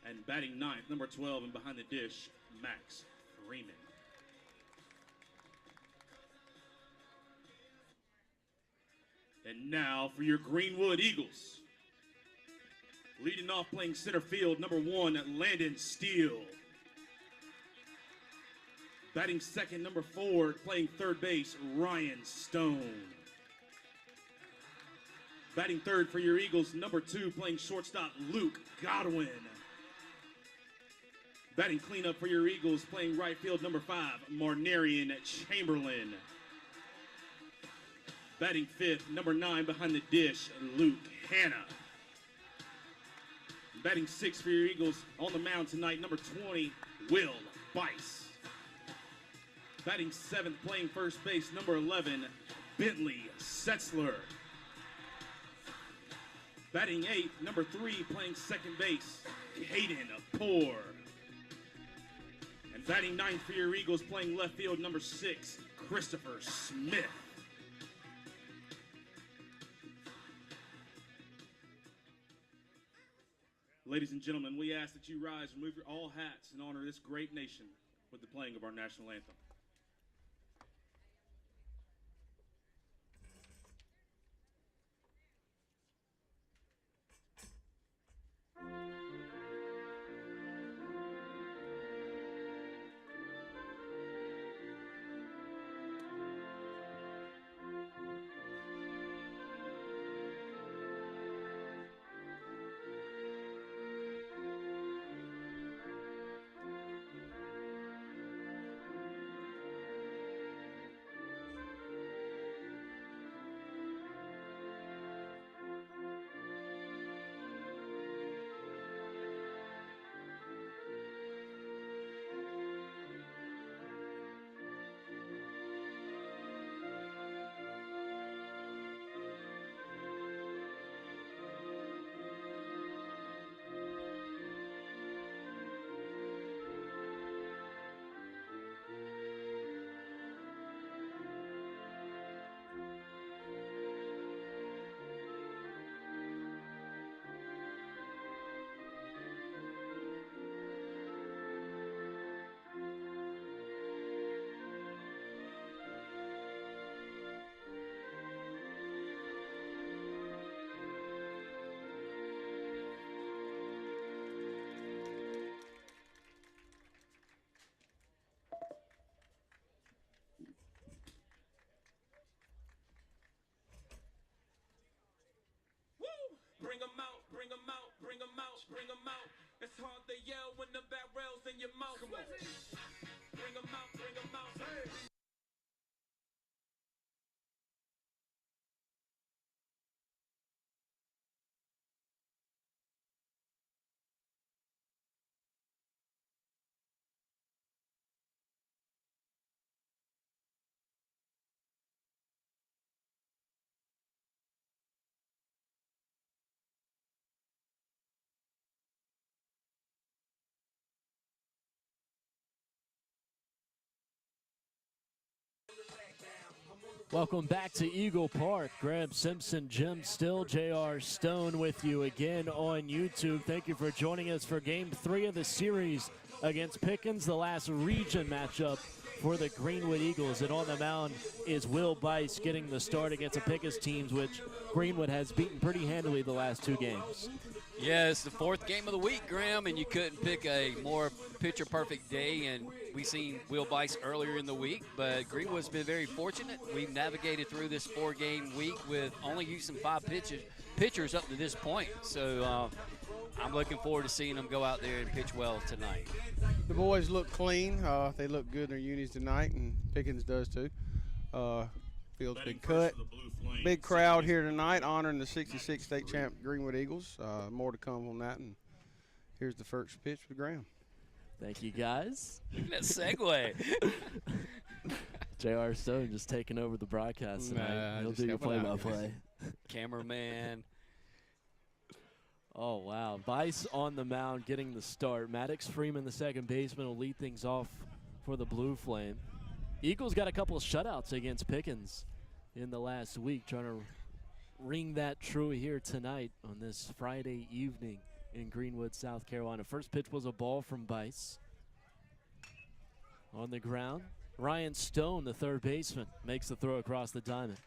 And batting ninth, number 12, and behind the dish, Max Freeman. And now for your Greenwood Eagles. Leading off playing center field, number 1, Landon Steele. Batting second, number 4, playing third base, Ryan Stone. Batting third for your Eagles, number 2, playing shortstop, Luke Godwin. Batting cleanup for your Eagles, playing right field, number 5, Marnarian Chamberlain. Batting fifth, number 9, behind the dish, Luke Hanna. Batting sixth for your Eagles on the mound tonight, number 20, Will Bice. Batting seventh, playing first base, number 11, Bentley Setzler. Batting eighth, number 3, playing second base, Caden Poor. And batting ninth for your Eagles, playing left field, number 6, Christopher Smith. Ladies and gentlemen, we ask that you rise and remove your all hats and honor this great nation with the playing of our national anthem. Bring 'em out, bring 'em out, bring 'em out, bring 'em out. It's hard to yell when the barrel's in your mouth. Come on. Bring 'em out, bring 'em out. Hey. Welcome back to Eagle Park. Graham Simpson, Jim Still, J.R. Stone with you again on YouTube. Thank you for joining us for Game 3 of the series against Pickens, the last region matchup for the Greenwood Eagles. And on the mound is Will Bice getting the start against the Pickens teams, which Greenwood has beaten pretty handily the last 2 games. Yeah, it's the 4th game of the week, Graham, and you couldn't pick a more picture-perfect day. And we seen Will Bice earlier in the week, but Greenwood's been very fortunate. We've navigated through this 4-game week with only using 5 pitchers up to this point. So I'm looking forward to seeing them go out there and pitch well tonight. The boys look clean. They look good in their unis tonight, and Pickens does too. Field's been cut. Big crowd here tonight honoring the 66 state champ Greenwood Eagles. More to come on that. And here's the first pitch with Graham. Thank you, guys. Look at that segue. J.R. Stone just taking over the broadcast tonight. He'll do your play-by-play. Cameraman. Oh, wow. Bice on the mound getting the start. Maddox Freeman, the second baseman, will lead things off for the Blue Flame. Eagles got a couple of shutouts against Pickens in the last week, trying to ring that true here tonight on this Friday evening in Greenwood, South Carolina. First pitch was a ball from Bice. On the ground, Ryan Stone, the third baseman, makes the throw across the diamond.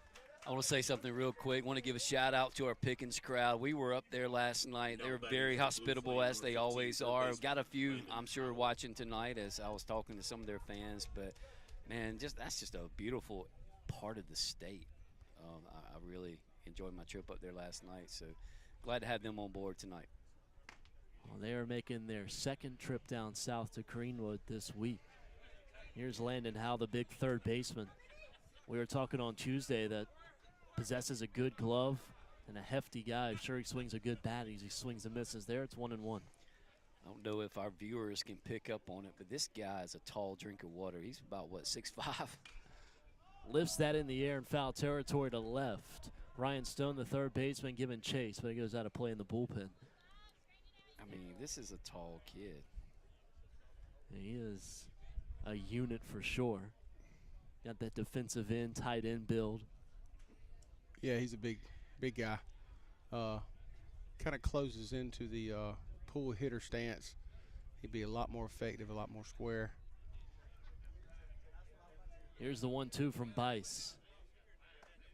I want to say something real quick. Want to give a shout out to our Pickens crowd. We were up there last night. They were very hospitable, as they always are. Got a few, I'm sure, watching tonight as I was talking to some of their fans. But, man, that's just a beautiful part of the state. I really enjoyed my trip up there last night. So glad to have them on board tonight. Well, they are making their second trip down south to Greenwood this week. Here's Landon Howe, the big third baseman. We were talking on Tuesday that possesses a good glove and a hefty guy. I'm sure he swings a good bat as he swings and misses there. It's 1-1. I don't know if our viewers can pick up on it, but this guy is a tall drink of water. He's about, what, 6'5"? Lifts that in the air in foul territory to left. Ryan Stone, the third baseman, giving chase, but he goes out of play in the bullpen. I mean, this is a tall kid. And he is a unit for sure. Got that defensive end, tight end build. Yeah, he's a big guy. Kind of closes into the pull hitter stance. He'd be a lot more effective, a lot more square. Here's the 1-2 from Bice.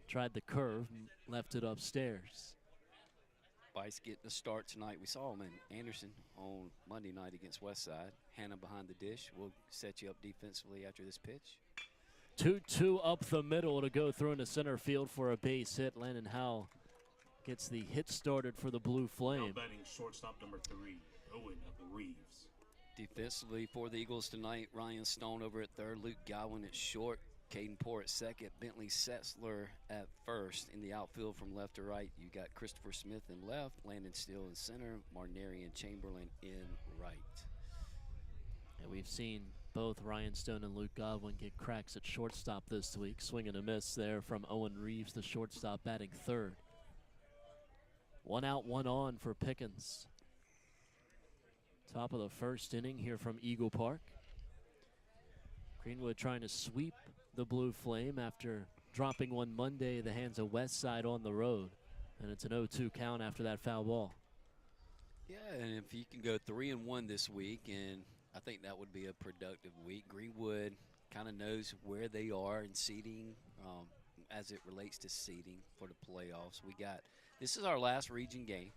Tried the curve, left it upstairs. Bice getting the start tonight. We saw him in Anderson on Monday night against Westside. Hannah behind the dish. We'll set you up defensively after this pitch. 2-2 up the middle to go through into center field for a base hit. Landon Howell gets the hit started for the Blue Flame. Now batting shortstop number 3, Owen Reeves. Defensively for the Eagles tonight, Ryan Stone over at third, Luke Godwin at short, Caden Poore at second, Bentley Setzler at first. In the outfield from left to right, you got Christopher Smith in left, Landon Steele in center, Marnarian Chamberlain in right. And we've seen both Ryan Stone and Luke Godwin get cracks at shortstop this week. Swing and a miss there from Owen Reeves, the shortstop, batting third. 1 out, 1 on for Pickens. Top of the first inning here from Eagle Park. Greenwood trying to sweep the Blue Flame after dropping one Monday at the hands of Westside on the road. And it's an 0-2 count after that foul ball. Yeah, and if you can go 3-1 this week, and I think that would be a productive week. Greenwood kind of knows where they are in seeding as it relates to seeding for the playoffs. This is our last region game.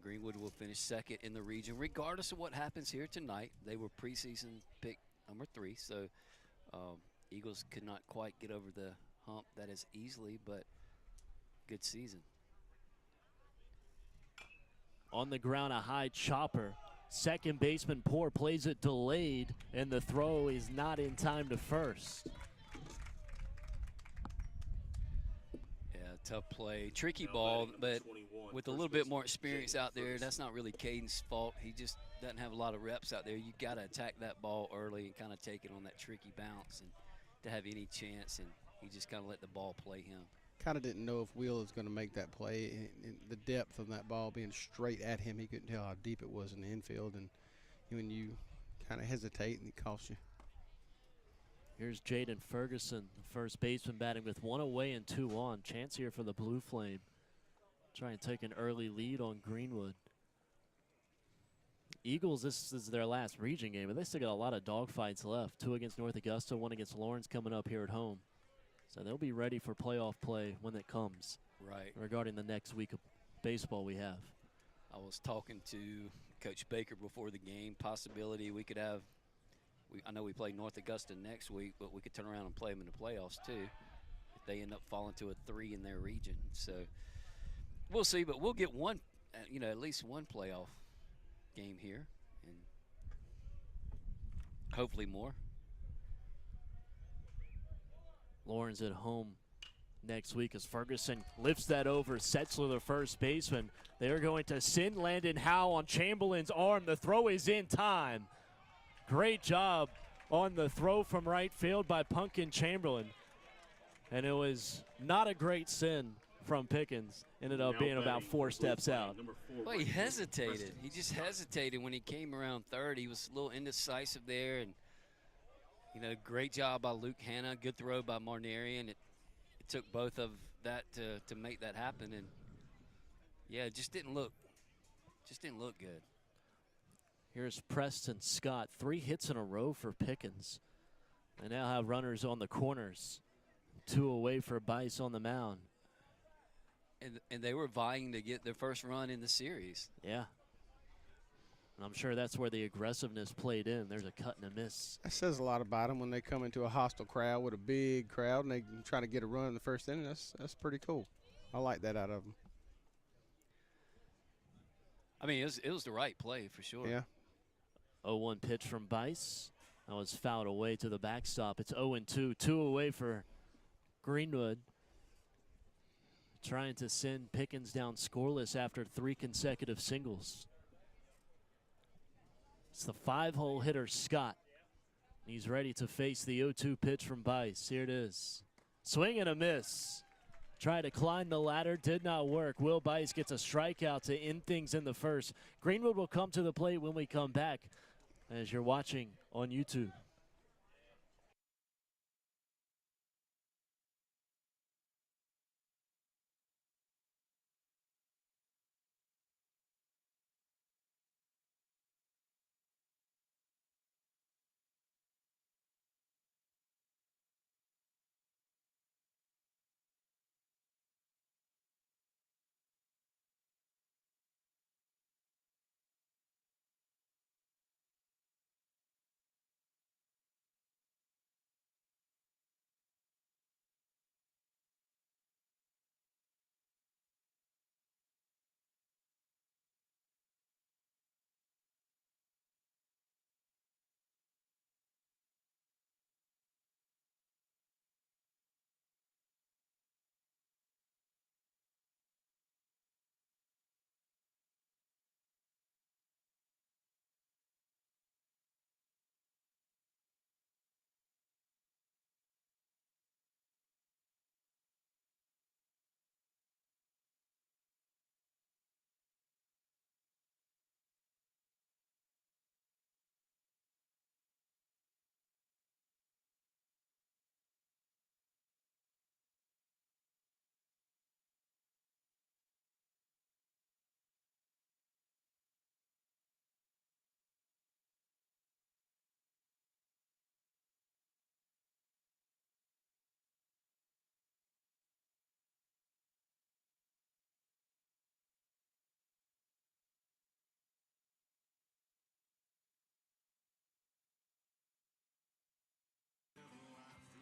Greenwood will finish second in the region, regardless of what happens here tonight. They were preseason pick number 3, so Eagles could not quite get over the hump that is easily, but good season. On the ground, a high chopper. Second baseman Poore plays it delayed, and the throw is not in time to first. Yeah, tough play. Tricky ball, but with a little bit more experience out there, that's not really Caden's fault. He just doesn't have a lot of reps out there. You got to attack that ball early and kind of take it on that tricky bounce and to have any chance, and he just kind of let the ball play him. Kind of didn't know if Will was going to make that play. And the depth of that ball being straight at him, he couldn't tell how deep it was in the infield. And when you kind of hesitate, and it costs you. Here's Jaden Ferguson, the first baseman, batting with 1 away and 2 on. Chance here for the Blue Flame. Try and take an early lead on Greenwood. Eagles, this is their last region game, but they still got a lot of dogfights left. 2 against North Augusta, 1 against Lawrence coming up here at home. So they'll be ready for playoff play when it comes. Right. Regarding the next week of baseball we have. I was talking to Coach Baker before the game. Possibility we could have, I know we play North Augusta next week, but we could turn around and play them in the playoffs too if they end up falling to a 3 in their region. So we'll see, but we'll get one, at least one playoff game here, and hopefully more. Lawrence at home next week as Ferguson lifts that over. Setzler, the first baseman. They're going to send Landon Howe on Chamberlain's arm. The throw is in time. Great job on the throw from right field by Pumpkin Chamberlain. And it was not a great send from Pickens. Ended up being about 4 steps out. Well, he hesitated. He just hesitated when he came around third. He was a little indecisive there, and great job by Luke Hanna. Good throw by Marnarian. It took both of that to make that happen. And, yeah, it just didn't look Just didn't look good. Here's Preston Scott. 3 hits in a row for Pickens. They now have runners on the corners. 2 away for Bice on the mound. And they were vying to get their first run in the series. Yeah. And I'm sure that's where the aggressiveness played in. There's a cut and a miss. That says a lot about them when they come into a hostile crowd with a big crowd and they try to get a run in the first inning. That's pretty cool. I like that out of them. I mean, it was the right play for sure. Yeah. 0-1 pitch from Bice. That was fouled away to the backstop. It's 0-2. 2 away for Greenwood. Trying to send Pickens down scoreless after 3 consecutive singles. It's the 5-hole hitter, Scott. He's ready to face the 0-2 pitch from Bice. Here it is. Swing and a miss. Tried to climb the ladder, did not work. Will Bice gets a strikeout to end things in the first. Greenwood will come to the plate when we come back, as you're watching on YouTube.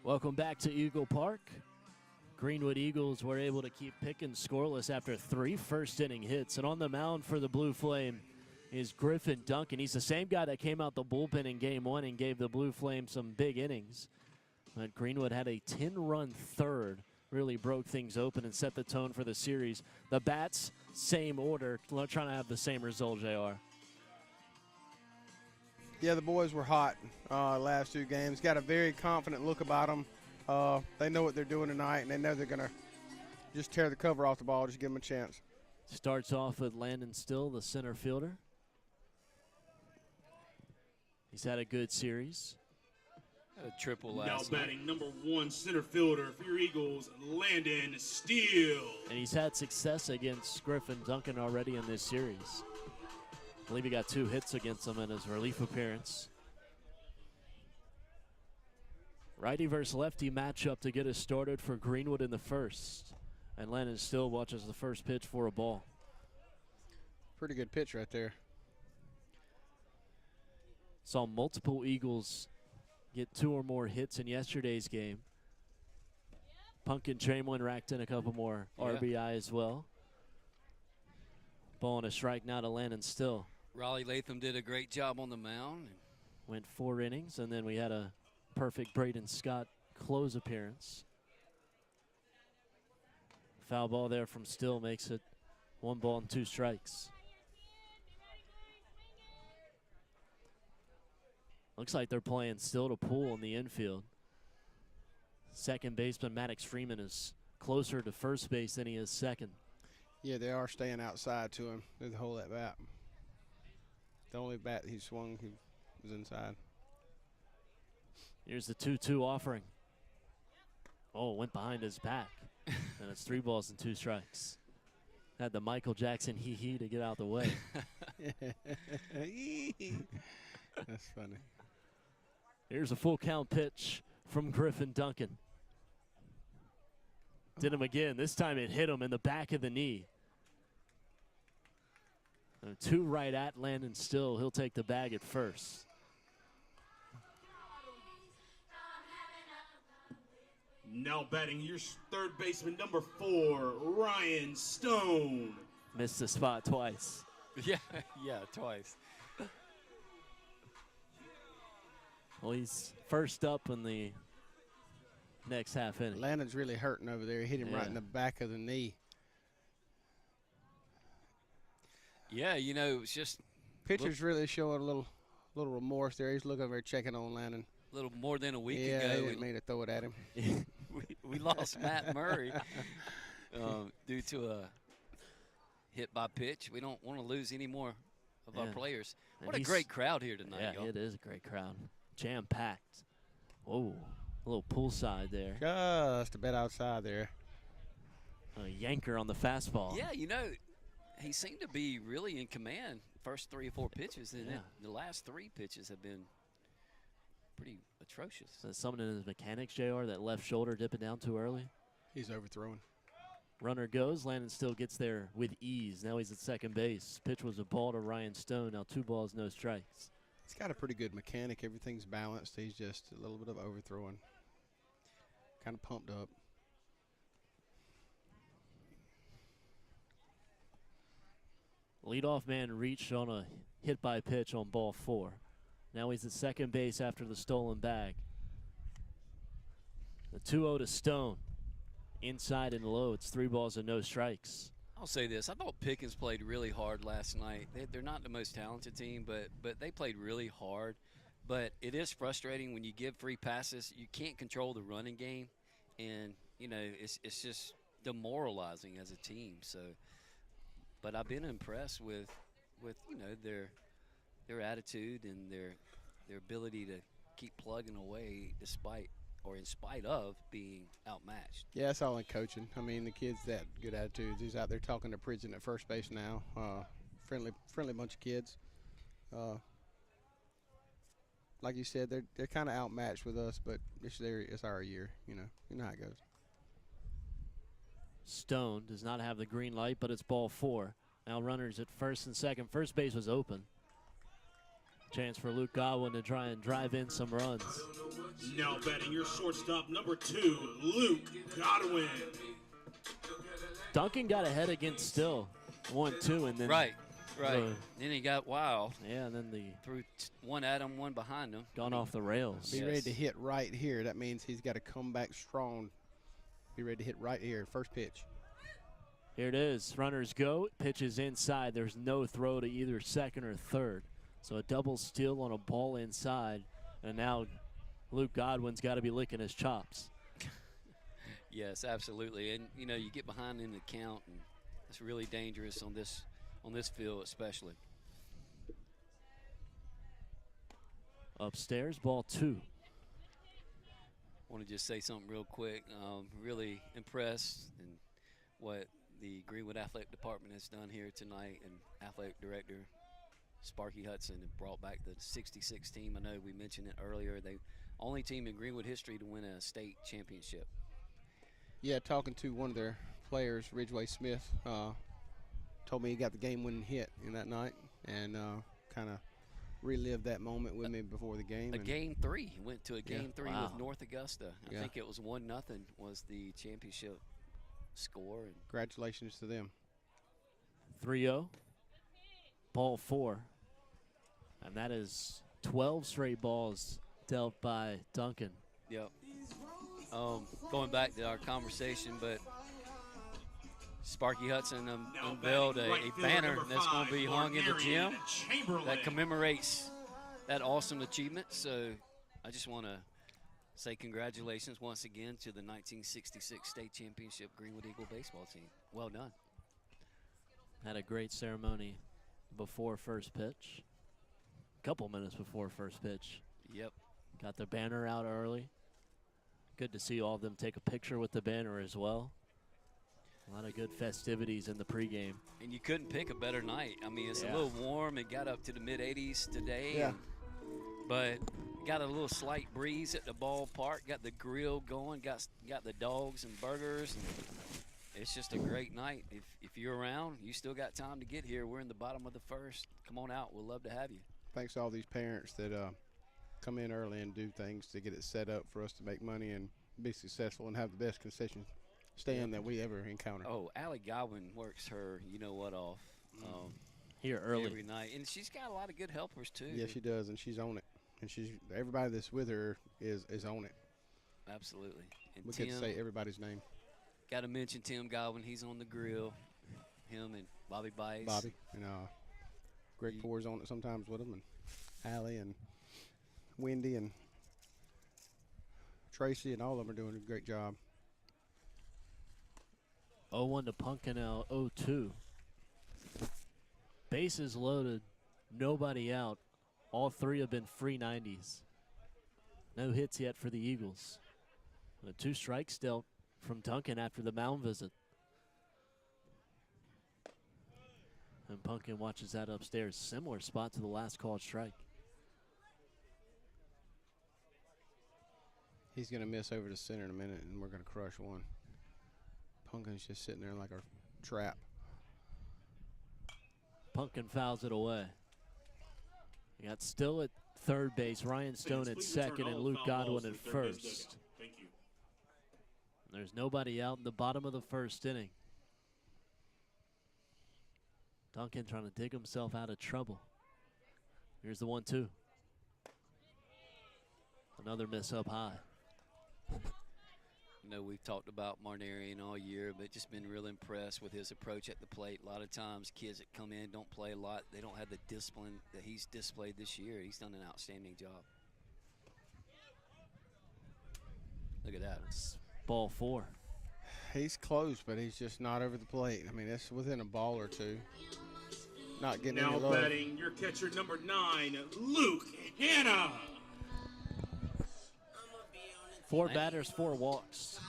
Welcome back to Eagle Park. Greenwood Eagles were able to keep Pickens scoreless after 3 first-inning hits. And on the mound for the Blue Flame is Griffin Duncan. He's the same guy that came out the bullpen in Game 1 and gave the Blue Flame some big innings. But Greenwood had a 10-run third, really broke things open and set the tone for the series. The bats, same order, trying to have the same result, JR. Yeah, the boys were hot last 2 games. Got a very confident look about them. They know what they're doing tonight, and they know they're going to just tear the cover off the ball, just give them a chance. Starts off with Landon Still, the center fielder. He's had a good series. A triple Now last night. batting number 1 center fielder for your Eagles, Landon Steele. And he's had success against Griffin Duncan already in this series. I believe he got 2 hits against him in his relief appearance. Righty versus lefty matchup to get us started for Greenwood in the first. And Landon Still watches the first pitch for a ball. Pretty good pitch right there. Saw multiple Eagles get 2 or more hits in yesterday's game. Pumpkin Chamberlain racked in a couple more RBI as well. Ball and a strike now to Landon Still. Raleigh Latham did a great job on the mound. Went 4 innings, and then we had a perfect Braden Scott close appearance. Foul ball there from Still makes it 1 ball and 2 strikes. Looks like they're playing Still to pull in the infield. Second baseman Maddox Freeman is closer to first base than he is second. Yeah, they are staying outside to him through the whole at bat. The only bat he swung, he was inside. Here's the 2-2 offering. Oh, went behind his back. And it's 3 balls and 2 strikes. Had the Michael Jackson hee-hee to get out the way. That's funny. Here's a full count pitch from Griffin Duncan. Did him again. This time it hit him in the back of the knee. Two right at Landon Still. He'll take the bag at first. Now batting your third baseman, number 4, Ryan Stone. Missed the spot twice. Yeah, twice. Well, he's first up in the next half inning. Landon's really hurting over there. He hit him right Yeah. in the back of the knee. Yeah, you know, it's just Pitcher's really showing a little remorse there. He's looking over there checking on Landon. a little more than a week Yeah, ago. he didn't mean to throw it at him. we lost Matt Murray due to a hit by pitch. We don't want to lose any more of our Yeah. players. And What a he's- great crowd here tonight, Yeah, y'all. it is a great crowd. Jam-packed. Whoa, a little poolside there. Just a bit outside there. A yanker on the fastball. Yeah, you know, he seemed to be really in command first 3 or 4 pitches, and Yeah. the last 3 pitches have been pretty atrocious. So something in his mechanics, JR, that left shoulder dipping down too early. He's overthrowing. Runner goes. Landon Still gets there with ease. Now he's at second base. Pitch was a ball to Ryan Stone. Now 2 balls, no strikes. He's got a pretty good mechanic. Everything's balanced. He's just a little bit of overthrowing. Kind of pumped up. Leadoff man reached on a hit by pitch on ball 4. Now he's at second base after the stolen bag. The 2-0 to Stone. Inside and low. It's 3 balls and no strikes. I'll say this. I thought Pickens played really hard last night. They're not the most talented team, but they played really hard. But it is frustrating when you give free passes. You can't control the running game, and, you know, it's just demoralizing as a team. So, but I've been impressed with you know, their attitude and their ability to keep plugging away despite or in spite of being outmatched. Yeah, it's all in coaching. I mean, the kid's that good attitudes. He's out there talking to Pridgeon at first base now. Friendly bunch of kids. Like you said, they're kind of outmatched with us, but it's our year. You know how it goes. Stone does not have the green light, but it's ball 4. Now runners at first and second. First base was open. Chance for Luke Godwin to try and drive in some runs. Now batting your shortstop, number 2, Luke Godwin. Duncan got ahead against Still. 1-2, and then Right. Then he got wild. Yeah, and then the Threw one at him, one behind him. gone off the rails. Be ready to hit right here. That means he's got to come back strong. Be ready to hit right here. First pitch. Here it is. Runners go. Pitches inside. There's no throw to either second or third. So a double steal on a ball inside. And now Luke Godwin's got to be licking his chops. Yes, absolutely. And, you know, you get behind in the count, and it's really dangerous on this field especially. Upstairs, ball 2. Want to just say something real quick. Really impressed in what the Greenwood Athletic Department has done here tonight, and Athletic Director Sparky Hudson have brought back the 66 team. I know we mentioned it earlier. They only team in Greenwood history to win a state championship. Yeah, talking to one of their players, Ridgeway Smith, told me he got the game-winning hit in that night, and kind of relived that moment with me before the game. A game 3. He went to a game 3 Wow. with North Augusta. I Yeah. think it was 1-0 was the championship score. And Congratulations to them. 3-0. Ball 4. And that is 12 straight balls dealt by Duncan. Yep. Going back to our conversation, but Sparky Hudson Now unveiled batting a right fielder, banner number that's going to 5, be hung in the Larnarian gym Chamberlain. that commemorates that awesome achievement. So I just want to say congratulations once again to the 1966 state championship Greenwood Eagle baseball team. Well done. Had a great ceremony before first pitch. A couple minutes before first pitch. Yep. Got the banner out early. Good to see all of them take a picture with the banner as well. A lot of good festivities in the pregame. And you couldn't pick a better night. I mean, it's a little warm. It got up to the mid-80s today. Yeah. But got a little slight breeze at the ballpark. Got the grill going. Got the dogs and burgers. And it's just a great night. If you're around, you still got time to get here. We're in the bottom of the first. Come on out. We'll love to have you. Thanks to all these parents that come in early and do things to get it set up for us to make money and be successful and have the best concession stand that we ever encounter. Oh, Allie Godwin works her you-know-what off Here early. every night. And she's got a lot of good helpers, too. Yeah, she does, and she's on it. And everybody that's with her is on it. Absolutely. And We Tim, could say everybody's name. got to mention Tim Godwin. He's on the grill. Him and Bobby Bice. Bobby and Greg Poor's on it sometimes with him, and Allie and Wendy and Tracy, and all of them are doing a great job. 0-1 to Punkenell, 0-2. Bases loaded, nobody out. All three have been free 90s. No hits yet for the Eagles. The 2 strikes dealt from Duncan after the mound visit. And Punkin watches that upstairs. Similar spot to the last called strike. He's going to miss over to center in a minute, and we're going to crush one. Punkin's just sitting there like a trap. Punkin fouls it away. We got Still at third base, Ryan Stone at second, and Luke Godwin at first. Thank you. There's nobody out in the bottom of the first inning. Duncan trying to dig himself out of trouble. Here's the 1-2. Another miss up high. You know, we've talked about Marnarian all year, but just been real impressed with his approach at the plate. A lot of times kids that come in don't play a lot. They don't have the discipline that he's displayed this year. He's done an outstanding job. Look at that. Ball 4. He's close, but he's just not over the plate. I mean, it's within a ball or two. Not getting Now any love. batting your catcher number 9, Luke Hanna. 4 batters, 4 walks.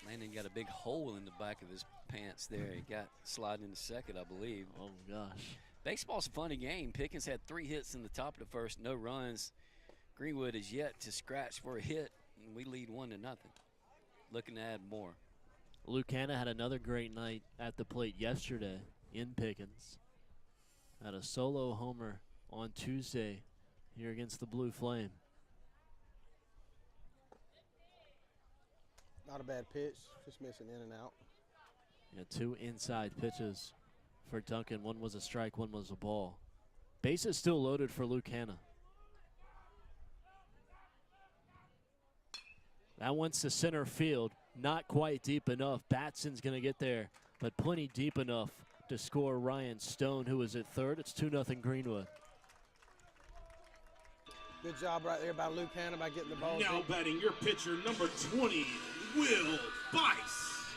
Landon got a big hole in the back of his pants there. He got sliding into second, I believe. Oh, gosh. Baseball's a funny game. Pickens had 3 hits in the top of the first, no runs. Greenwood is yet to scratch for a hit, and we lead 1-0. Looking to add more. Luke Hanna had another great night at the plate yesterday in Pickens. Had a solo homer on Tuesday here against the Blue Flame. Not a bad pitch, just missing in and out. Yeah, 2 inside pitches for Duncan. One was a strike, one was a ball. Bases still loaded for Luke Hanna. That one's to center field. Not quite deep enough. Batson's going to get there, but plenty deep enough to score Ryan Stone, who is at third. It's 2-0 Greenwood. Good job right there by Luke Hanna by getting the ball. Now deep. batting your pitcher number 20, Will Bice.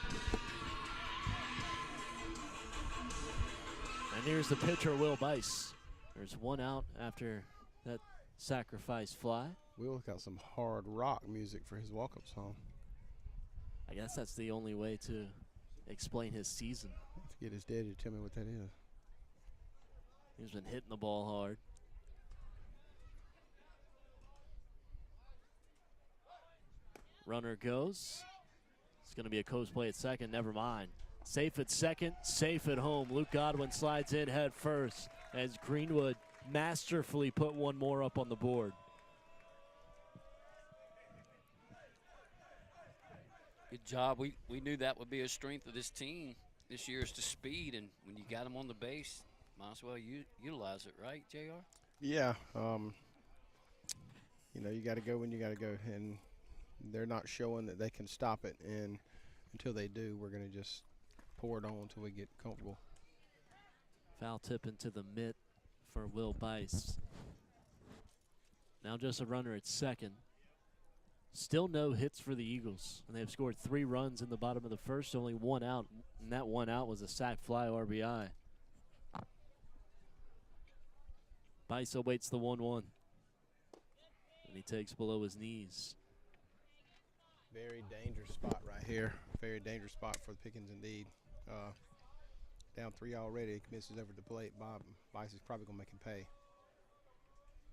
And here's the pitcher, Will Bice. There's 1 out after that sacrifice fly. Will got some hard rock music for his walk-up song. I guess that's the only way to explain his season. Let's get his daddy to tell me what that is. He's been hitting the ball hard. Runner goes. It's going to be a coast play at second. Never mind. Safe at second, safe at home. Luke Godwin slides in head first as Greenwood masterfully put one more up on the board. Good job. We knew that would be a strength of this team this year is the speed, and when you got them on the base, might as well utilize it, right, JR? Yeah. You know, you got to go when you got to go, and they're not showing that they can stop it. And until they do, we're going to just pour it on until we get comfortable. Foul tip into the mitt for Will Bice. Now just a runner at second. Still no hits for the Eagles, and they've scored 3 runs in the bottom of the first, only 1 out, and that 1 out was a sac fly RBI. Bice awaits the 1-1, and he takes below his knees. Very dangerous spot right here. Very dangerous spot for the Pickens indeed. Down 3 already. Misses over the plate. Bice is probably going to make him pay.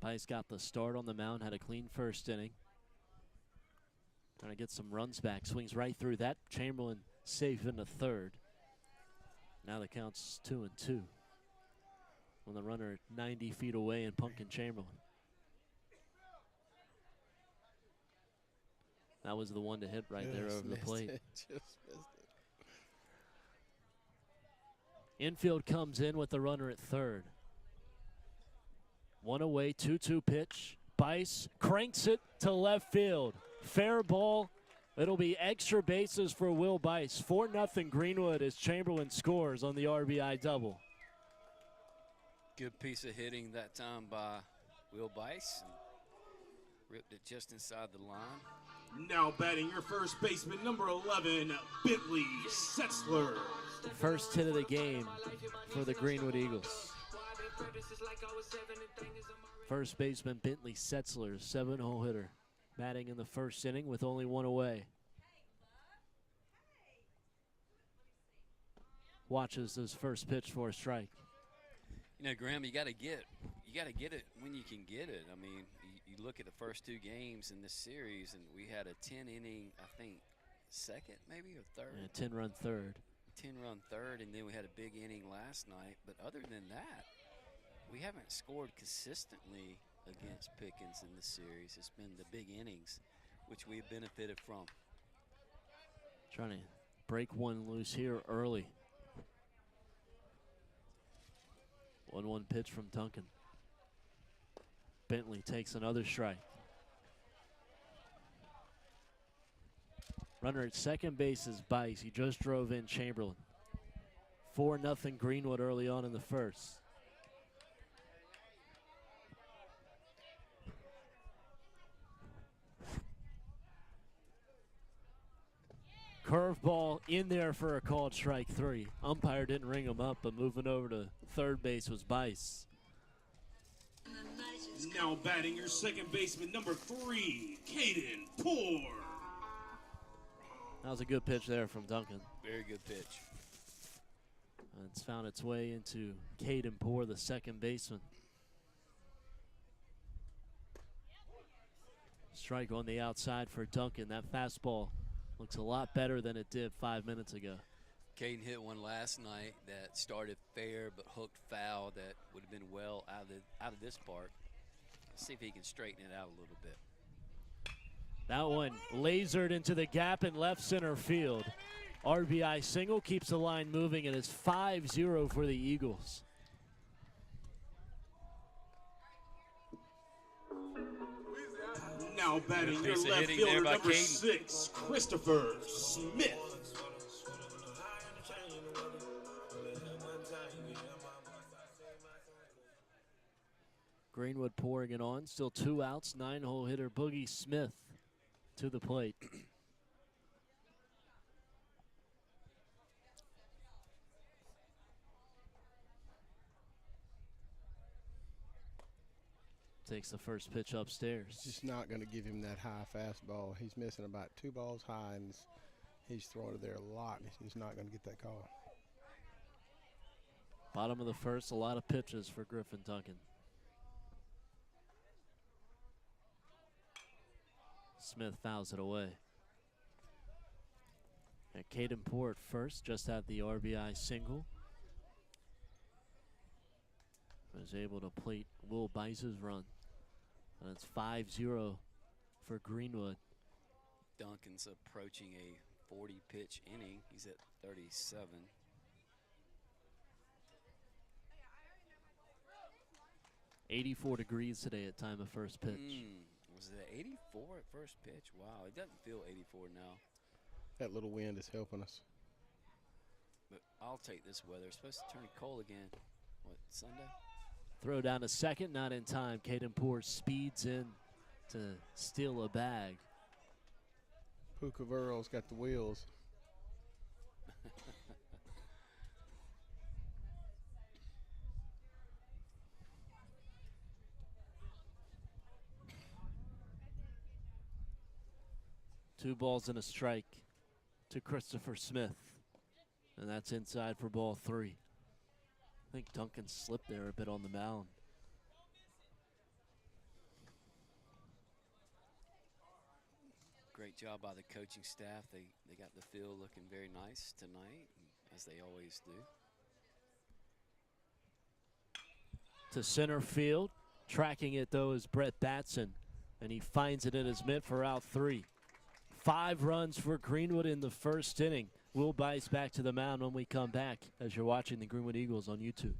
Bice got the start on the mound, had a clean first inning. Trying to get some runs back. Swings right through that. Chamberlain safe in the third. Now the count's 2-2. When the runner 90 feet away and Pumpkin Chamberlain. That was the one to hit right there over the plate. Just missed it. Infield comes in with the runner at third. One away, 2-2 pitch. Bice cranks it to left field. Fair ball. It'll be extra bases for Will Bice. 4-0 Greenwood as Chamberlain scores on the RBI double. Good piece of hitting that time by Will Bice. Ripped it just inside the line. Now batting your first baseman, number 11, Bentley Setzler. First hit of the game for the Greenwood Eagles. First baseman Bentley Setzler, 7-hole hitter, batting in the first inning with only one away. Watches his first pitch for a strike. You know, Graham, you got to get it when you can get it. I mean, you look at the first two games in this series, and we had a 10-inning, I think, second maybe or third. Yeah, 10-run third. 10-run third, and then we had a big inning last night. But other than that, we haven't scored consistently against Pickens in this series. It's been the big innings, which we have benefited from. Trying to break one loose here early. 1-1 pitch from Duncan. Bentley takes another strike. Runner at second base is Bice. He just drove in Chamberlain. 4-0 Greenwood early on in the first. Curveball in there for a called strike 3. Umpire didn't ring him up, but moving over to third base was Bice. Now batting your second baseman, number 3, Caden Poor. That was a good pitch there from Duncan. Very good pitch. And it's found its way into Caden Poor, the second baseman. Strike on the outside for Duncan. That fastball looks a lot better than it did 5 minutes ago. Caden hit one last night that started fair but hooked foul that would have been well out of this park. Let's see if he can straighten it out a little bit. That one lasered into the gap in left center field. RBI single keeps the line moving, and it's 5-0 for the Eagles. Now batting your left fielder, number 6, Christopher Smith. Greenwood pouring it on. Still 2 outs. 9-hole hitter Boogie Smith to the plate. Takes the first pitch upstairs. Just not going to give him that high fastball. He's missing about 2 balls high, and he's throwing it there a lot. He's not going to get that call. Bottom of the first, a lot of pitches for Griffin Duncan. Smith fouls it away. And Caden Poor at first, just had the RBI single. Was able to plate Will Bice's run. And it's 5-0 for Greenwood. Duncan's approaching a 40-pitch inning. He's at 37. $84 degrees today at time of first pitch. Was it 84 at first pitch? Wow, it doesn't feel 84 now. That little wind is helping us. But I'll take this weather. It's supposed to turn cold again. What, Sunday? Throw down to second, not in time. Caden Poor speeds in to steal a bag. Pucavero's got the wheels. 2 balls and a strike to Christopher Smith. And that's inside for ball 3. I think Duncan slipped there a bit on the mound. Great job by the coaching staff. They got the field looking very nice tonight, as they always do. To center field. Tracking it, though, is Brett Batson. And he finds it in his mitt for out 3. 5 runs for Greenwood in the first inning. Will Bice back to the mound when we come back as you're watching the Greenwood Eagles on YouTube.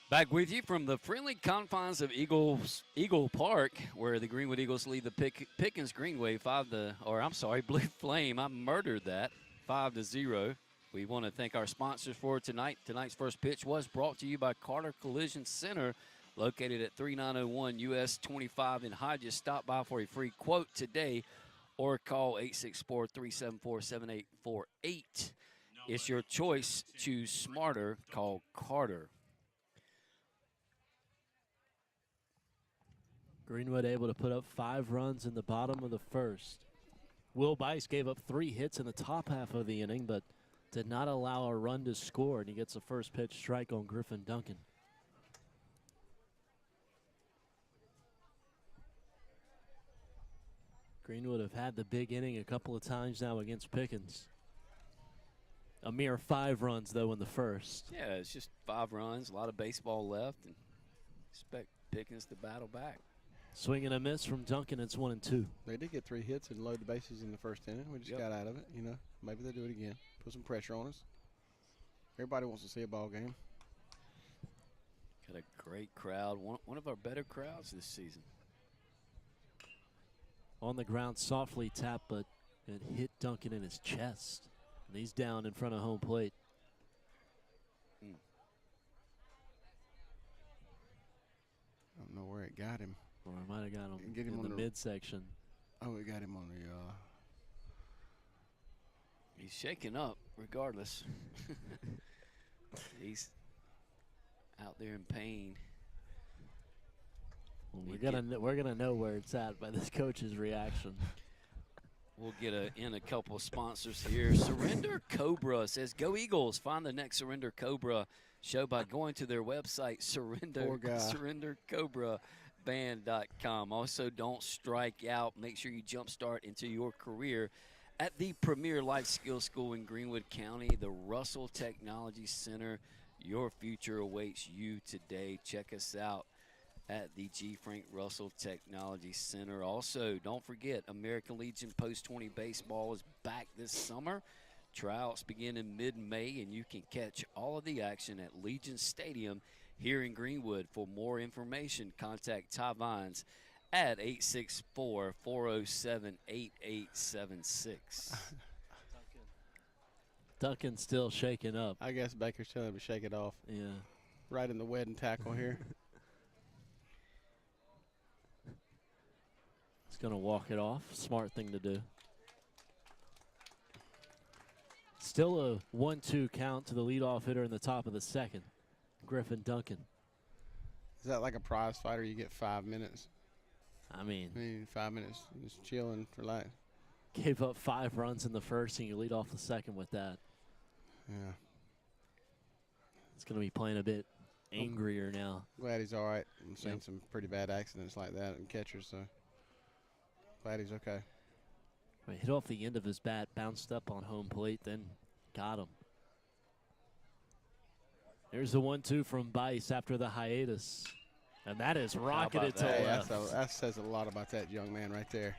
Back with you from the friendly confines of Eagle Park, where the Greenwood Eagles lead the Pickens Greenway Blue Flame. I murdered that, 5-0. We want to thank our sponsors for tonight. Tonight's first pitch was brought to you by Carter Collision Center, located at 3901 US 25 in Hodges. Stop by for a free quote today or call 864-374-7848. It's your choice. Choose smarter. Call Carter. Greenwood able to put up 5 runs in the bottom of the first. Will Bice gave up 3 hits in the top half of the inning, but did not allow a run to score, and he gets a first pitch strike on Griffin Duncan. Greenwood have had the big inning a couple of times now against Pickens. A mere 5 runs, though, in the first. Yeah, it's just 5 runs, a lot of baseball left, and expect Pickens to battle back. Swing and a miss from Duncan. It's 1-2. They did get 3 hits and load the bases in the first inning. We just got out of it, you know. Maybe they'll do it again. Put some pressure on us. Everybody wants to see a ball game. Got a great crowd. One of our better crowds this season. On the ground, softly tapped, but it hit Duncan in his chest. And he's down in front of home plate. I don't know where it got him. Or I might have got him Get him in on the midsection. Oh, it got him on the He's shaking up regardless. He's out there in pain. Well, we're gonna know where it's at by this coach's reaction. We'll get in a couple of sponsors here. Surrender Cobra says, "Go Eagles! Find the next Surrender Cobra show by going to their website, surrendercobra.band.com. Also, don't strike out. Make sure you jumpstart into your career at the premier life skills school in Greenwood County, the Russell Technology Center. Your future awaits you today. Check us out at the G. Frank Russell Technology Center. Also, don't forget, American Legion Post-20 Baseball is back this summer. Tryouts begin in mid-May, and you can catch all of the action at Legion Stadium here in Greenwood. For more information, contact Ty Vines at 864-407-8876. Duncan's still shaking up. I guess Baker's telling him to shake it off. Yeah. Right in the wedding tackle here. He's going to walk it off. Smart thing to do. Still a 1-2 count to the leadoff hitter in the top of the second, Griffin Duncan. Is that like a prize fighter? You get 5 minutes. I mean 5 minutes just chilling for like. Gave up 5 runs in the first, and you lead off the second with that. Yeah. It's going to be playing a bit angrier now. Glad he's all right. I'm seeing Yep. some pretty bad accidents like that and catchers, so glad he's okay. He hit off the end of his bat, bounced up on home plate, then got him. There's the 1-2 from Bice after the hiatus. And that is rocketed to that? left. That says a lot about that young man right there.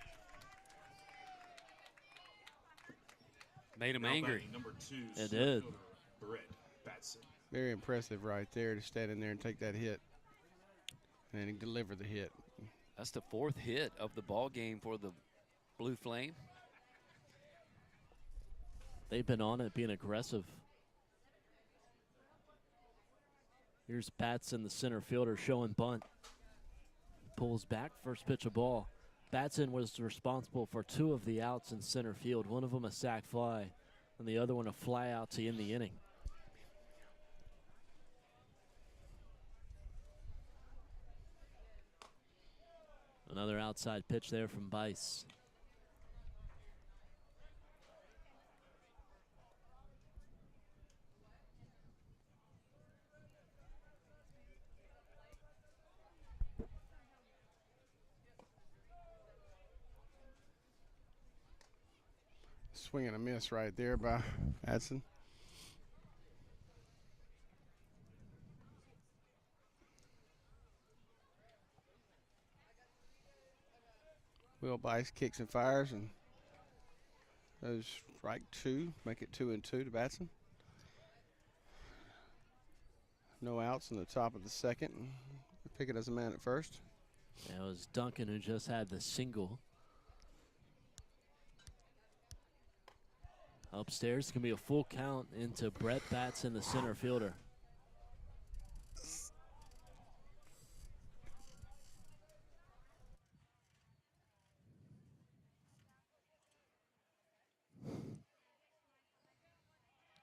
Made him Now angry. batting number 2, It center did. fielder, Brett Batson. Very impressive right there to stand in there and take that hit. And then he delivered the hit. That's the 4th hit of the ball game for the Blue Flame. They've been on it, being aggressive. Here's Batson, the center fielder, showing bunt. Pulls back, first pitch of ball. Batson was responsible for 2 of the outs in center field. One of them a sac fly, and the other one a fly out to end the inning. Another outside pitch there from Bice. Swing and a miss right there by Adson. Will Bice kicks and fires and goes strike 2, make it 2-2 to Batson. No outs in the top of the second. Pickett as a man at first. That was Duncan who just had the single. Upstairs can be a full count into Brett Batson, the center fielder.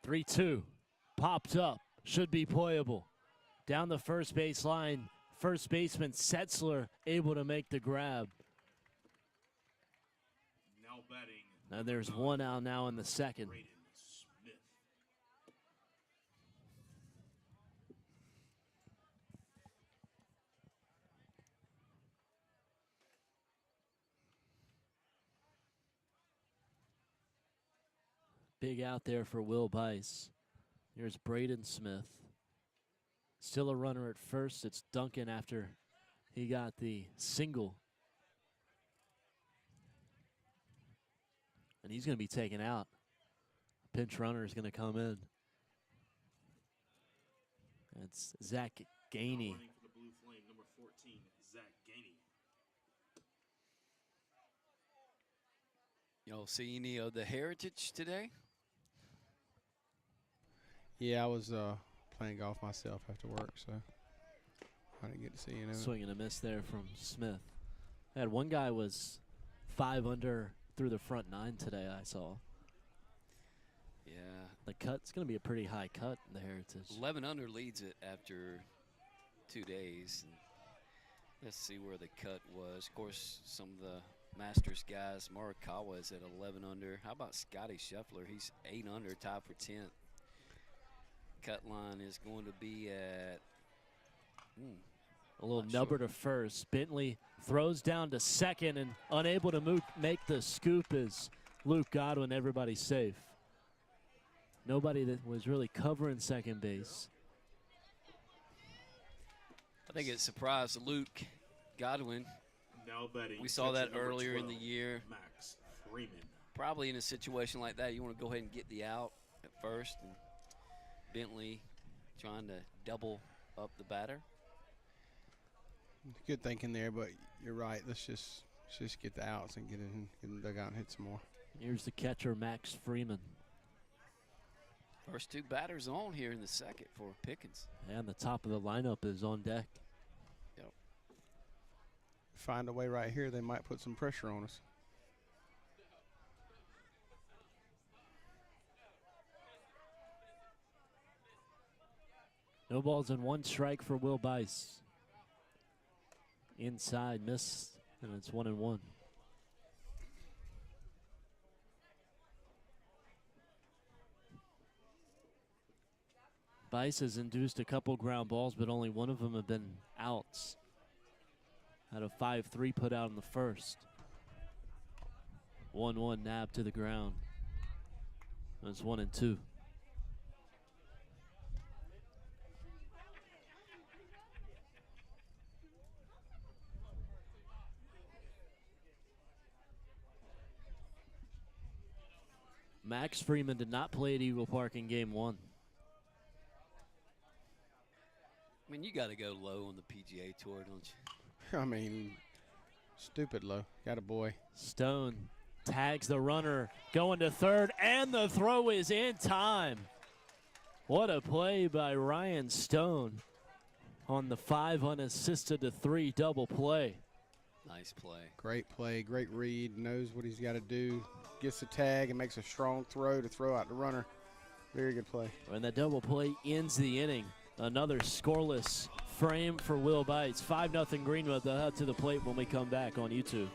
Three-two, popped up, should be playable. Down the first base line, first baseman Setzler able to make the grab. Now batting. Now there's 1 out now in the second. Braden Smith. Big out there for Will Bice. Here's Braden Smith. Still a runner at first. It's Duncan after he got the single. And he's going to be taken out. Pinch runner is going to come in. It's Zach Gainey. Running for the Blue Flame, number 14, Zach Gainey. Y'all see any of the Heritage today? Yeah, I was playing golf myself after work, so I didn't get to see any of it. Swing and a miss there from Smith. Had one guy was 5 under through the front 9 today, I saw. Yeah. The cut's going to be a pretty high cut in the Heritage. 11 under leads it after 2 days. And let's see where the cut was. Of course, some of the Masters guys, Morikawa is at 11 under. How about Scotty Scheffler? He's 8 under, tied for 10th. Cut line is going to be at A little Not nubber sure. to first. Bentley throws down to second and unable to make the scoop is Luke Godwin. Everybody's safe. Nobody that was really covering second base. I think it surprised Luke Godwin. Now batting. We saw that catcher number earlier in 12, the year. Max Freeman. Probably in a situation like that, you want to go ahead and get the out at first. And Bentley trying to double up the batter. Good thinking there, but you're right. Let's just get the outs and get in the dugout and hit some more. Here's the catcher, Max Freeman. First 2 batters on here in the second for Pickens. And the top of the lineup is on deck. Find a way right here, they might put some pressure on us. No balls and 1 strike for Will Bice. Inside miss, and it's 1-1. Bice has induced a couple ground balls, but only one of them have been outs. Out of 5-3 put out in the first. 1-1 nab to the ground. That's 1-2. Max Freeman did not play at Eagle Park in game 1. I mean, you got to go low on the PGA Tour, don't you? I mean, stupid low. Got a boy. Stone tags the runner, going to third, and the throw is in time. What a play by Ryan Stone on the 5 unassisted to 3 double play. Nice play. Great play, great read, knows what he's got to do. Gets the tag and makes a strong throw to throw out the runner. Very good play. And that double play ends the inning. Another scoreless frame for Will Bites. 5-0 Greenwood. They'll head to the plate when we come back on YouTube.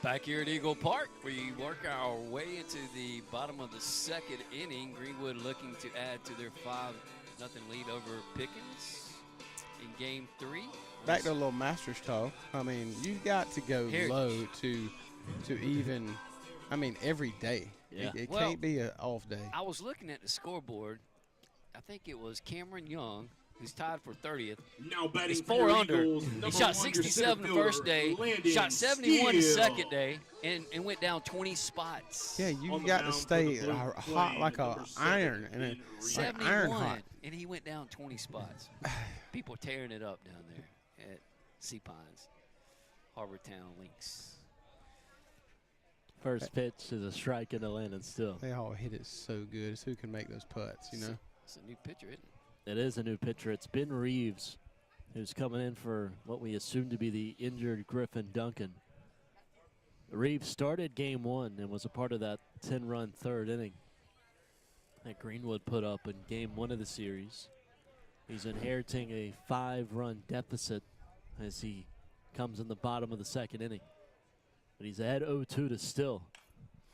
Back here at Eagle Park, we work our way into the bottom of the second inning. Greenwood looking to add to their 5-0 lead over Pickens in game 3. Back to a little Masters talk. I mean, you've got to go low to even, I mean, every day. Yeah. It can't be an off day. I was looking at the scoreboard. I think it was Cameron Young, who's tied for 30th. Now batting He's for 4 your under. Eagles, He number shot 1 67 the center first day, fielder, Landon shot 71 the Steele. second day, and went down 20 spots. Yeah, On you've the got to mound for stay the Blue hot Flame, like a number 7, iron, and Ben it's Reed. like iron 71, hot. and he went down 20 spots. People tearing it up down there at Sea Pines, Harbortown Links. First pitch is a strike into Landon Still. They all hit it so good. It's who can make those putts, you know? It's a new pitcher, isn't it? It is a new pitcher. It's Ben Reeves, who's coming in for what we assume to be the injured Griffin Duncan. Reeves started game 1 and was a part of that 10-run third inning that Greenwood put up in game 1 of the series. He's inheriting a 5-run deficit as he comes in the bottom of the second inning. But he's ahead 0-2 to Still.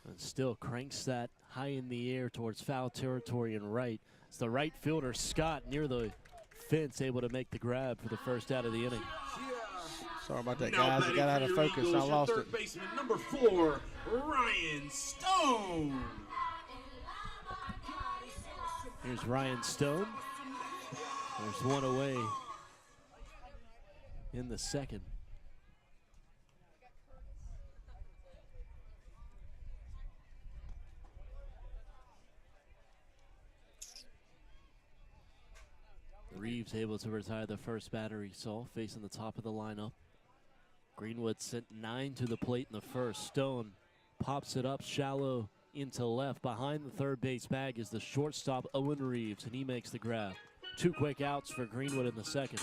And Still cranks that high in the air towards foul territory and right. It's the right fielder, Scott, near the fence, able to make the grab for the first out of the inning. Sorry about that, Now guys. It batting got out for of your focus. Eagles, I your lost third it. baseman, number 4, Ryan Stone. Here's Ryan Stone. There's one away in the second. Reeves able to retire the first batter he saw, facing the top of the lineup. Greenwood sent 9 to the plate in the first. Stone pops it up shallow into left. Behind the third base bag is the shortstop, Owen Reeves, and he makes the grab. 2 quick outs for Greenwood in the second.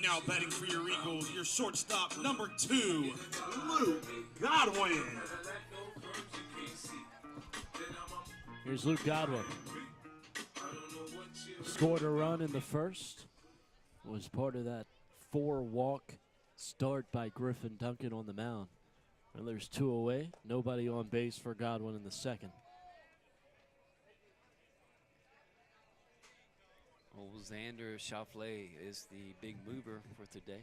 Now batting for your Eagles, your shortstop, number 2, Luke Godwin. Here's Luke Godwin. Scored a run in the first. Was part of that 4-walk start by Griffin Duncan on the mound. And there's 2 away. Nobody on base for Godwin in the second. Xander Schauffele is the big mover for today.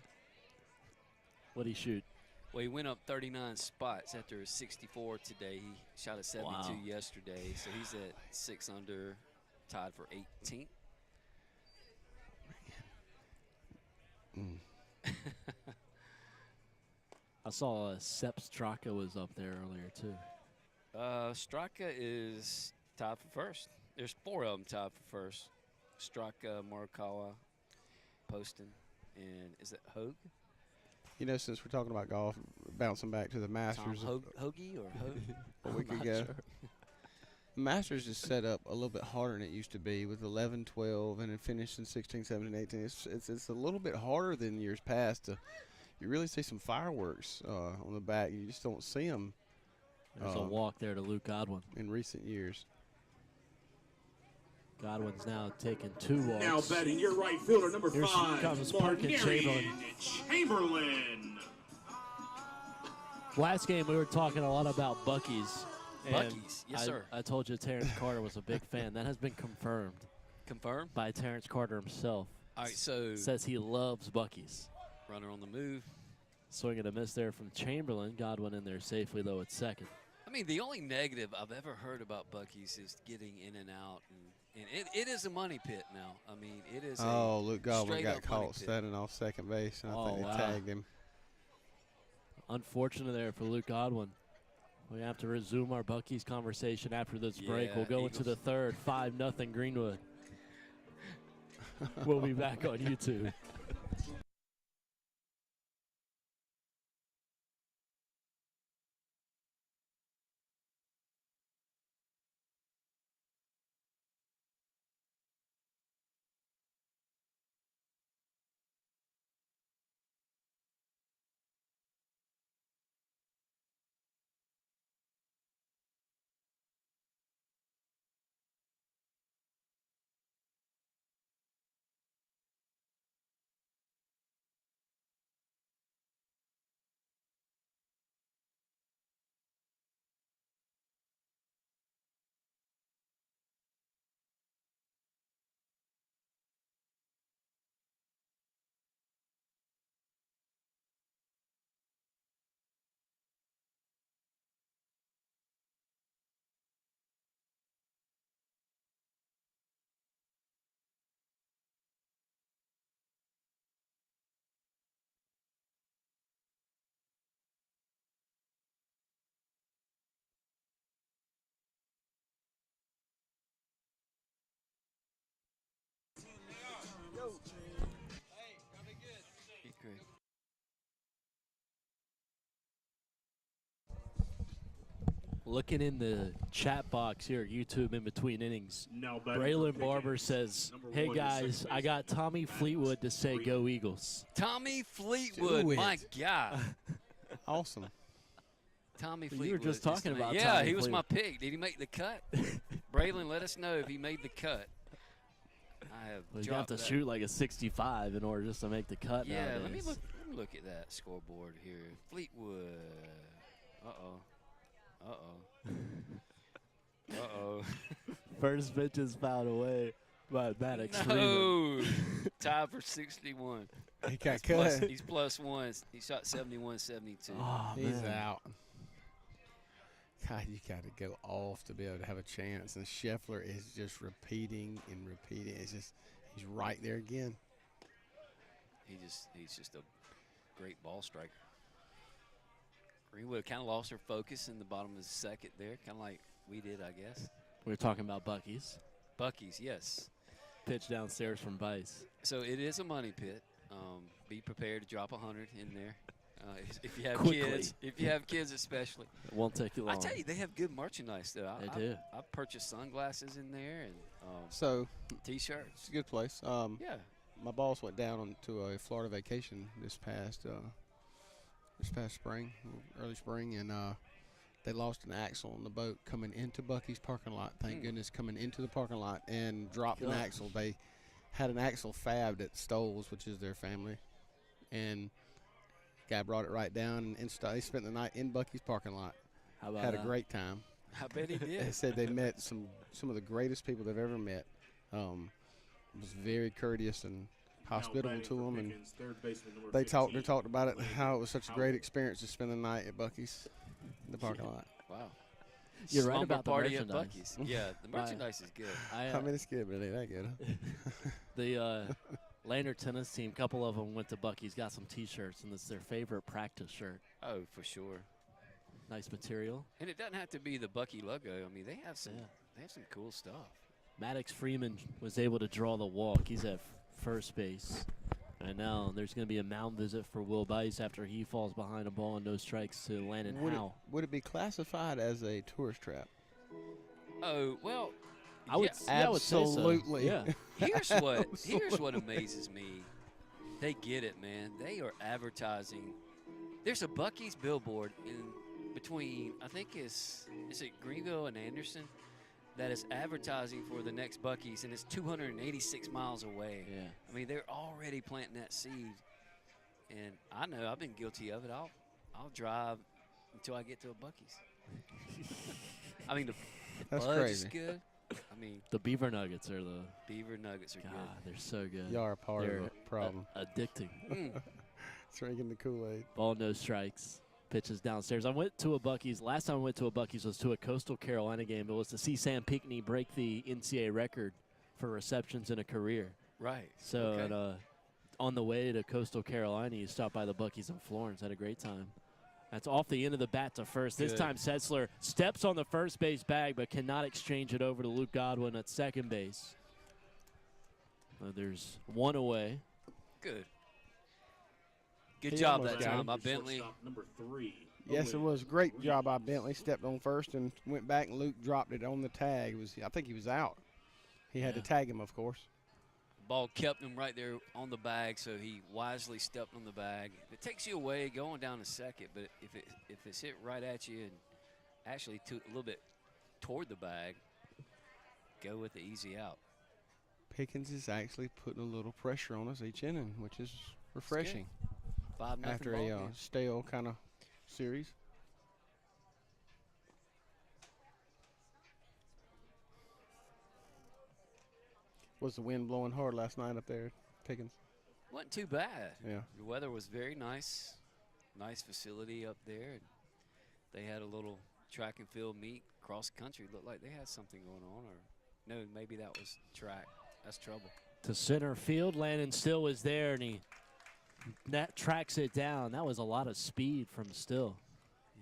What'd he shoot? Well, he went up 39 spots after a 64 today. He shot a 72 yesterday, so he's at 6 under, tied for 18th. I saw Sepp Straka was up there earlier, too. Straka is tied for first. There's 4 of them tied for first. Straka, Morikawa, Poston, and is it Hogue? You know, since we're talking about golf, bouncing back to the Masters. Hoagie or Hogue? A week ago. Sure. Masters is set up a little bit harder than it used to be with 11, 12, and then finished in 16, 17, 18. It's a little bit harder than years past. You really see some fireworks on the back. You just don't see them. There's a walk there to Luke Godwin. In recent years. Godwin's now taken 2 walks. Now batting your right fielder, number 5, comes Pickens Chamberlain. Last game, we were talking a lot about Buc-ee's. Buc-ee's, yes, sir. I told you Terrence Carter was a big fan. That has been confirmed. Confirmed? By Terrence Carter himself. All right, so. Says he loves Buc-ee's. Runner on the move. Swing and a miss there from Chamberlain. Godwin in there safely, though, at second. I mean, the only negative I've ever heard about Buc-ee's is getting in and out. And it is a money pit now. I mean, it is Luke Godwin got caught standing off second base, and I think they tagged him. Unfortunate there for Luke Godwin. We have to resume our Buc-ee's conversation after this break. We'll go into the third, 5-0 Greenwood. We'll be back on YouTube. Looking in the chat box here at YouTube in between innings, Braylon Barber says, hey guys, I got Tommy Fleetwood to say go Eagles. Tommy Fleetwood, my God. Awesome. Tommy Fleetwood. You were just talking about Yeah, Tommy he was Fleetwood. my pick. Did he make the cut? Braylon, let us know if he made the cut. You have to shoot like a 65 in order just to make the cut. Yeah, nowadays. let me look at that scoreboard here. Fleetwood. Uh-oh. First pitch is fouled away by Maddox. No. Tied for 61. He got cut. He's +1. He shot 71, 72. Oh, He's man. out. God, you got to go off to be able to have a chance. And Scheffler is just repeating and repeating. It's just he's right there again. He's just a great ball striker. Greenwood kind of lost her focus in the bottom of the second there, kind of like we did, I guess. We were talking about Buc-ee's. Buc-ee's, yes. Pitch downstairs from Vice. So it is a money pit. Be prepared to drop 100 in there. Quickly. If you have kids especially. It won't take you long. I tell you, they have good merchandise though. They do. I purchased sunglasses in there and So T-shirts. it's a good place. Yeah. My boss went down to a Florida vacation this past spring, early spring, and they lost an axle on the boat coming into Bucky's parking lot. Thank goodness, coming into the parking lot and dropped an axle. They had an axle fabbed at Stoles, which is their family, and guy brought it right down and they spent the night in Bucky's parking lot. How about Had that? a great time. I bet he They did. said they met some of the greatest people they've ever met. Was very courteous and hospitable to them, and they talked about it, how it was such a great experience to spend the night at Bucky's in the parking lot. Wow. You're right Slumber about the party at merchandise. Bucky's. Yeah, the merchandise is good. I mean, it's good, but it ain't that good. Huh? The Lander tennis team, a couple of them went to Bucky's, got some T-shirts, and it's their favorite practice shirt. Oh, for sure. Nice material. And it doesn't have to be the Bucky logo. I mean, they have some cool stuff. Maddox Freeman was able to draw the walk. He's at first base. And now there's going to be a mound visit for Will Bice after he falls behind a ball and no strikes to Landon Howe. Would it be classified as a tourist trap? Oh, well, I would say so. Absolutely. Yeah. here's what amazes me. They get it, man. They are advertising. There's a Bucky's billboard in between, I think is it Greenville and Anderson, that is advertising for the next Bucky's, and it's 286 miles away. Yeah. I mean, they're already planting that seed, and I know I've been guilty of it. I'll drive until I get to a Bucky's. I mean, the That's Budge crazy. is good. I mean, The Beaver Nuggets are the Beaver Nuggets are God. good. They're so good. Y'all are part They're of the problem. Addicting. Drinking the Kool-Aid. Ball, no strikes. Pitches downstairs. I went to a Bucky's. Last time I went to a Bucky's was to a Coastal Carolina game. It was to see Sam Pinckney break the NCAA record for receptions in a career. Right. So Okay. on the way to Coastal Carolina, you stopped by the Bucky's in Florence. Had a great time. That's off the end of the bat to first. This Good. time Setzler steps on the first base bag but cannot exchange it over to Luke Godwin at second base. There's one away. Good. Good He job almost that got time him. by Bentley. Shortstop number 3. Yes, it was. Great job by Bentley. Stepped on first and went back, and Luke dropped it on the tag. I think he was out. He had to tag him, of course. Ball kept him right there on the bag, so he wisely stepped on the bag. If it takes you away going down to second, but if it's hit right at you and actually a little bit toward the bag, go with the easy out. Pickens is actually putting a little pressure on us each inning, which is refreshing 5-0 after ball a game. stale kind of series. Was the wind blowing hard last night up there, Pickens? Wasn't too bad. Yeah. The weather was very nice. Nice facility up there. And they had a little track and field meet cross country. Looked like they had something going on, or no, maybe that was track. That's trouble. To center field, Landon Still was there, and he tracks it down. That was a lot of speed from Still.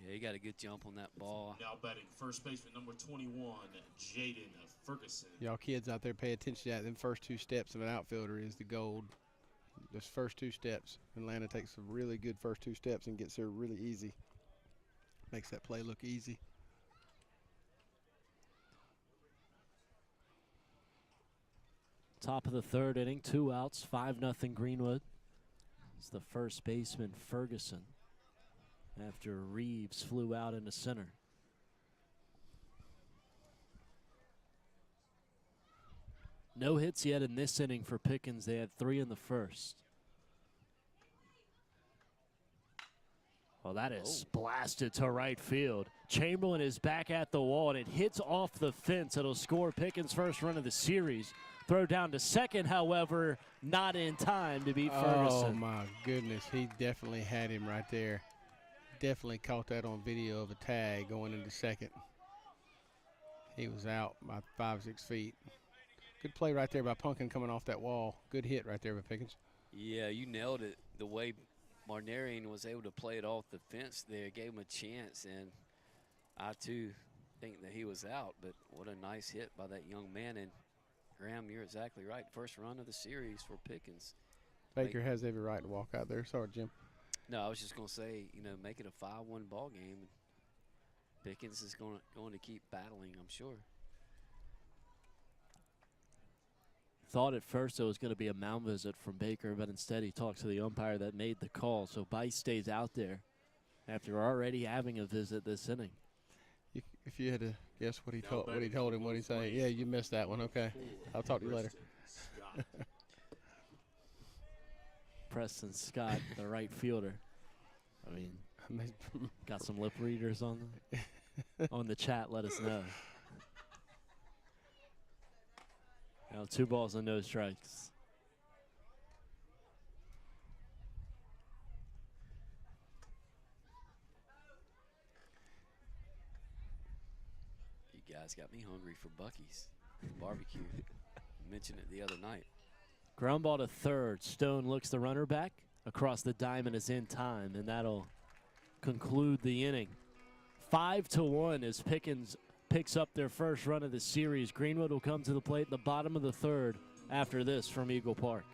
Yeah, he got a good jump on that ball. Now batting first baseman number 21, Jaden Ferguson. Y'all kids out there pay attention to that. Them first two steps of an outfielder is the gold. Those first two steps. Atlanta takes some really good first two steps and gets there really easy. Makes that play look easy. Top of the third inning, 2 outs, 5-0 Greenwood. It's the first baseman, Ferguson, after Reeves flew out into center. No hits yet in this inning for Pickens. They had 3 in the first. Well, that is blasted to right field. Chamberlain is back at the wall, and it hits off the fence. It'll score Pickens' first run of the series. Throw down to second, however, not in time to beat Ferguson. Oh, my goodness. He definitely had him right there. Definitely caught that on video of a tag going into second. He was out by 5-6 feet. Good play right there by Punkin coming off that wall. Good hit right there by Pickens. Yeah, you nailed it. The way Marnarian was able to play it off the fence there gave him a chance, and I, too, think that he was out. But what a nice hit by that young man. And, Graham, you're exactly right. First run of the series for Pickens. Baker has every right to walk out there. Sorry, Jim. No, I was just going to say, you know, make it a 5-1 ball game. Pickens is going to keep battling, I'm sure. Thought at first it was going to be a mound visit from Baker, but instead he talked to the umpire that made the call. So Bice stays out there after already having a visit this inning. If you had to guess what he told him, what he say? Yeah, you missed that one. Okay, I'll talk to you later. Preston Scott, the right fielder. I mean, got some lip readers on the chat. Let us know. Now 2 balls and no strikes. You guys got me hungry for Buc-ee's barbecue. Mentioned it the other night. Ground ball to third. Stone looks the runner back. Across the diamond is in time, and that'll conclude the inning. 5-1 as Pickens picks up their first run of the series. Greenwood will come to the plate in the bottom of the third after this from Eagle Park.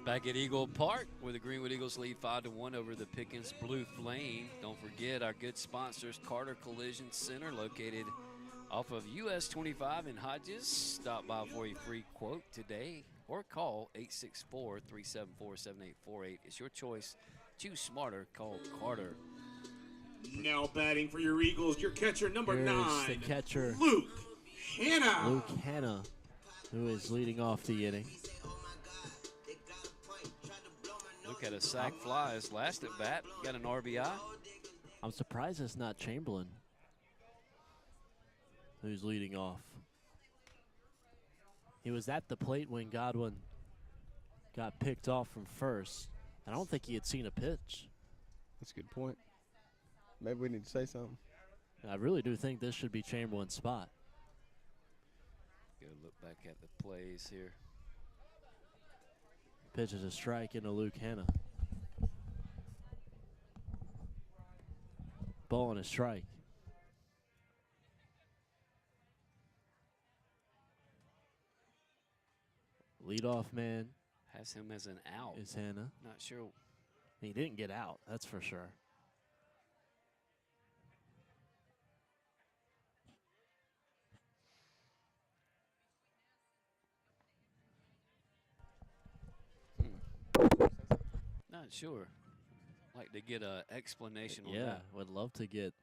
Back at Eagle Park, where the Greenwood Eagles lead 5-1 over the Pickens Blue Flame. Don't forget our good sponsors, Carter Collision Center, located off of US 25 in Hodges. Stop by for a free quote today or call 864-374-7848. It's your choice. Choose smarter. Call Carter. Now batting for your Eagles, your catcher number Here's 9, the catcher, Luke Hanna. Luke Hanna, who is leading off the inning. Luke had a sac fly his last at bat. Got an RBI. I'm surprised it's not Chamberlain who's leading off. He was at the plate when Godwin got picked off from first. I don't think he had seen a pitch. That's a good point. Maybe we need to say something. I really do think this should be Chamberlain's spot. Go look back at the plays here. Pitches a strike into Luke Hanna. Ball and a strike. Leadoff man Has him as an out. is Hanna. Not sure. He didn't get out, that's for sure. Not sure. Like to get an explanation on Yeah, that. would love to get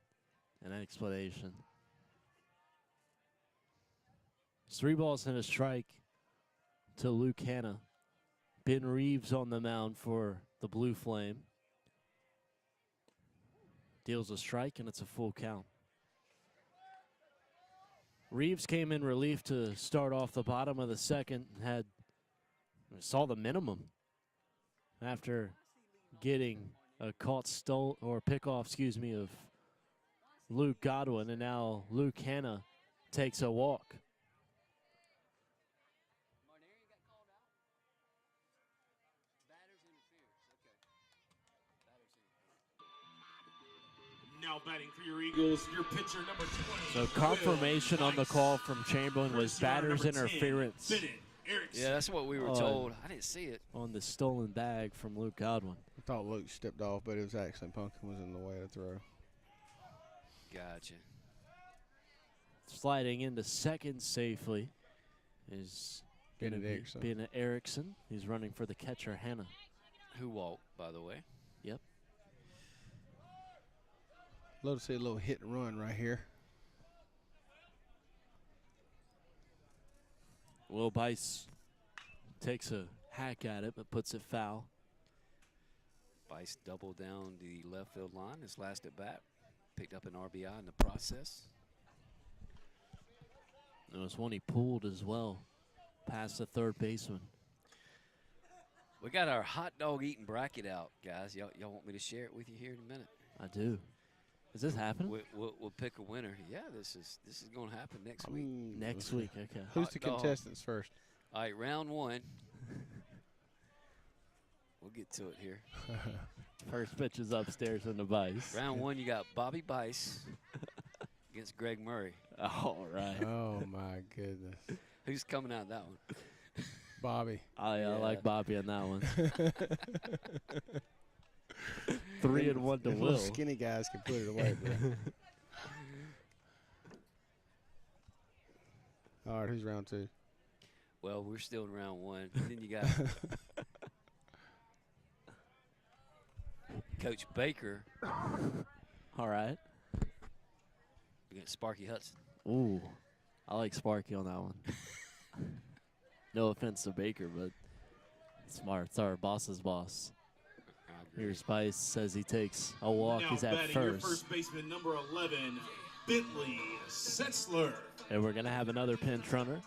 an explanation. It's 3 balls and a strike to Luke Hanna. Ben Reeves on the mound for the Blue Flame. Deals a strike, and it's a full count. Reeves came in relief to start off the bottom of the second and saw the minimum after getting a pickoff, of Luke Godwin, and now Luke Hanna takes a walk. Now batting for your Eagles, your pitcher number 20. So confirmation on the call from Chamberlain was batter's interference Erickson. Yeah, that's what we were told. I didn't see it. On the stolen bag from Luke Godwin. I thought Luke stepped off, but it was actually Pumpkin was in the way to throw. Gotcha. Sliding into second safely is Bennett Erickson. He's running for the catcher, Hannah. Who walked, by the way. Yep. Love to see a little hit and run right here. Will Bice takes a hack at it, but puts it foul. Bice doubled down the left field line his last at bat. Picked up an RBI in the process. There was one he pulled as well, past the third baseman. We got our hot dog eating bracket out, guys. Y'all want me to share it with you here in a minute? I do. Is this happening? We'll pick a winner. Yeah, this is going to happen next week. Next week, okay. Who's the contestants first? All right, round one. We'll get to it here. First pitch is upstairs in the Bice. Round one, you got Bobby Bice against Greg Murray. All right. Oh, my goodness. Who's coming out of that one? Bobby. I like Bobby on that one. 3-1 to Will. Skinny guys can put it away, bro. All right, who's round two? Well, we're still in round one. Then you got Coach Baker All right. against Sparky Hudson. Ooh, I like Sparky on that one. No offense to Baker, but smart. It's our boss's boss. Here's Bice, says he takes a walk. Now He's at batting your first. first baseman, number 11, Bentley Setzler. And we're going to have another pinch runner.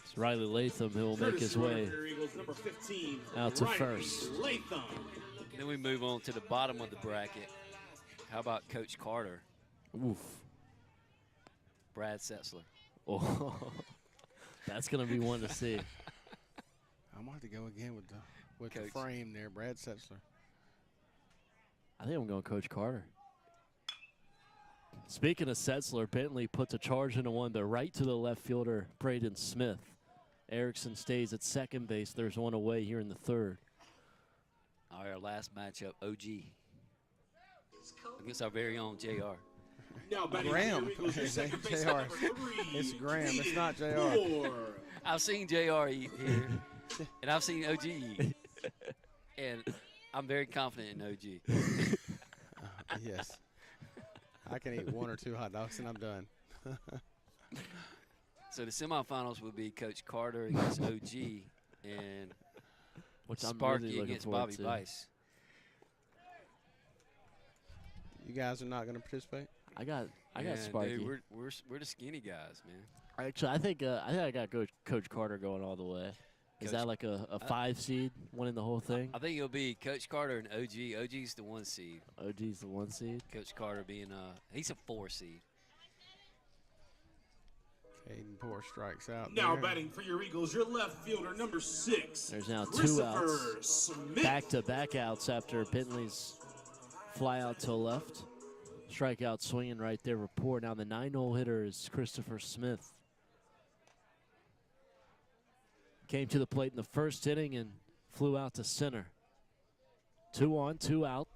It's Riley Latham who will make his way Eagles, number 15, out to Riley first. Latham. Then we move on to the bottom of the bracket. How about Coach Carter, Oof. Brad Setzler? Oh, that's going to be one to see. I'm going to have to go again with the Coach. frame there, Brad Setzler. I think I'm going Coach Carter. Speaking of Setzler, Bentley puts a charge into one to right to the left fielder, Braden Smith. Erickson stays at second base. There's one away here in the third. All right, our last matchup, OG against our very own JR. Now batting Graham. your Eagles, your second baseman, JR. number 3, It's Graham. It's not JR. 4. I've seen JR eat here, and I've seen OG eat. And I'm very confident in OG. Yes. I can eat 1 or 2 hot dogs and I'm done. So the semifinals will be Coach Carter against OG and Which I'm Sparky really looking against forward Bobby to. Bice. You guys are not going to participate? I got Man, Sparky. dude, we're the skinny guys, man. Actually, I think I got Coach Carter going all the way. Is Coach- that like a 5 seed winning the whole thing? I think it'll be Coach Carter and OG. OG's the 1 seed. OG's the 1 seed. Coach Carter being he's a 4 seed. Aiden Poor strikes out. Now there. batting for your Eagles, your left fielder, number 6. There's now 2 Christopher outs. Smith. Back-to-back outs after Bentley's fly out to left. Strikeout swinging right there. Report. Now the 9-hole hitter is Christopher Smith. Came to the plate in the first inning and flew out to center. 2 on, 2 out.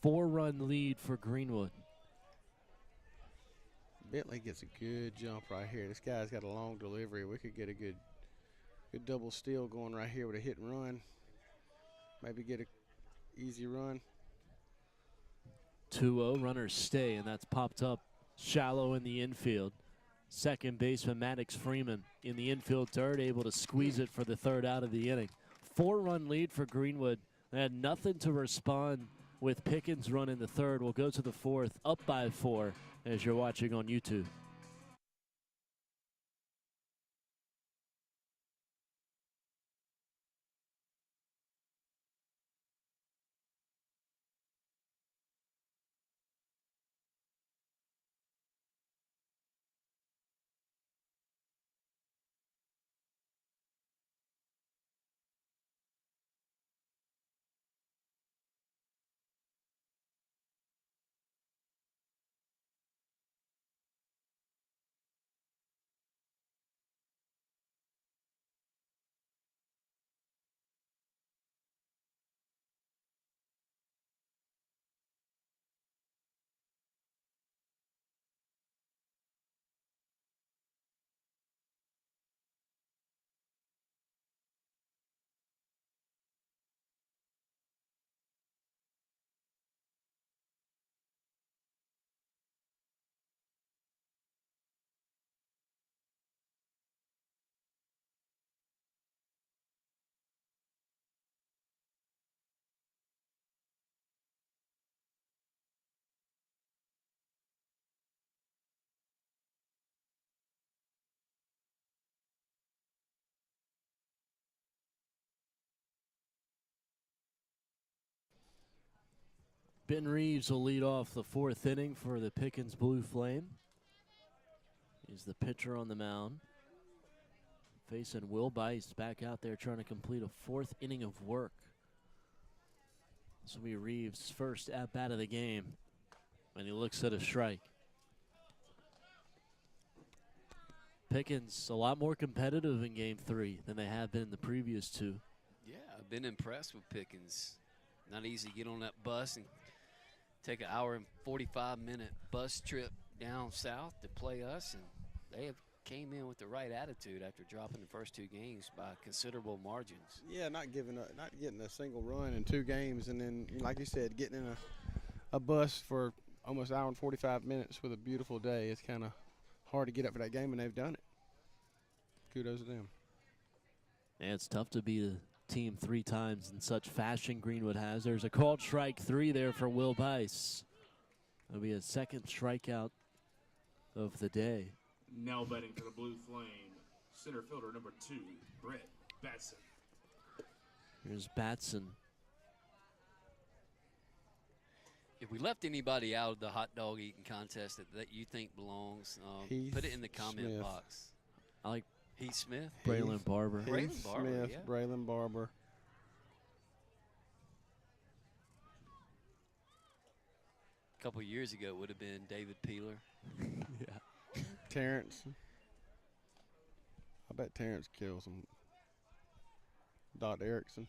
4-run lead for Greenwood. Bentley gets a good jump right here. This guy's got a long delivery. We could get a good double steal going right here with a hit and run. Maybe get a easy run. 2-0, runners stay, and that's popped up shallow in the infield. Second baseman Maddox Freeman in the infield dirt, able to squeeze it for the 3rd out of the inning. 4-run lead for Greenwood. They had nothing to respond with Pickens run in the 3rd. We'll go to the 4th, up by 4 as you're watching on YouTube. Ben Reeves will lead off the 4th inning for the Pickens Blue Flame. He's the pitcher on the mound. Facing Will Bice back out there trying to complete a 4th inning of work. This will be Reeves' first at-bat of the game. And he looks at a strike. Pickens a lot more competitive in game 3 than they have been in the previous 2. Yeah, I've been impressed with Pickens. Not easy to get on that bus and take an hour and 45-minute bus trip down south to play us, and they have came in with the right attitude after dropping the first 2 games by considerable margins. Yeah, not getting a single run in 2 games, and then, like you said, getting in a bus for almost an hour and 45 minutes with a beautiful day. It's kind of hard to get up for that game, and they've done it. Kudos to them. Yeah, it's tough to beat a team 3 times in such fashion Greenwood has. There's a called strike 3 there for Will Bice. That'll be a 2nd strikeout of the day. Now batting for the Blue Flame, center fielder number 2, Brett Batson. Here's Batson. If we left anybody out of the hot dog eating contest that you think belongs, put it in the comment Smith. box. I like Heath Smith. Braylon Barber. Braylon Barber, Smith, yeah. Braylon Barber. A couple years ago, it would have been David Peeler. Yeah. Terrence. I bet Terrence kills him. Dot Erickson.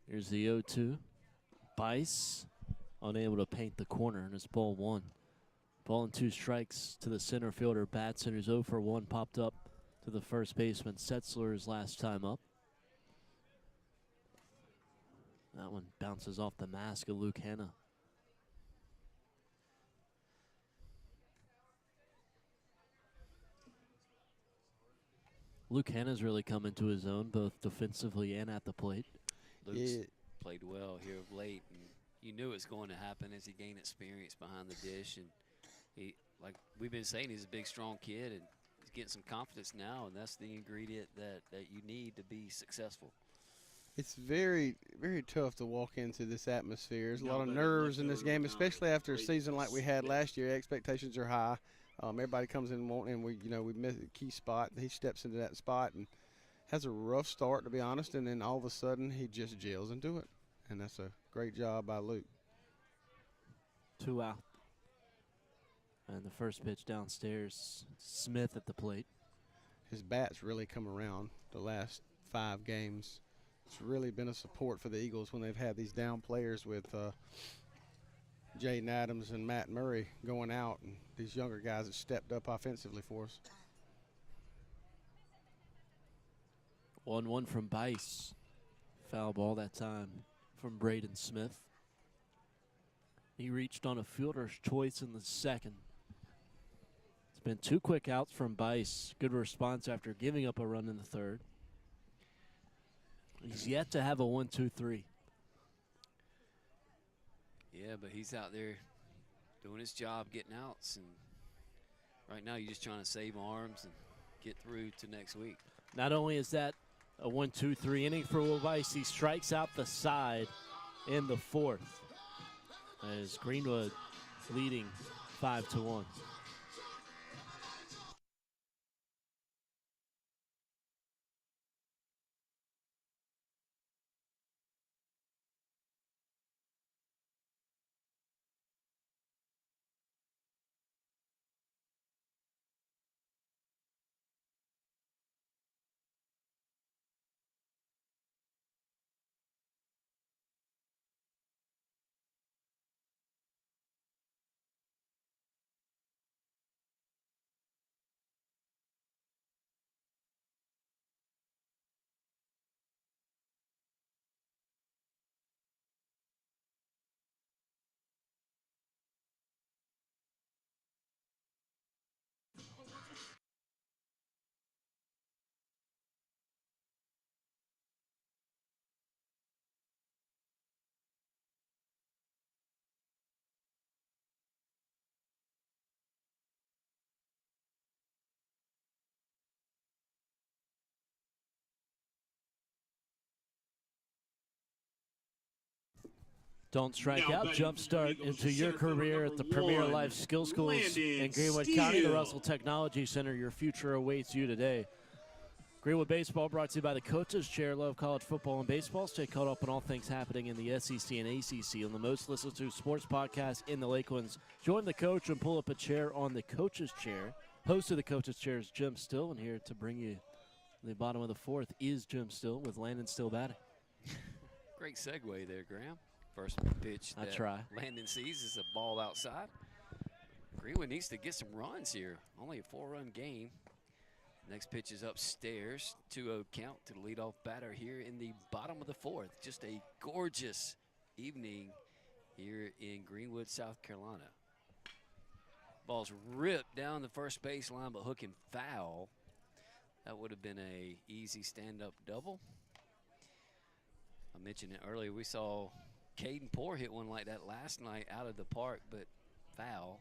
Here's the 0-2. Bice unable to paint the corner, and it's ball 1. Ball and 2 strikes to the center fielder Batson, who's 0 for 1, popped up to the first baseman Setzler's last time up. That one bounces off the mask of Luke Hanna. Luke Hanna's really come into his own, both defensively and at the plate. Luke's played well here of late, and you knew it was going to happen as he gained experience behind the dish. And he, like we've been saying, he's a big, strong kid, and he's getting some confidence now, and that's the ingredient that you need to be successful. It's very, very tough to walk into this atmosphere. There's a lot of nerves in this game, especially after a season like we had last year. Expectations are high. Everybody comes in wanting, and we miss a key spot. He steps into that spot and has a rough start, to be honest, and then all of a sudden he just gels into it, and that's a great job by Luke. 2 out. And the first pitch downstairs, Smith at the plate. His bat's really come around the last 5 games. It's really been a support for the Eagles when they've had these down players with Jaden Adams and Matt Murray going out, and these younger guys have stepped up offensively for us. 1-1 from Bice. Foul ball that time from Braden Smith. He reached on a fielder's choice in the 2nd. It's been 2 quick outs from Bice. Good response after giving up a run in the 3rd. He's yet to have a 1-2-3. Yeah, but he's out there doing his job, getting outs, and right now you're just trying to save arms and get through to next week. Not only is that a 1-2-3 inning for Will Bice, he strikes out the side in the 4th as Greenwood leading 5-1. Don't strike Now out. batting Jumpstart for the Eagles, into your center fielder career number at the Premier 1, Life Skill Schools Landon in Greenwood County, the Steele. Russell Technology Center. Your future awaits you today. Greenwood Baseball brought to you by the Coaches Chair. Love college football and baseball. Stay caught up on all things happening in the SEC and ACC on the most listened to sports podcast in the Lakelands. Join the coach and pull up a chair on the Coaches Chair. Host of the Coaches Chair is Jim Still, and here to bring you the bottom of the fourth is Jim Still with Landon Still batting. Great segue there, Graham. First pitch I that try. Landon sees is a ball outside. Greenwood needs to get some runs here. Only a 4-run game. Next pitch is upstairs. 2-0 count to the leadoff batter here in the bottom of the fourth. Just a gorgeous evening here in Greenwood, South Carolina. Ball's ripped down the first baseline, but hooking foul. That would have been a easy stand-up double. I mentioned it earlier. We saw Caden Poore hit one like that last night out of the park, but foul.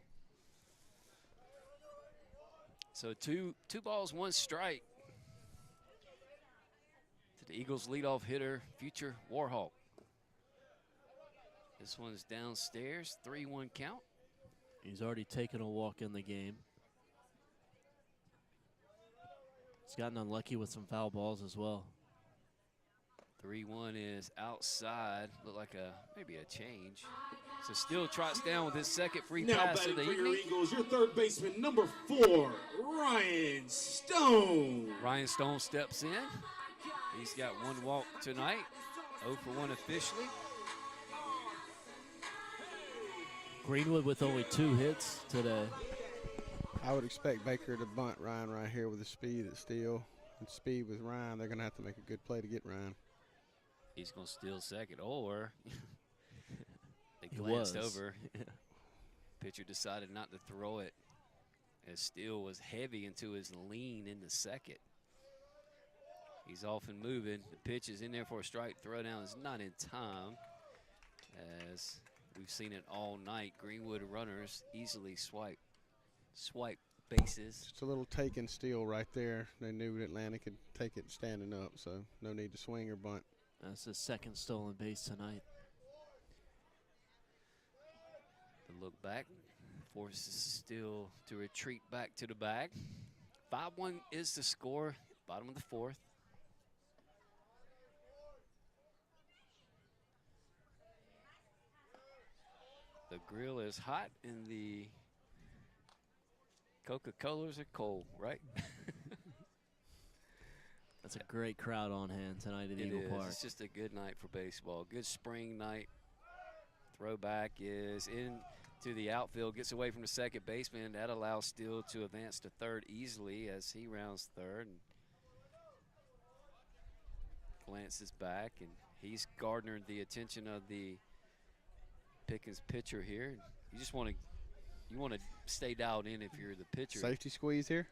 So two balls, 1 strike to the Eagles' leadoff hitter, future Warhawk. This one's downstairs, 3-1 count. He's already taken a walk in the game. He's gotten unlucky with some foul balls as well. 3-1 is outside. Look like maybe a change. So Steele trots down with his second free Now pass of batting the for your evening. Eagles, your third baseman, number 4, Ryan Stone. Ryan Stone steps in. He's got 1 walk tonight. 0 for 1 officially. Greenwood with only 2 hits today. I would expect Baker to bunt Ryan right here with the speed at Steele. And speed with Ryan, they're going to have to make a good play to get Ryan. He's going to steal second, or they He glanced was. over. Pitcher decided not to throw it as Steele was heavy into his lean in the second. He's off and moving. The pitch is in there for a strike. Throw down is not in time, as we've seen it all night. Greenwood runners easily swipe bases. Just a little take and steal right there. They knew Atlanta could take it standing up, so no need to swing or bunt. That's his second stolen base tonight. The look back forces Steele to retreat back to the bag. 5-1 is the score, bottom of the fourth. The grill is hot and the Coca-Colas are cold, right? That's a great crowd on hand tonight at Eagle Park. It's just a good night for baseball. Good spring night. Throwback is into the outfield, gets away from the second baseman. That allows Steele to advance to third easily as he rounds third and glances back, and he's garnered the attention of the Pickens pitcher here. You just want to stay dialed in if you're the pitcher. Safety squeeze here.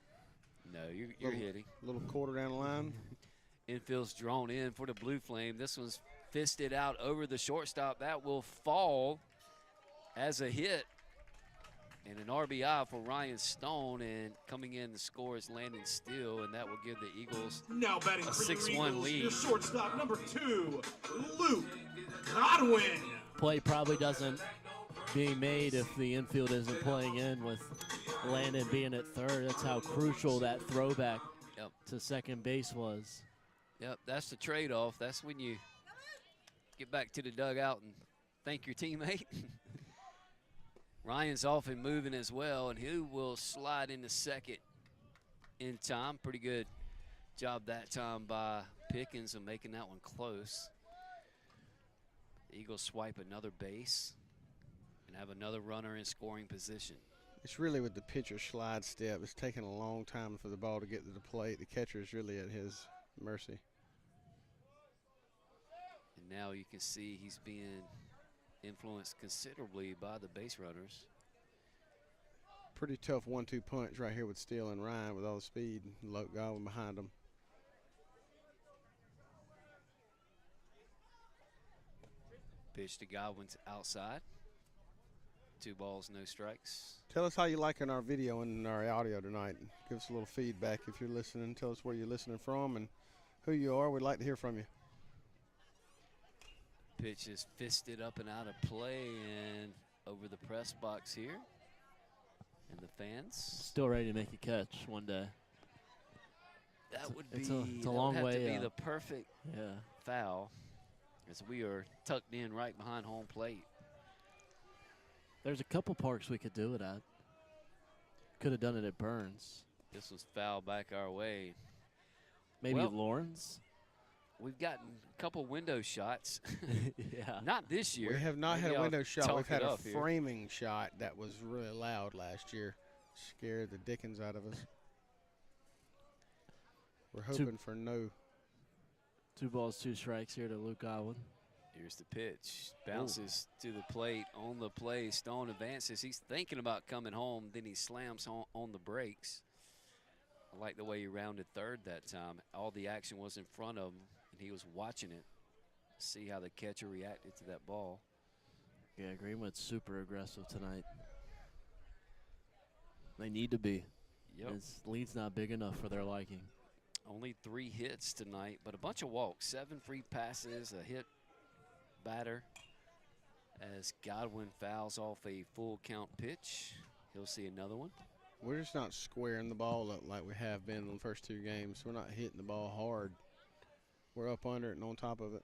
No, you're hitting. Little quarter down the line. Infield's drawn in for the Blue Flame. This one's fisted out over the shortstop. That will fall as a hit. And an RBI for Ryan Stone. And coming in the score is Landon Steele, and that will give the Eagles Now batting a for your 6-1 Eagles, lead. your shortstop, number 2, Luke Godwin. Play probably doesn't being made if the infield isn't playing in with Landon being at third. That's how crucial that throwback to second base was. Yep, that's the trade-off. That's when you get back to the dugout and thank your teammate. Ryan's off and moving as well, and he will slide into second in time. Pretty good job that time by Pickens of making that one close. The Eagles swipe another base and have another runner in scoring position. It's really with the pitcher slide step. It's taking a long time for the ball to get to the plate. The catcher is really at his mercy. And now you can see he's being influenced considerably by the base runners. Pretty tough 1-2 punch right here with Steele and Ryan with all the speed. Luke Godwin behind them. Pitch to Godwin's outside. 2 balls, no strikes. Tell us how you liking our video and our audio tonight. Give us a little feedback if you're listening. Tell us where you're listening from and who you are. We'd like to hear from you. pitch is fisted up and out of play and over the press box here. And the fans Still ready to make a catch one day. That would It's be a long way to be up. the perfect foul, as we are tucked in right behind home plate. There's a couple parks we could do it at. Could have done it at Burns. This was foul back our way. Maybe Well, Lawrence. We've gotten a couple window shots. Yeah. Not this year. We have not Maybe had a I'll window shot. talk We've had it a up here. framing shot that was really loud last year. Scared the dickens out of us. We're hoping for no. 2 balls, 2 strikes here to Luke Godwin. Here's the pitch. Bounces to the plate. On the play, Stone advances. He's thinking about coming home. Then he slams on the brakes. I like the way he rounded third that time. All the action was in front of him, and he was watching it. See how the catcher reacted to that ball. Yeah, Greenwood's super aggressive tonight. They need to be. Yep. His lead's not big enough for their liking. Only 3 hits tonight, but a bunch of walks. 7 free passes, a hit batter. As Godwin fouls off a full count pitch. He'll see another one. We're just not squaring the ball up like we have been in the first 2 games. We're not hitting the ball hard. We're up under it and on top of it.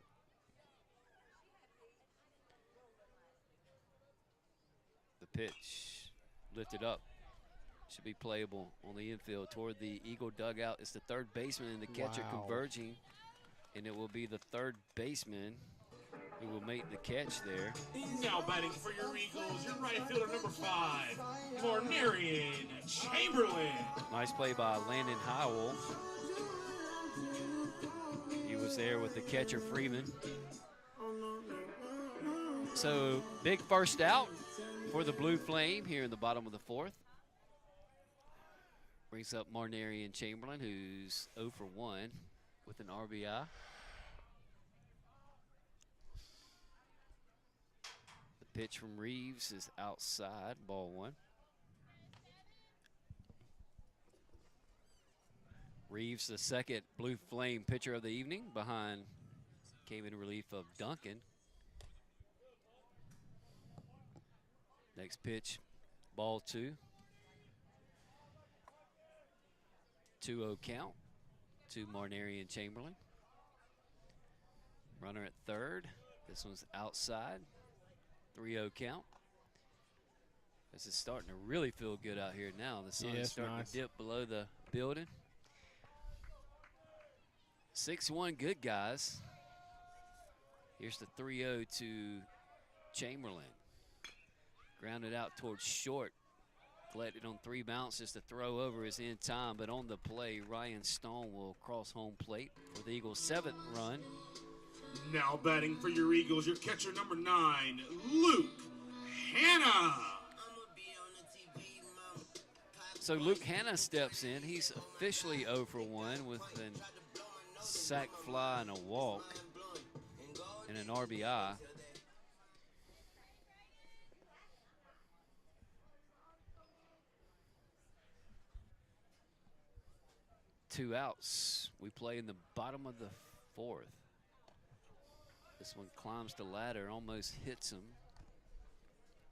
The pitch lifted up. Should be playable on the infield toward the Eagle dugout. It's the third baseman and the catcher converging. And it will be the third baseman who will make the catch there. Now batting for your Eagles, your right fielder number 5, Mornarian Chamberlain. Nice play by Landon Howell. He was there with the catcher Freeman. So big first out for the Blue Flame here in the bottom of the 4th. Brings up Marnarian Chamberlain, who's 0 for 1 with an RBI. The pitch from Reeves is outside, ball 1. Reeves, the second Blue Flame pitcher of the evening, came in relief of Duncan. Next pitch, ball 2. 2-0 count to Marnarian Chamberlain. Runner at third. This one's outside. 3-0 count. This is starting to really feel good out here now. The sun is starting to dip below the building. 6-1 good, guys. Here's the 3-0 to Chamberlain. Grounded out towards short. Collected on 3 bounces. The throw over is in time, but on the play, Ryan Stone will cross home plate for the Eagles' 7th run. Now batting for your Eagles, your catcher number 9, Luke Hanna. So Luke Hanna steps in. He's officially 0 for 1 with a sac fly and a walk and an RBI. Two outs. We play in the bottom of the 4th. This one climbs the ladder, almost hits him.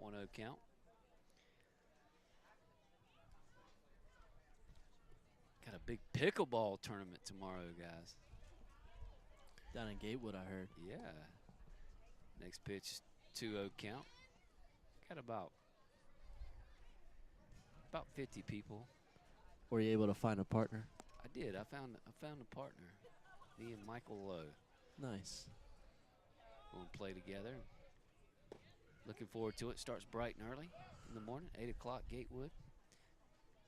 1-0 count. Got a big pickleball tournament tomorrow, guys. Down in Gatewood, I heard. Yeah. Next pitch, 2-0 count. Got about 50 people. Were you able to find a partner? I did. I found a partner. Me and Michael Lowe. Nice. We'll play together. Looking forward to it. Starts bright and early in the morning. 8 o'clock, Gatewood.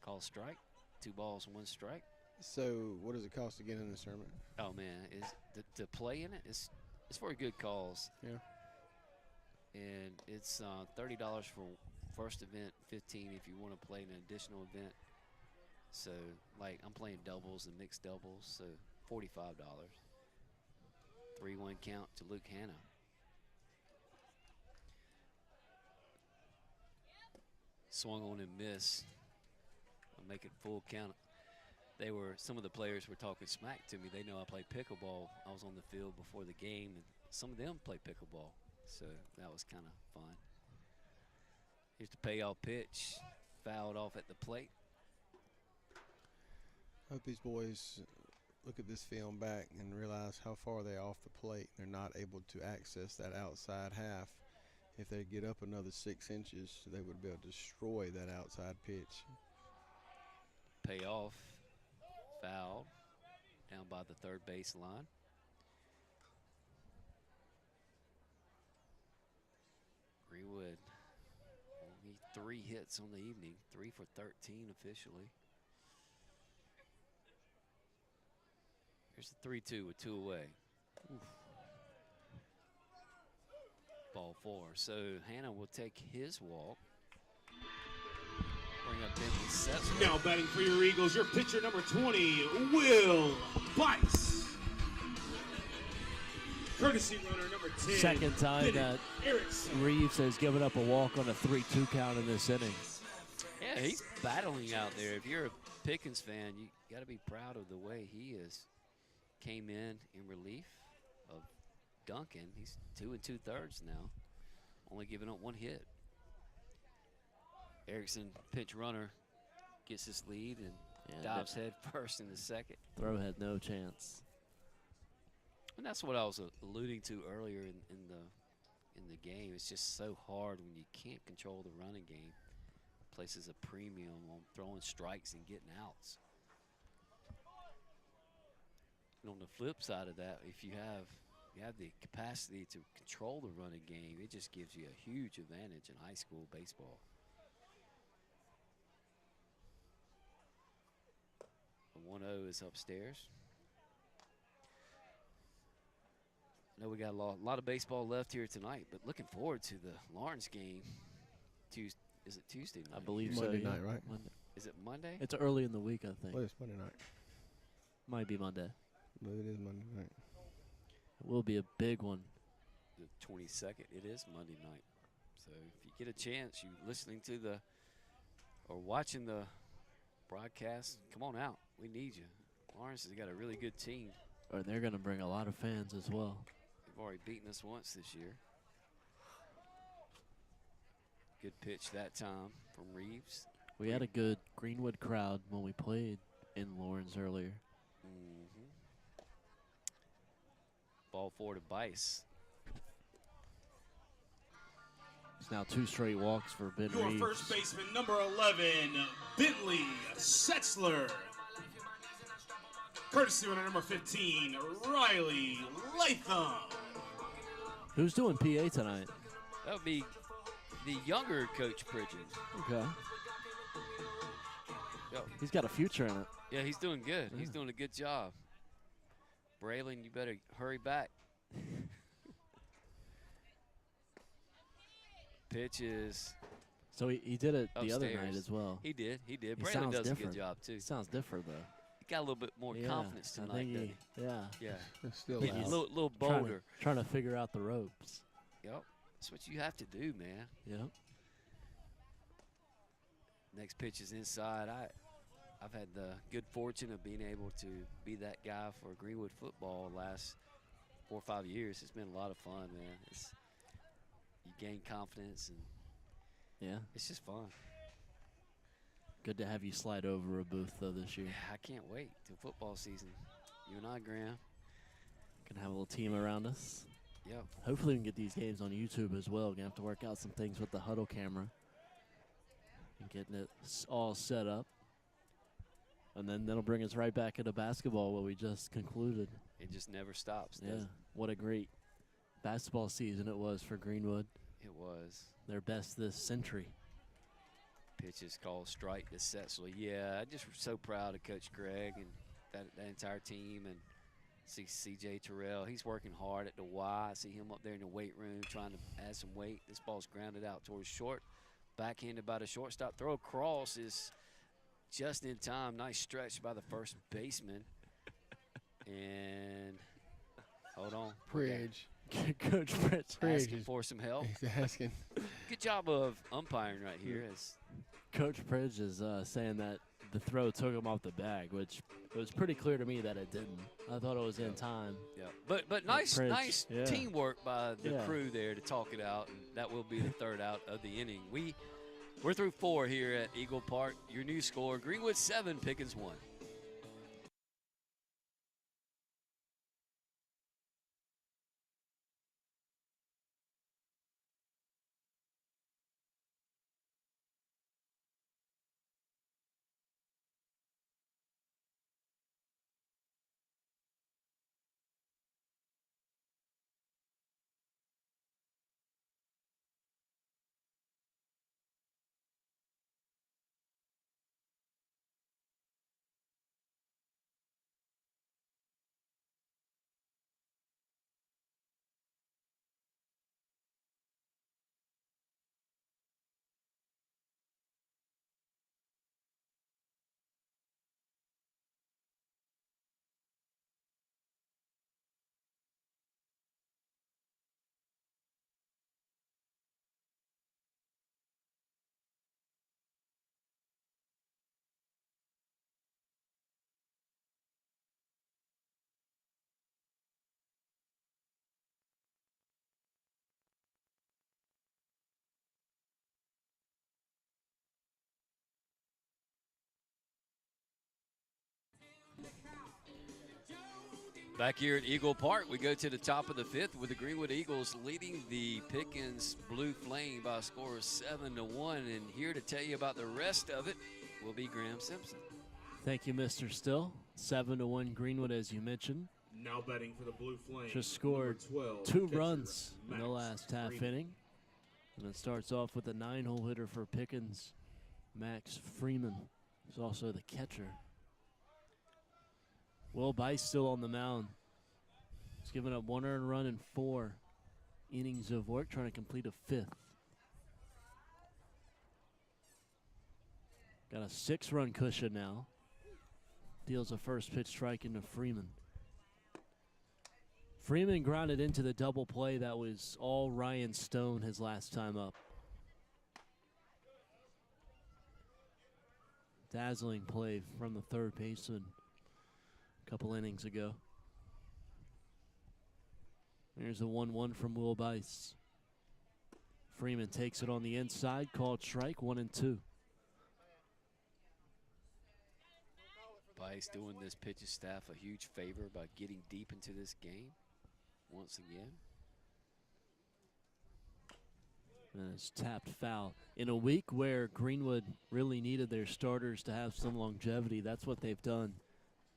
Call strike. 2 balls, 1 strike. So what does it cost to get in this tournament? Oh man, to play in it? It's for good cause. Yeah. And it's $30 for first event, $15 if you want to play an additional event. So, like, I'm playing doubles and mixed doubles, so $45. 3-1 count to Luke Hanna. Swung on and missed. I'll make it full count. Some of the players were talking smack to me. They know I play pickleball. I was on the field before the game and some of them play pickleball. So that was kind of fun. Here's the payoff pitch, fouled off at the plate. I hope these boys look at this film back and realize how far they are off the plate. They're not able to access that outside half. If they get up another 6 inches, they would be able to destroy that outside pitch. Payoff, foul, down by the third baseline. Greenwood, only 3 hits on the evening, 3 for 13 officially. Here's the 3-2 with 2 away. Oof. Ball 4. So Hannah will take his walk. Bring up Bentley Setzler. Now batting for your Eagles, your pitcher number 20, Will Bice. Courtesy runner number 10. Second time that Erickson. Reeves has given up a walk on a 3-2 count in this inning. Yeah, he's battling out there. If you're a Pickens fan, you got to be proud of the way he is. Came in relief of Duncan. He's 2 2/3 now, only giving up 1 hit. Erickson, pinch runner, gets his lead and dives head first in the second. Throw had no chance. And that's what I was alluding to earlier in the game. It's just so hard when you can't control the running game. Places a premium on throwing strikes and getting outs. And on the flip side of that, if you have the capacity to control the running game, it just gives you a huge advantage in high school baseball. The 1-0 is upstairs. I know we got a lot of baseball left here tonight, but looking forward to the Lawrence game. Is it Tuesday night? I believe so. Monday yeah. night, right? Monday. Is it Monday? It's early in the week, I think. Well, it's Monday night. Might be Monday. No, it is Monday night. It will be a big one. The 22nd. It is Monday night. So if you get a chance, you listening to or watching the broadcast, come on out. We need you. Lawrence has got a really good team. Or they're going to bring a lot of fans as well. They've already beaten us once this year. Good pitch that time from Reeves. We had a good Greenwood crowd when we played in Lawrence earlier. Ball 4 to Bice. It's now 2 straight walks for Ben Your Reeves. first baseman, number 11, Bentley Setzler. Courtesy runner number 15, Riley Latham. Who's doing PA tonight? That would be the younger Coach Pridgeon. Okay. Yo. He's got a future in it. Yeah, he's doing good. Yeah. He's doing a good job. Braylon, you better hurry back. Pitch is So he did it the other upstairs. night as well. He did. He Braylon sounds does a different. good job, too. He sounds different, though. He got a little bit more Yeah, confidence I tonight, think doesn't he? Yeah. Yeah. It's still Getting A Wow. loud. little Trying bolder. to figure out the ropes. Yep. That's what you have to do, man. Yep. Next pitch is inside. I've had the good fortune of being able to be that guy for Greenwood football the last 4 or 5 years. It's been a lot of fun, man. You gain confidence, and Yeah. it's just fun. Good to have you slide over a booth, though, this year. I can't wait till football season. You and I, Graham. Can have a little team around us. Yep. Hopefully we can get these games on YouTube as well. We're going to have to work out some things with the huddle camera. And getting it all set up. And then that'll bring us right back into basketball, what we just concluded. It just never stops, does Yeah, it? what a great basketball season it was for Greenwood. It was. Their best this century. Pitch is called strike to Setzler. Yeah, I'm just so proud of Coach Greg and that entire team, and see C.J. Terrell. He's working hard at the Y. I see him up there in the weight room trying to add some weight. This ball's grounded out towards short. Backhanded by the shortstop. Throw across is just in time. Nice stretch by the first baseman. And hold on. Pridge. Coach Fritz. Asking for some help. He's asking. Good job of umpiring right here. As Coach Pridge is saying that the throw took him off the bag, which it was pretty clear to me that it didn't. I thought it was in time. Yeah, but nice Yeah. teamwork by the crew there to talk it out, and that will be the third out of the inning. We're through 4 here at Eagle Park. Your new score: Greenwood 7, Pickens 1. Back here at Eagle Park, we go to the top of the 5th with the Greenwood Eagles leading the Pickens Blue Flame by a score of 7-1. And here to tell you about the rest of it will be Graham Simpson. Thank you, Mr. Still. 7-1 Greenwood, as you mentioned. Now betting for the Blue Flame. Just scored 12, 2 catcher, runs in the Max last half Freeman. inning. And it starts off with a 9-hole hitter for Pickens. Max Freeman is also the catcher. Will Bice still on the mound. He's given up 1 earned run in 4 innings of work, trying to complete a 5th. Got a 6-run cushion now. Deals a first pitch strike into Freeman. Freeman grounded into the double play that was all Ryan Stone his last time up. Dazzling play from the third baseman a couple innings ago. Here's a 1-1 from Will Bice. Freeman takes it on the inside, called strike, 1-2. Bice doing this pitching staff a huge favor by getting deep into this game once again. And it's tapped foul. In a week where Greenwood really needed their starters to have some longevity, that's what they've done.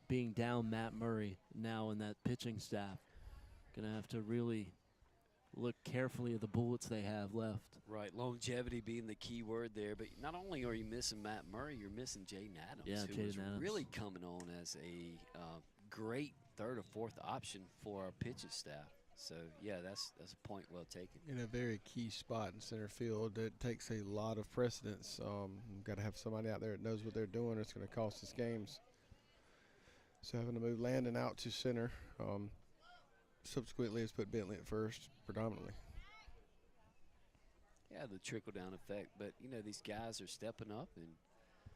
Being down Matt Murray now in that pitching staff. Gonna have to really look carefully at the bullets they have left. Right, longevity being the key word there. But not only are you missing Matt Murray, you're missing Jaden Adams, who is really coming on as a great third or fourth option for our pitching staff. So, yeah, that's a point well taken. In a very key spot in center field, it takes a lot of precedence. You've got to have somebody out there that knows what they're doing. It's going to cost us games. So having to move Landon out to center. Subsequently, has put Bentley at first, predominantly. Yeah, the trickle-down effect. But, you know, these guys are stepping up, and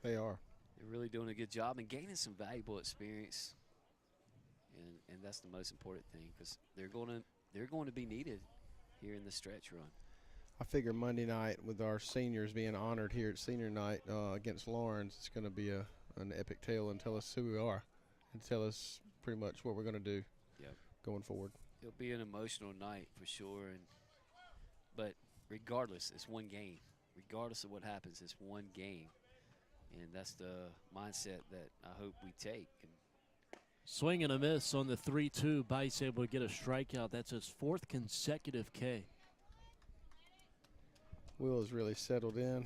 they are. They're really doing a good job and gaining some valuable experience. And that's the most important thing, because they're going to be needed here in the stretch run. I figure Monday night with our seniors being honored here at senior night against Lawrence, it's going to be an epic tale and tell us who we are and tell us pretty much what we're going to do going forward. It'll be an emotional night for sure, but regardless, it's one game. Regardless of what happens, it's one game, and that's the mindset that I hope we take. Swing and a miss on the 3-2. Bice able to get a strikeout. That's his 4th consecutive K. Will has really settled in,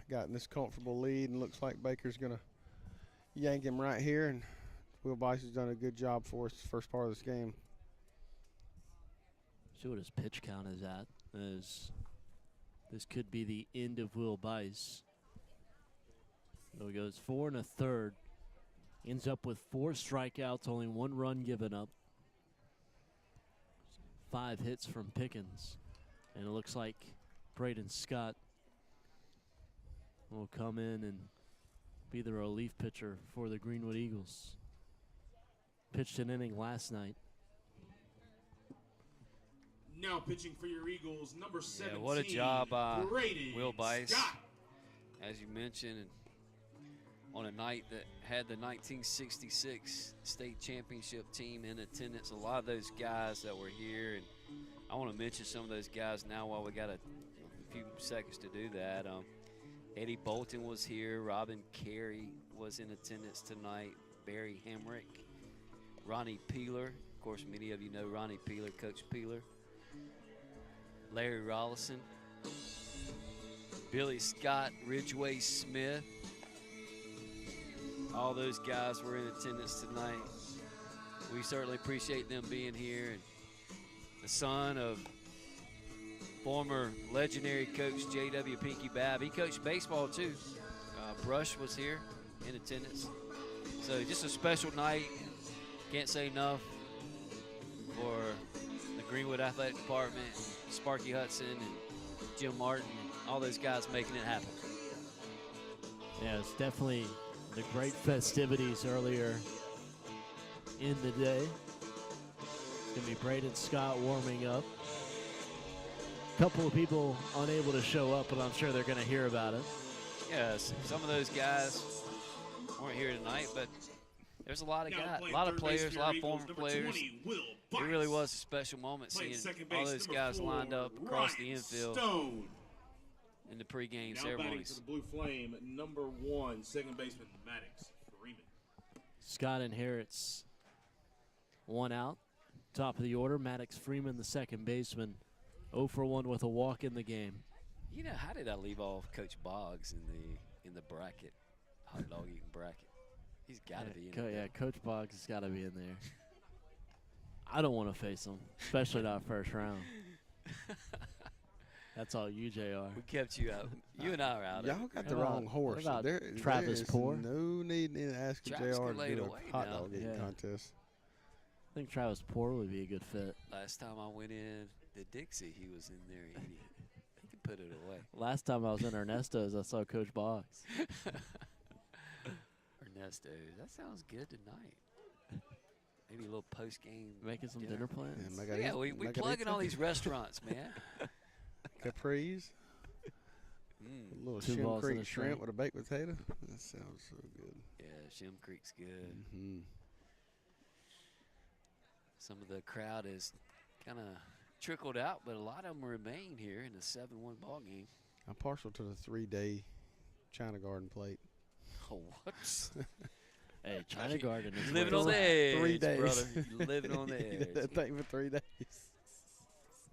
gotten this comfortable lead, and looks like Baker's going to yank him right here. And Will Bice has done a good job for us the first part of this game. See what his pitch count is at, as this could be the end of Will Bice. So he goes 4 1/3. Ends up with 4 strikeouts, only 1 run given up. 5 hits from Pickens. And it looks like Braden Scott will come in and be the relief pitcher for the Greenwood Eagles. Pitched an inning last night. Now pitching for your Eagles, number 17. Yeah, what a job by Braden Will Bice, Scott. as you mentioned, and on a night that had the 1966 state championship team in attendance. A lot of those guys that were here, and I want to mention some of those guys now while we got a few seconds to do that. Eddie Bolton was here. Robin Carey was in attendance tonight. Barry Hamrick. Ronnie Peeler. Of course, many of you know Ronnie Peeler, Coach Peeler. Larry Rollison. Billy Scott, Ridgeway Smith. All those guys were in attendance tonight. We certainly appreciate them being here. And the son of former legendary coach J.W. Pinky Babb. He coached baseball too. Brush was here in attendance. So just a special night. Can't say enough for the Greenwood Athletic Department, Sparky Hudson and Jim Martin, and all those guys making it happen. Yeah, it's definitely the great festivities earlier in the day. It's going to be Braden Scott warming up. A couple of people unable to show up, but I'm sure they're going to hear about it. Yes, some of those guys weren't here tonight, but there's a lot of guys, a lot of players, a lot of former players. It really was a special moment seeing all those guys lined up across the infield in the pregame ceremonies. For the Blue Flame, number 1, second baseman Maddox Freeman. Scott inherits one out. Top of the order, Maddox Freeman, the second baseman. 0 for 1 with a walk in the game. You know, how did I leave off Coach Boggs in the bracket, hot dog eating bracket? He's got to be in there. Yeah, Coach Boggs has got to be in there. I don't want to face him, especially not first round. That's all you, JR. We kept you out. You and I are out. Y'all got the wrong horse. Travis Poor? No need in asking Travis JR can lay it to do away a hot now. dog eating contest. I think Travis Poor would be a good fit. Last time I went in the Dixie, he was in there eating. He can put it away. Last time I was in Ernesto's, I saw Coach Boggs. Ernesto, that sounds good tonight. Maybe a little post-game. Making some dinner plans? Yeah, we plugging all these restaurants, man. Capri's. A little Two Shem balls and Creek a shrimp strike. with a baked potato. That sounds so good. Yeah, Shem Creek's good. Mm-hmm. Some of the crowd has kind of trickled out, but a lot of them remain here in the 7-1 ball game. I'm partial to the 3-day China Garden plate. Oh, what? Hey, China Garden is living where on the it's at. edge, 3 days. brother. You're living on the You did edge. that thing for 3 days.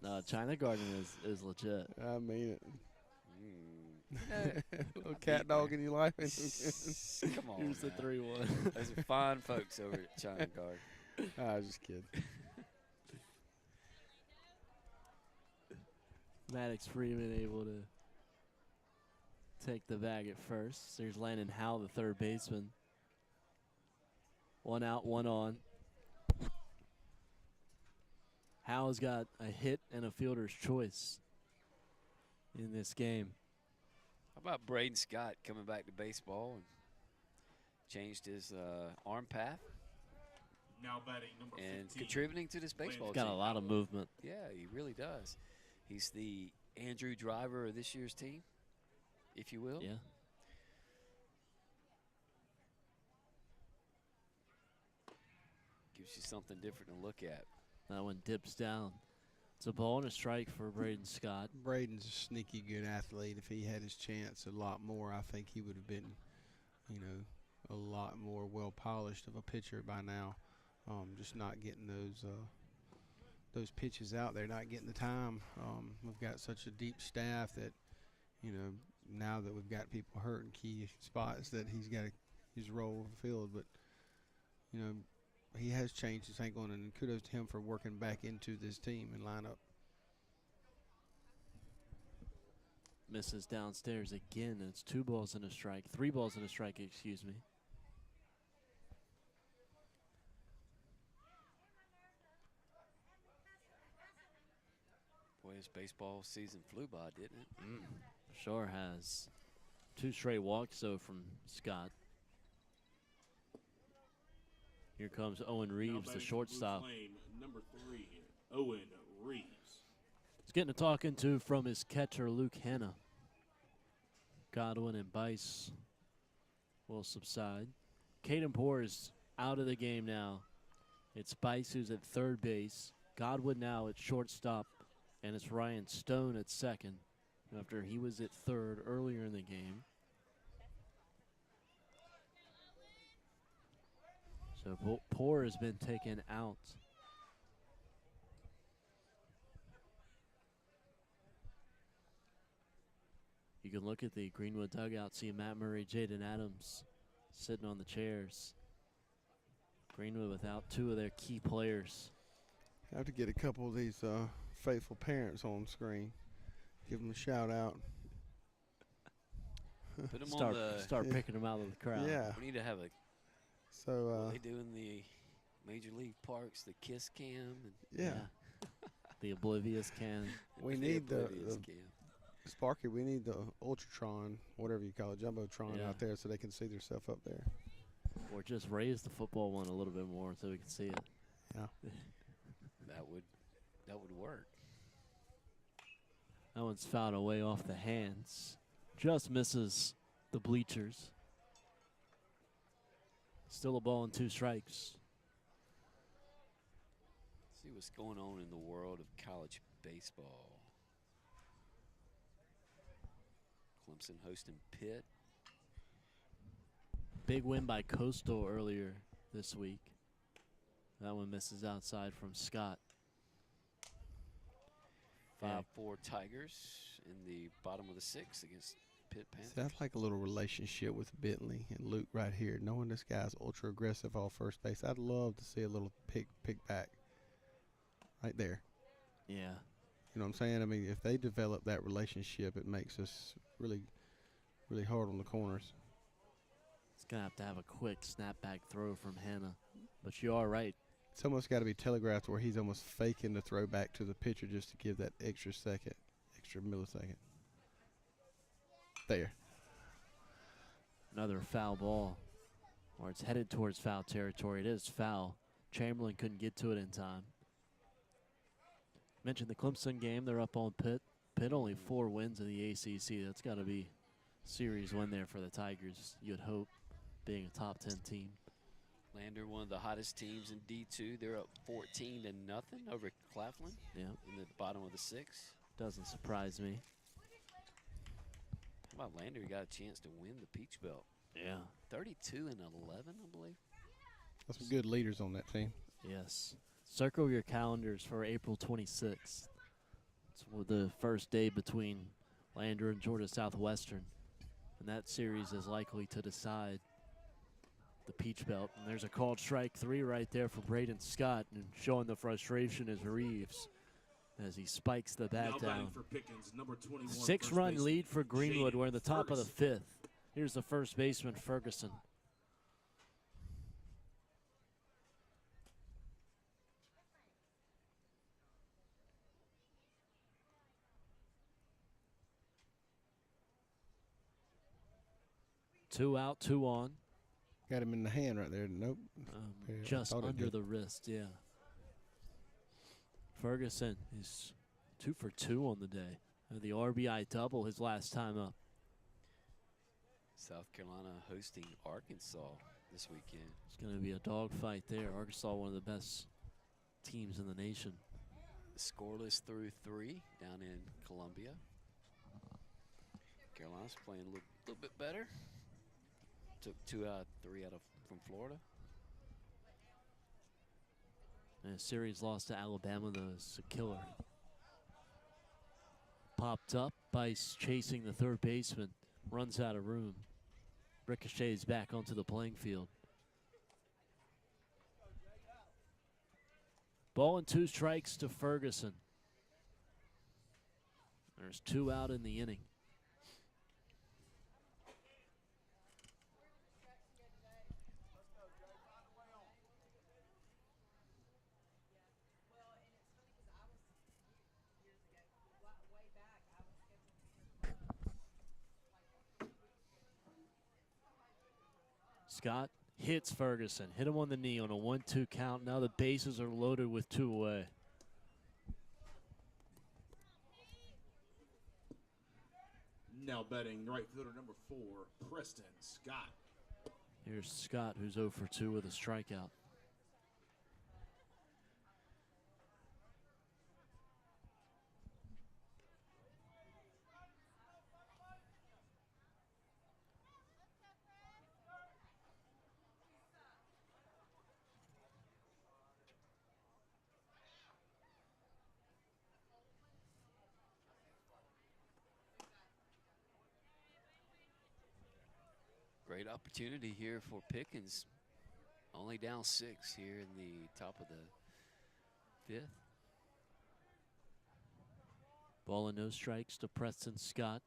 No, China Garden is legit. I mean it. Mm. Little cat dog in your life. Come on, Here's the now. 3-1. Those are fine folks over at China Guard. I was just kidding. Maddox Freeman able to take the bag at first. There's Landon Howe, the third baseman. 1 out, 1 on. Howe's got a hit and a fielder's choice in this game. How about Braden Scott coming back to baseball and changed his arm path Now batting number 15. and contributing to this baseball He's got team? a lot of movement. Yeah, he really does. He's the Andrew Driver of this year's team, if you will. Yeah. Gives you something different to look at. That one dips down. It's a ball and a strike for Braden Scott. Braden's a sneaky good athlete. If he had his chance a lot more, I think he would have been, you know, a lot more well polished of a pitcher by now. Just not getting those pitches out there, not getting the time. We've got such a deep staff that, you know, now that we've got people hurt in key spots, that he's got his role in the field. But, you know, he has changed his angle, and kudos to him for working back into this team and lineup. Misses downstairs again. It's 2 balls and a strike. 3 balls and a strike, excuse me. Boy, this baseball season flew by, didn't it? Sure has. 2 straight walks, though, from Scott. Here comes Owen Now Reeves, the batting for shortstop. Blue Flame, number 3, Owen Reeves. He's getting a talking to from his catcher, Luke Hanna. Godwin and Bice will subside. Caden Poor is out of the game now. It's Bice who's at third base. Godwin now at shortstop, and it's Ryan Stone at second after he was at third earlier in the game. So Poor has been taken out. You can look at the Greenwood dugout, see Matt Murray, Jaden Adams sitting on the chairs. Greenwood without 2 of their key players. Have to get a couple of these faithful parents on screen. Give them a shout out. Put them Start, on the. start picking them out of the crowd. Yeah. We need to have a. So What they do in the Major League Parks, the Kiss Cam. And yeah, The Oblivious can. we the need the Oblivious Cam. Sparky. We need the Ultratron, whatever you call it, Jumbotron Yeah. out there, so they can see themselves up there. Or just raise the football one a little bit more so we can see it. Yeah. That would work. That one's fouled away off the hands. Just misses the bleachers. Still a ball and 2 strikes. See what's going on in the world of college baseball. Clemson hosting Pitt. Big win by Coastal earlier this week. That one misses outside from Scott. 5-4 Tigers in the bottom of the 6th against Pitt Panthers. See, I'd like a little relationship with Bentley and Luke right here. Knowing this guy's ultra aggressive off first base, I'd love to see a little pick back right there. Yeah. You know what I'm saying? I mean, if they develop that relationship, it makes us really, really hard on the corners. It's going to have a quick snapback throw from Hannah. But you are right. It's almost got to be telegraphed where he's almost faking the throw back to the pitcher just to give that extra second, extra millisecond. There. Another foul ball. Or it's headed towards foul territory. It is foul. Chamberlain couldn't get to it in time. Mentioned the Clemson game. They're up on Pitt. Pitt only 4 wins in the ACC. That's got to be a series win there for the Tigers, you'd hope, being a top 10 team. Lander, one of the hottest teams in D2. They're up 14-0 over Claflin Yeah, in the bottom of the 6th. doesn't surprise me. How about Lander? He got a chance to win the Peach Belt. Yeah. 32-11, I believe. There's some good leaders on that team. Yes. Circle your calendars for April 26th. It's the first day between Lander and Georgia Southwestern. And that series is likely to decide the Peach Belt. And there's a called strike 3 right there for Braden Scott. And showing the frustration is Reeves as he spikes the bat Now batting down. for Pickens, number 21. 6-run first lead for Greenwood. Jaden We're in the top of the Ferguson. 5th. Here's the first baseman, Ferguson. Two out, 2 on. Got him in the hand right there. Nope. Yeah, I Just thought it under did. the wrist, yeah. Ferguson is 2 for 2 on the day. The RBI double his last time up. South Carolina hosting Arkansas this weekend. It's going to be a dogfight there. Arkansas, one of the best teams in the nation. Scoreless through 3 down in Columbia. Carolina's playing a little bit better. Took 2 out of 3 from Florida. And a series loss to Alabama, though, is a killer. Popped up. Bice chasing the third baseman. Runs out of room. Ricochets back onto the playing field. Ball and 2 strikes to Ferguson. There's 2 out in the inning. Scott hits Ferguson. Hit him on the knee on a 1-2 count. Now the bases are loaded with 2 away. Now batting right fielder number 4, Preston Scott. Here's Scott, who's 0 for 2 with a strikeout. Great opportunity here for Pickens. Only down 6 here in the top of the 5th. Ball and no strikes to Preston Scott.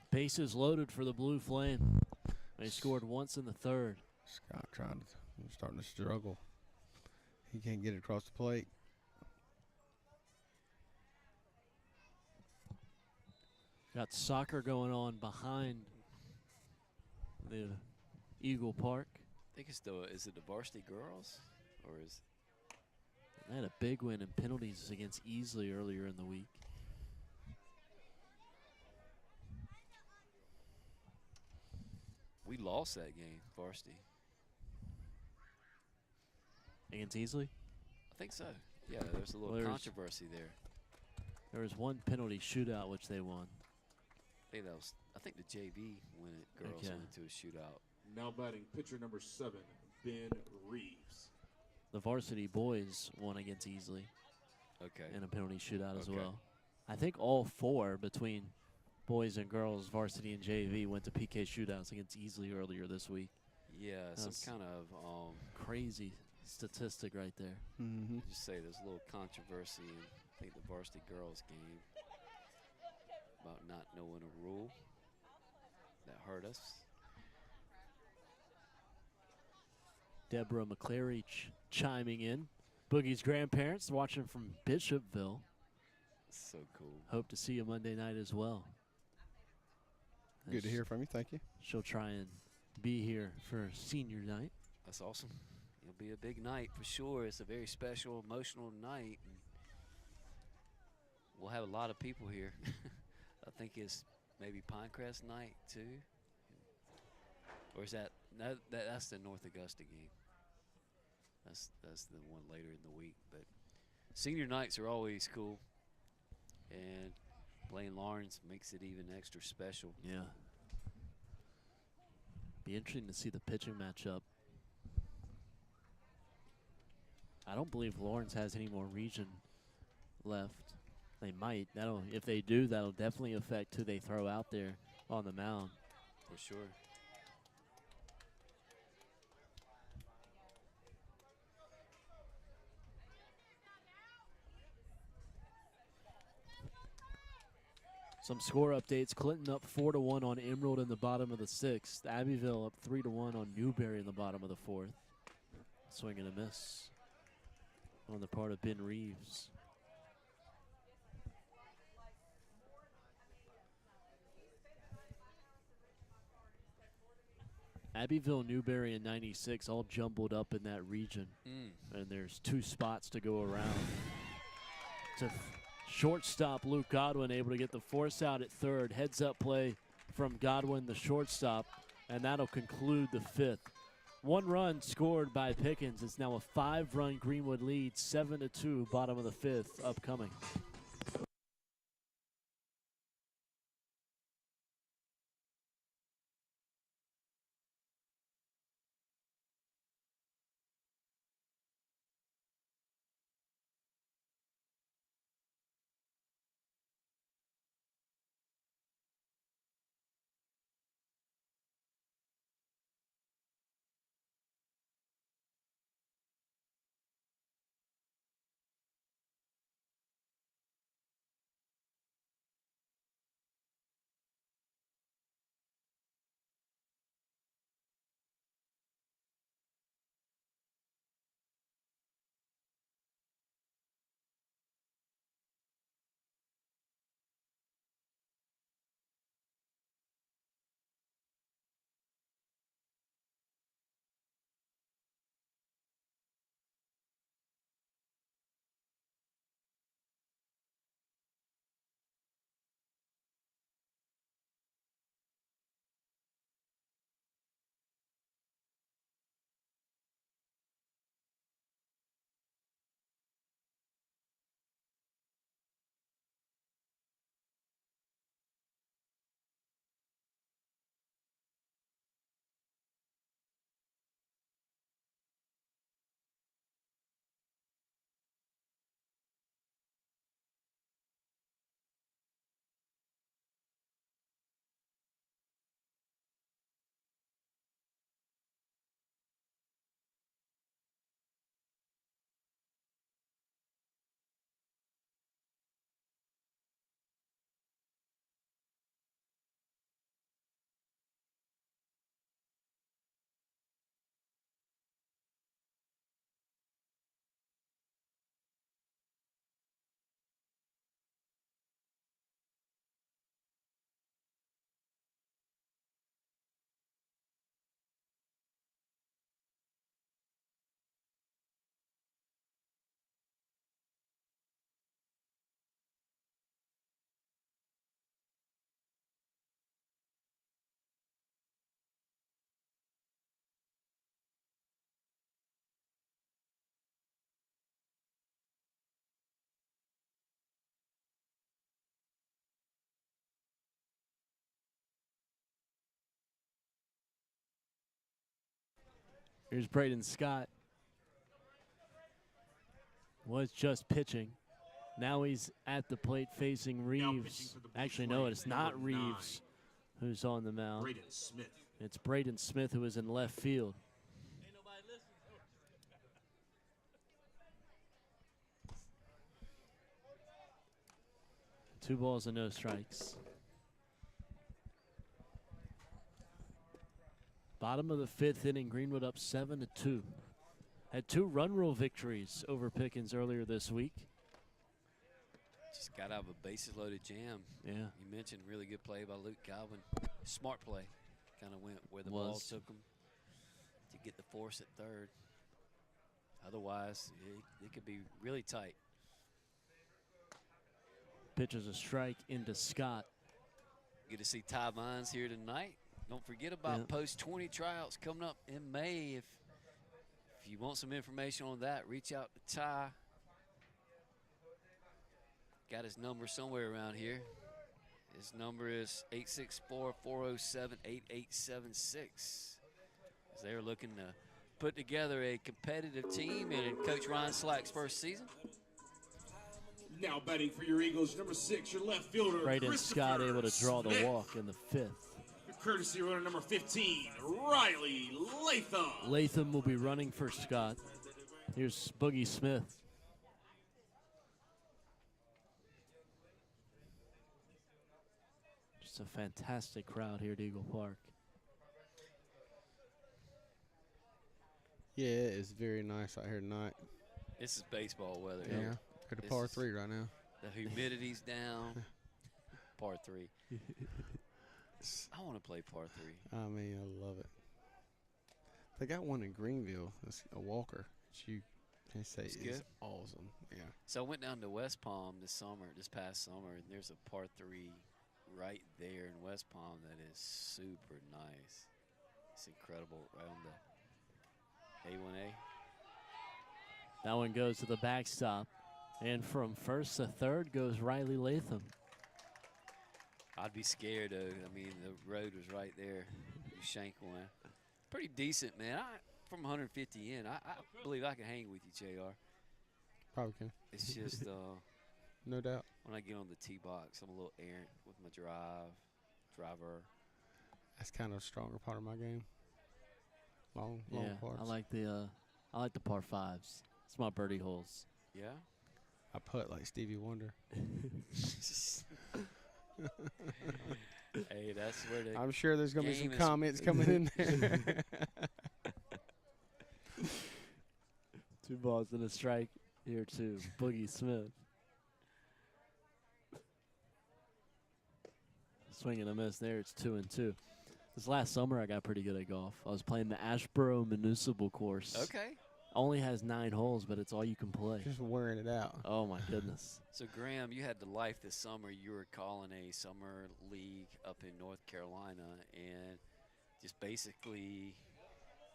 Bases loaded for the Blue Flame. They scored once in the 3rd. Scott starting to struggle. He can't get it across the plate. Got soccer going on behind the Eagle Park. I think it's is it the varsity girls? Or is They had a big win in penalties against Easley earlier in the week. we lost that game, varsity? Against Easley? I think so. Yeah, there's a little controversy there. There was one penalty shootout which they won. I think the JV went it. Girls went into a shootout. Now batting pitcher number 7, Ben Reeves. The varsity boys won against Easley Okay. in a penalty shootout as Okay. well. I think all 4 between boys and girls, varsity and JV, went to PK shootouts against Easley earlier this week. Yeah, That's some kind of crazy statistic right there. Mm-hmm. just say there's a little controversy in I think the varsity girls game about not knowing a rule that hurt us. Deborah McClary chiming in. Boogie's grandparents watching from Bishopville. So cool. Hope to see you Monday night as well. Good to hear from you. Thank you. She'll try and be here for senior night. That's awesome. It'll be a big night for sure. It's a very special, emotional night. And we'll have a lot of people here. I think it's maybe Pinecrest night too. Or is that's the North Augusta game. That's the one later in the week. But senior nights are always cool. And playing Lawrence makes it even extra special. Yeah. Be interesting to see the pitching matchup. I don't believe Lawrence has any more region left. They might. If they do, that'll definitely affect who they throw out there on the mound. For sure. Some score updates. Clinton up 4-1 on Emerald in the bottom of the 6th. Abbeville up 3-1 on Newberry in the bottom of the 4th. Swing and a miss on the part of Ben Reeves. Abbeville, Newberry, and 96 all jumbled up in that region. And there's 2 spots to go around. To shortstop Luke Godwin able to get the force out at 3rd. Heads up play from Godwin, the shortstop, and that'll conclude the 5th. 1 run scored by Pickens. It's now a 5-run Greenwood lead, 7-2, bottom of the 5th, upcoming. Here's Braden Scott. Was just pitching. Now he's at the plate facing Reeves. Actually, no, it's not Reeves who's on the mound. Braden Smith. It's Braden Smith who is in left field. 2 balls and no strikes. Bottom of the 5th inning, Greenwood up 7-2. Had 2 run rule victories over Pickens earlier this week. Just got out of a bases loaded jam. Yeah. You mentioned really good play by Luke Calvin. Smart play. Kind of went where the ball took him to get the force at third. Otherwise, it could be really tight. Pitches a strike into Scott. Good to see Ty Vines here tonight. Don't forget about post-20 tryouts coming up in May. If you want some information on that, reach out to Ty. Got his number somewhere around here. His number is 864-407-8876. As they're looking to put together a competitive team in Coach Ryan Slack's first season. Now batting for your Eagles, number 6, your left fielder, Braden Scott able to draw the walk in the 5th. Your courtesy runner, number 15, Riley Latham. Latham will be running for Scott. Here's Boogie Smith. Just a fantastic crowd here at Eagle Park. Yeah, it's very nice out here tonight. This is baseball weather. Yeah, at a par 3 right now. The humidity's down. Par 3. I want to play par 3. I mean, I love it. They got one in Greenville. It's a walker. They say it's awesome. Yeah. So I went down to West Palm this past summer, and there's a par 3 right there in West Palm that is super nice. It's incredible right on the A1A. That one goes to the backstop. And from first to third goes Riley Latham. I'd be scared, though. I mean, the road was right there. You shank one. Pretty decent, man. From 150 in, I believe I can hang with you, JR. Probably can. It's just no doubt. When I get on the tee box, I'm a little errant with my driver. That's kind of a stronger part of my game. Long parts. I like the par 5s. It's my birdie holes. Yeah. I putt like Stevie Wonder. Hey, that's where the I'm sure there's going to be some comments coming in there. 2 balls and a strike here to Boogie Smith. Swing and a miss there. It's 2-2. This last summer, I got pretty good at golf. I was playing the Ashboro Municipal Course. Okay. Only has 9 holes, but it's all you can play. Just wearing it out. Oh, my goodness. So, Graham, you had the life this summer. You were calling a summer league up in North Carolina and just basically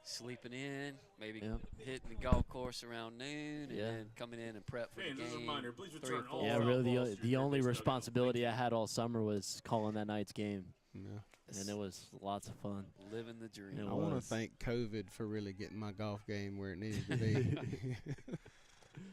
sleeping in, maybe hitting the golf course around noon and then coming in and prep for the game. Reminder, please return all really the only responsibility I had all summer was calling that night's game. Yeah. And it was lots of fun. Living the dream. I want to thank COVID for really getting my golf game where it needed to be.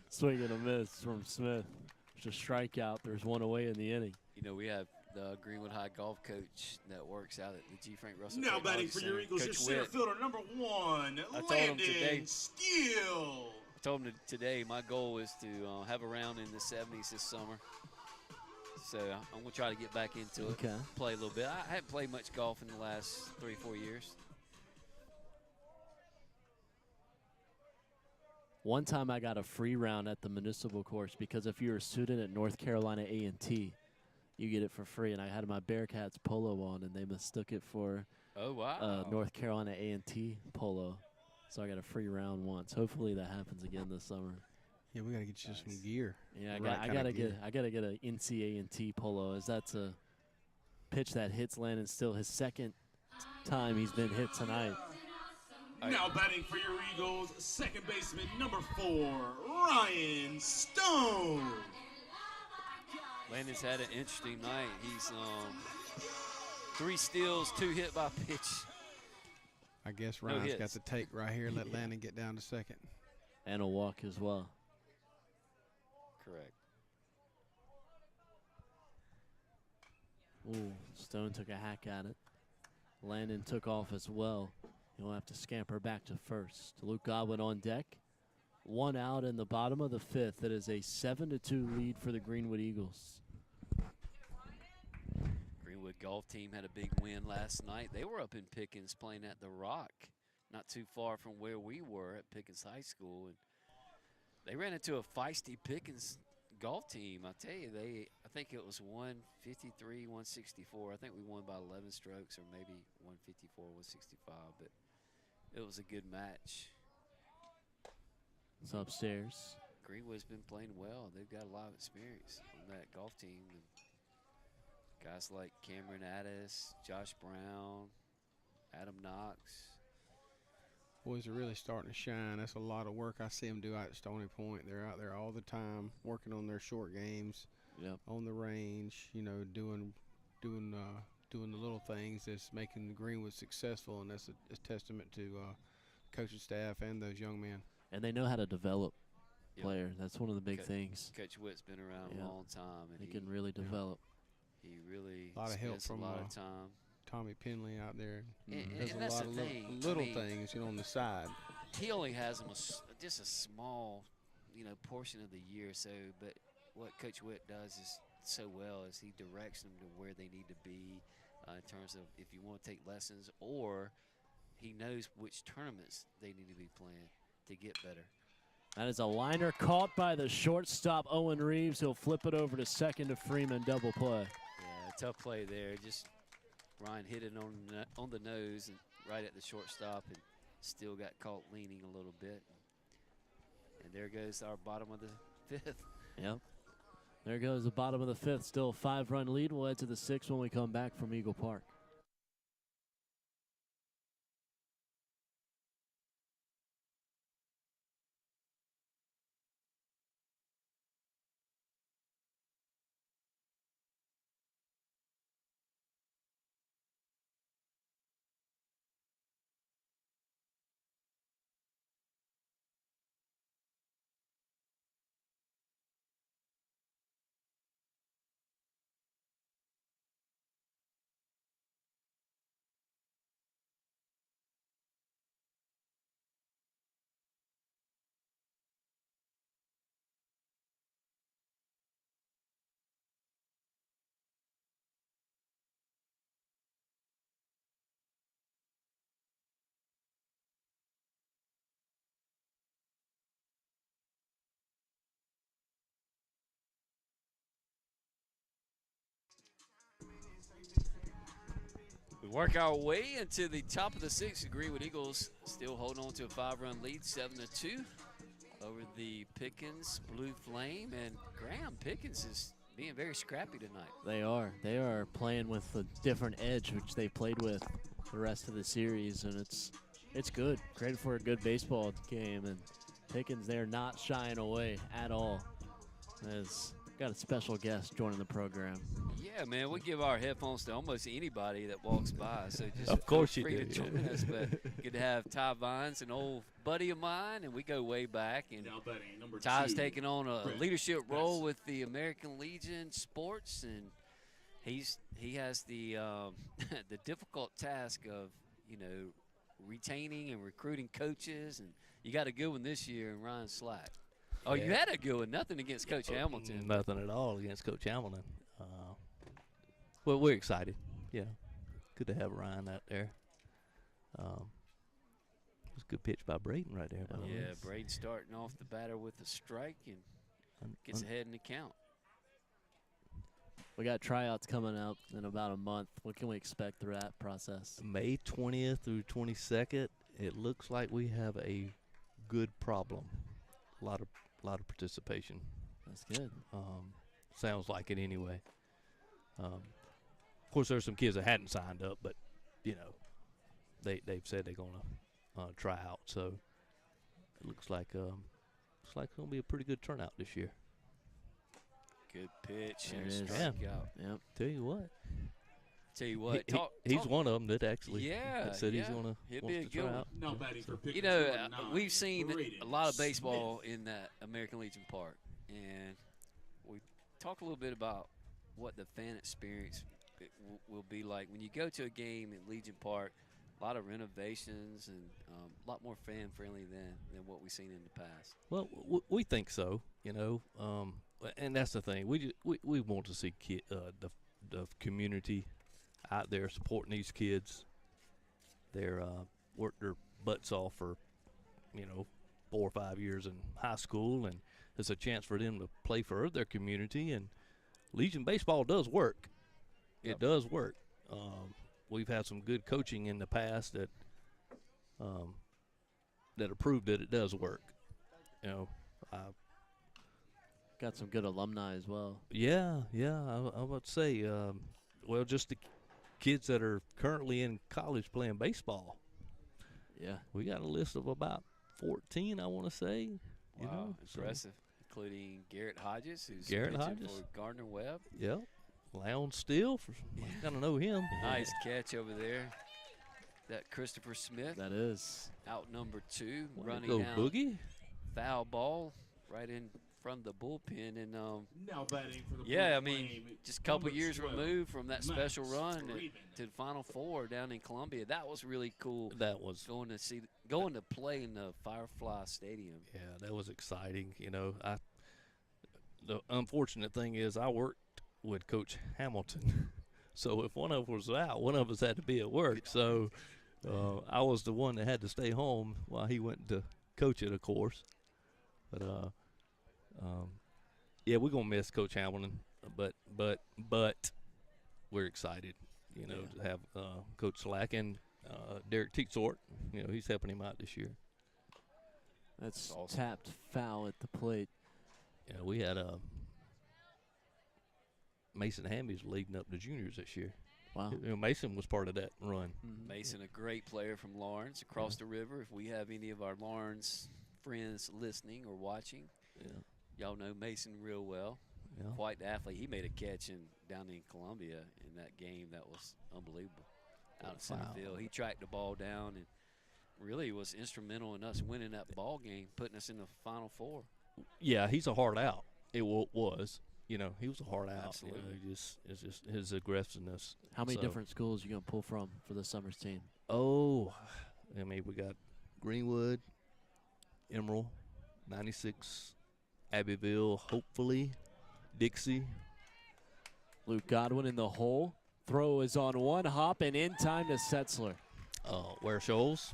Swing and a miss from Smith. There's a strikeout. There's one away in the inning. You know, we have the Greenwood High golf coach that works out at the G. Frank Russell. Now batting for your Eagles, your center fielder, number 1, Landon Steele. I told him today my goal is to have a round in the 70s this summer. So I'm going to try to get back into it, play a little bit. I haven't played much golf in the last 3-4 years. One time I got a free round at the municipal course because if you're a student at North Carolina A&T, you get it for free. And I had my Bearcats polo on, and they mistook it for North Carolina A&T polo. So I got a free round once. Hopefully that happens again this summer. Yeah, we gotta get you some gear. Yeah, I gotta get a NCAA polo, as that's a pitch that hits Landon Still his second time he's been hit tonight. Now batting for your Eagles, second baseman number 4, Ryan Stone. Landon's had an interesting night. He's 3 steals, 2 hit by pitch. I guess No Ryan's got hits. the take right here. Let Landon get down to second. And a walk as well. Correct. Ooh, Stone took a hack at it. Landon took off as well. He'll have to scamper back to first. Luke Godwin on deck. 1 out in the bottom of the 5th. It is a 7-2 lead for the Greenwood Eagles. Greenwood golf team had a big win last night. They were up in Pickens playing at the Rock, not too far from where we were at Pickens High School. And they ran into a feisty Pickens golf team. I tell you, I think it was 153, 164. I think we won by 11 strokes, or maybe 154, 165. But it was a good match. It's upstairs. Greenwood's been playing well. They've got a lot of experience on that golf team. And guys like Cameron Addis, Josh Brown, Adam Knox. Boys are really starting to shine. That's a lot of work I see them do out at Stony Point. They're out there all the time working on their short games, on the range, you know, doing the little things that's making Greenwood successful, and that's a testament to coaching staff and those young men. And they know how to develop players. That's one of the big things. Coach Witt's been around a long time. And he can really develop. He really a lot of help from a lot of time. Tommy Penley out there. And Does that's a lot the of thing. little things, you know, on the side. He only has them just a small, you know, portion of the year or so. But what Coach Witt does is so well is he directs them to where they need to be in terms of if you want to take lessons, or he knows which tournaments they need to be playing to get better. That is a liner caught by the shortstop, Owen Reeves. He'll flip it over to second to Freeman, double play. Yeah, tough play there. Just Ryan hit it on the nose and right at the shortstop, and still got caught leaning a little bit. And there goes our bottom of the 5th. Yep. There goes the bottom of the 5th. Still a 5-run lead. We'll head to the 6th when we come back from Eagle Park. We work our way into the top of the 6th. The Greenwood Eagles still holding on to a 5-run lead, 7-2 over the Pickens Blue Flame. And Graham, Pickens is being very scrappy tonight. They are. They are playing with a different edge, which they played with the rest of the series, and it's good. Great for a good baseball game, and Pickens, they're not shying away at all. As got a special guest joining the program. Yeah, man, we give our headphones to almost anybody that walks by. So just of course feel you free do. to join us. But good to have Ty Vines, an old buddy of mine, and we go way back. And Now batting number Ty's 2, taking on a Brett leadership role Best. with the American Legion Sports, and he has the the difficult task of, you know, retaining and recruiting coaches. And you got a good one this year in Ryan Slack. Oh, you had a good one. Nothing against Coach Hamilton. Nothing at all against Coach Hamilton. Well, we're excited. Yeah, good to have Ryan out there. It was a good pitch by Braden right there. By the way. Yeah, Braden starting off the batter with a strike and gets ahead in the count. We got tryouts coming up in about a month. What can we expect through that process? May 20th through 22nd. It looks like we have a good problem. A lot of participation. That's good. Sounds like it anyway. Of course, there's some kids that hadn't signed up, but you know, they've said they're gonna try out. So it looks like it's gonna be a pretty good turnout this year. Good pitch There and it is. strikeout. Yep. Tell you what, Tell you what, he's one of them that actually said he's he'll going be to a try good one. out. Now batting for Pickens. You know, number 9, we've seen Braden a lot of baseball Smith. in that American Legion Park, and we talk a little bit about what the fan experience will be like when you go to a game at Legion Park. A lot of renovations and a lot more fan friendly than what we've seen in the past. Well, we think so, and that's the thing. We want to see the community out there supporting these kids. They're worked their butts off for 4 or 5 years in high school, and it's a chance for them to play for their community. And Legion baseball does work. It does work. We've had some good coaching in the past that have proved that it does work. Got some good alumni as well. Yeah. I would say, just the kids that are currently in college playing baseball. Yeah. We got a list of about 14, I want to say. Wow, impressive. Including Garrett Hodges, who's Garrett pitching Hodges. for Gardner Webb. Yep. Lounge Steele. I kind of know him. Nice catch over there. That Christopher Smith. That is. Out number 2, Way to running go, down. Boogie. Foul ball right in front of the bullpen. And Now batting for the yeah, I Blue mean, Flame, just a couple number years 12, removed from that special Max run Raven. to the Final Four down in Columbia. That was really cool. That was. Going to play in the Firefly Stadium. Yeah, that was exciting. The unfortunate thing is I worked with Coach Hamilton. So if one of us was out, one of us had to be at work. So I was the one that had to stay home while he went to coach it, of course. But yeah, we're gonna miss Coach Hamilton. But we're excited, to have Coach Slack and Derek Teaksort. He's helping him out this year. That's awesome. Tapped foul at the plate. Yeah, we had Mason Hamby's leading up the juniors this year. Wow. Mason was part of that run. Mason, a great player from Lawrence, across the river. If we have any of our Lawrence friends listening or watching, y'all know Mason real well. Yeah. Quite the athlete. He made a catch down in Columbia in that game that was unbelievable. Out of center field. He tracked the ball down and really was instrumental in us winning that ball game, putting us in the Final Four. Yeah, he's a hard out. It was. He was a hard out. Absolutely. It's just his aggressiveness. How many different schools you going to pull from for the Summers team? Oh, we got Greenwood, Emerald, 96, Abbeville, hopefully, Dixie. Luke Godwin in the hole. Throw is on one hop and in time to Setzler. Ware Shoals,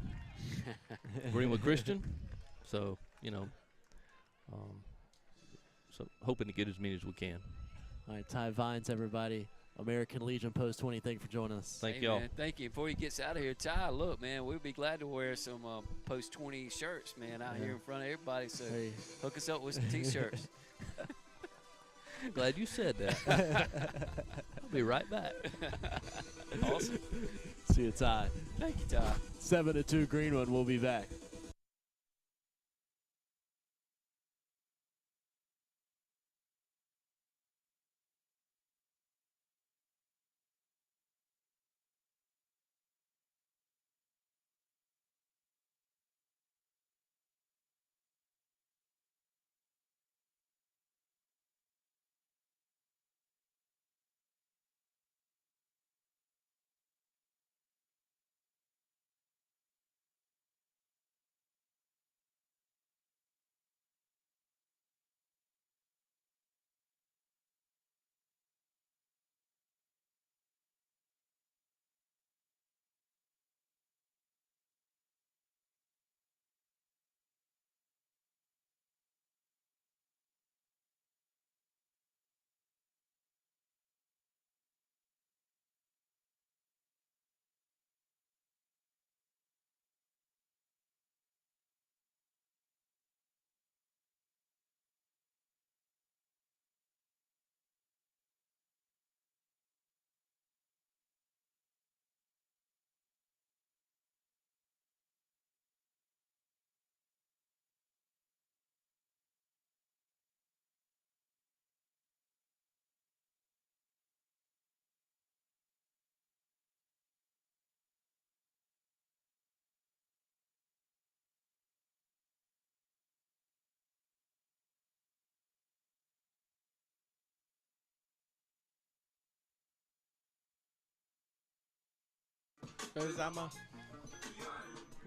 Greenwood Christian. So, so hoping to get as many as we can. All right, Ty Vines, everybody. American Legion Post 20, thank you for joining us. Thank Hey, y'all. man, thank you. Before he gets out of here, Ty, look, man, we'd be glad to wear some Post 20 shirts, man, out here in front of everybody. So Hey. hook us up with some T-shirts. Glad you said that. I'll be right back. Awesome. See you, Ty. Thank you, Ty. 7-2 Greenwood. We'll be back.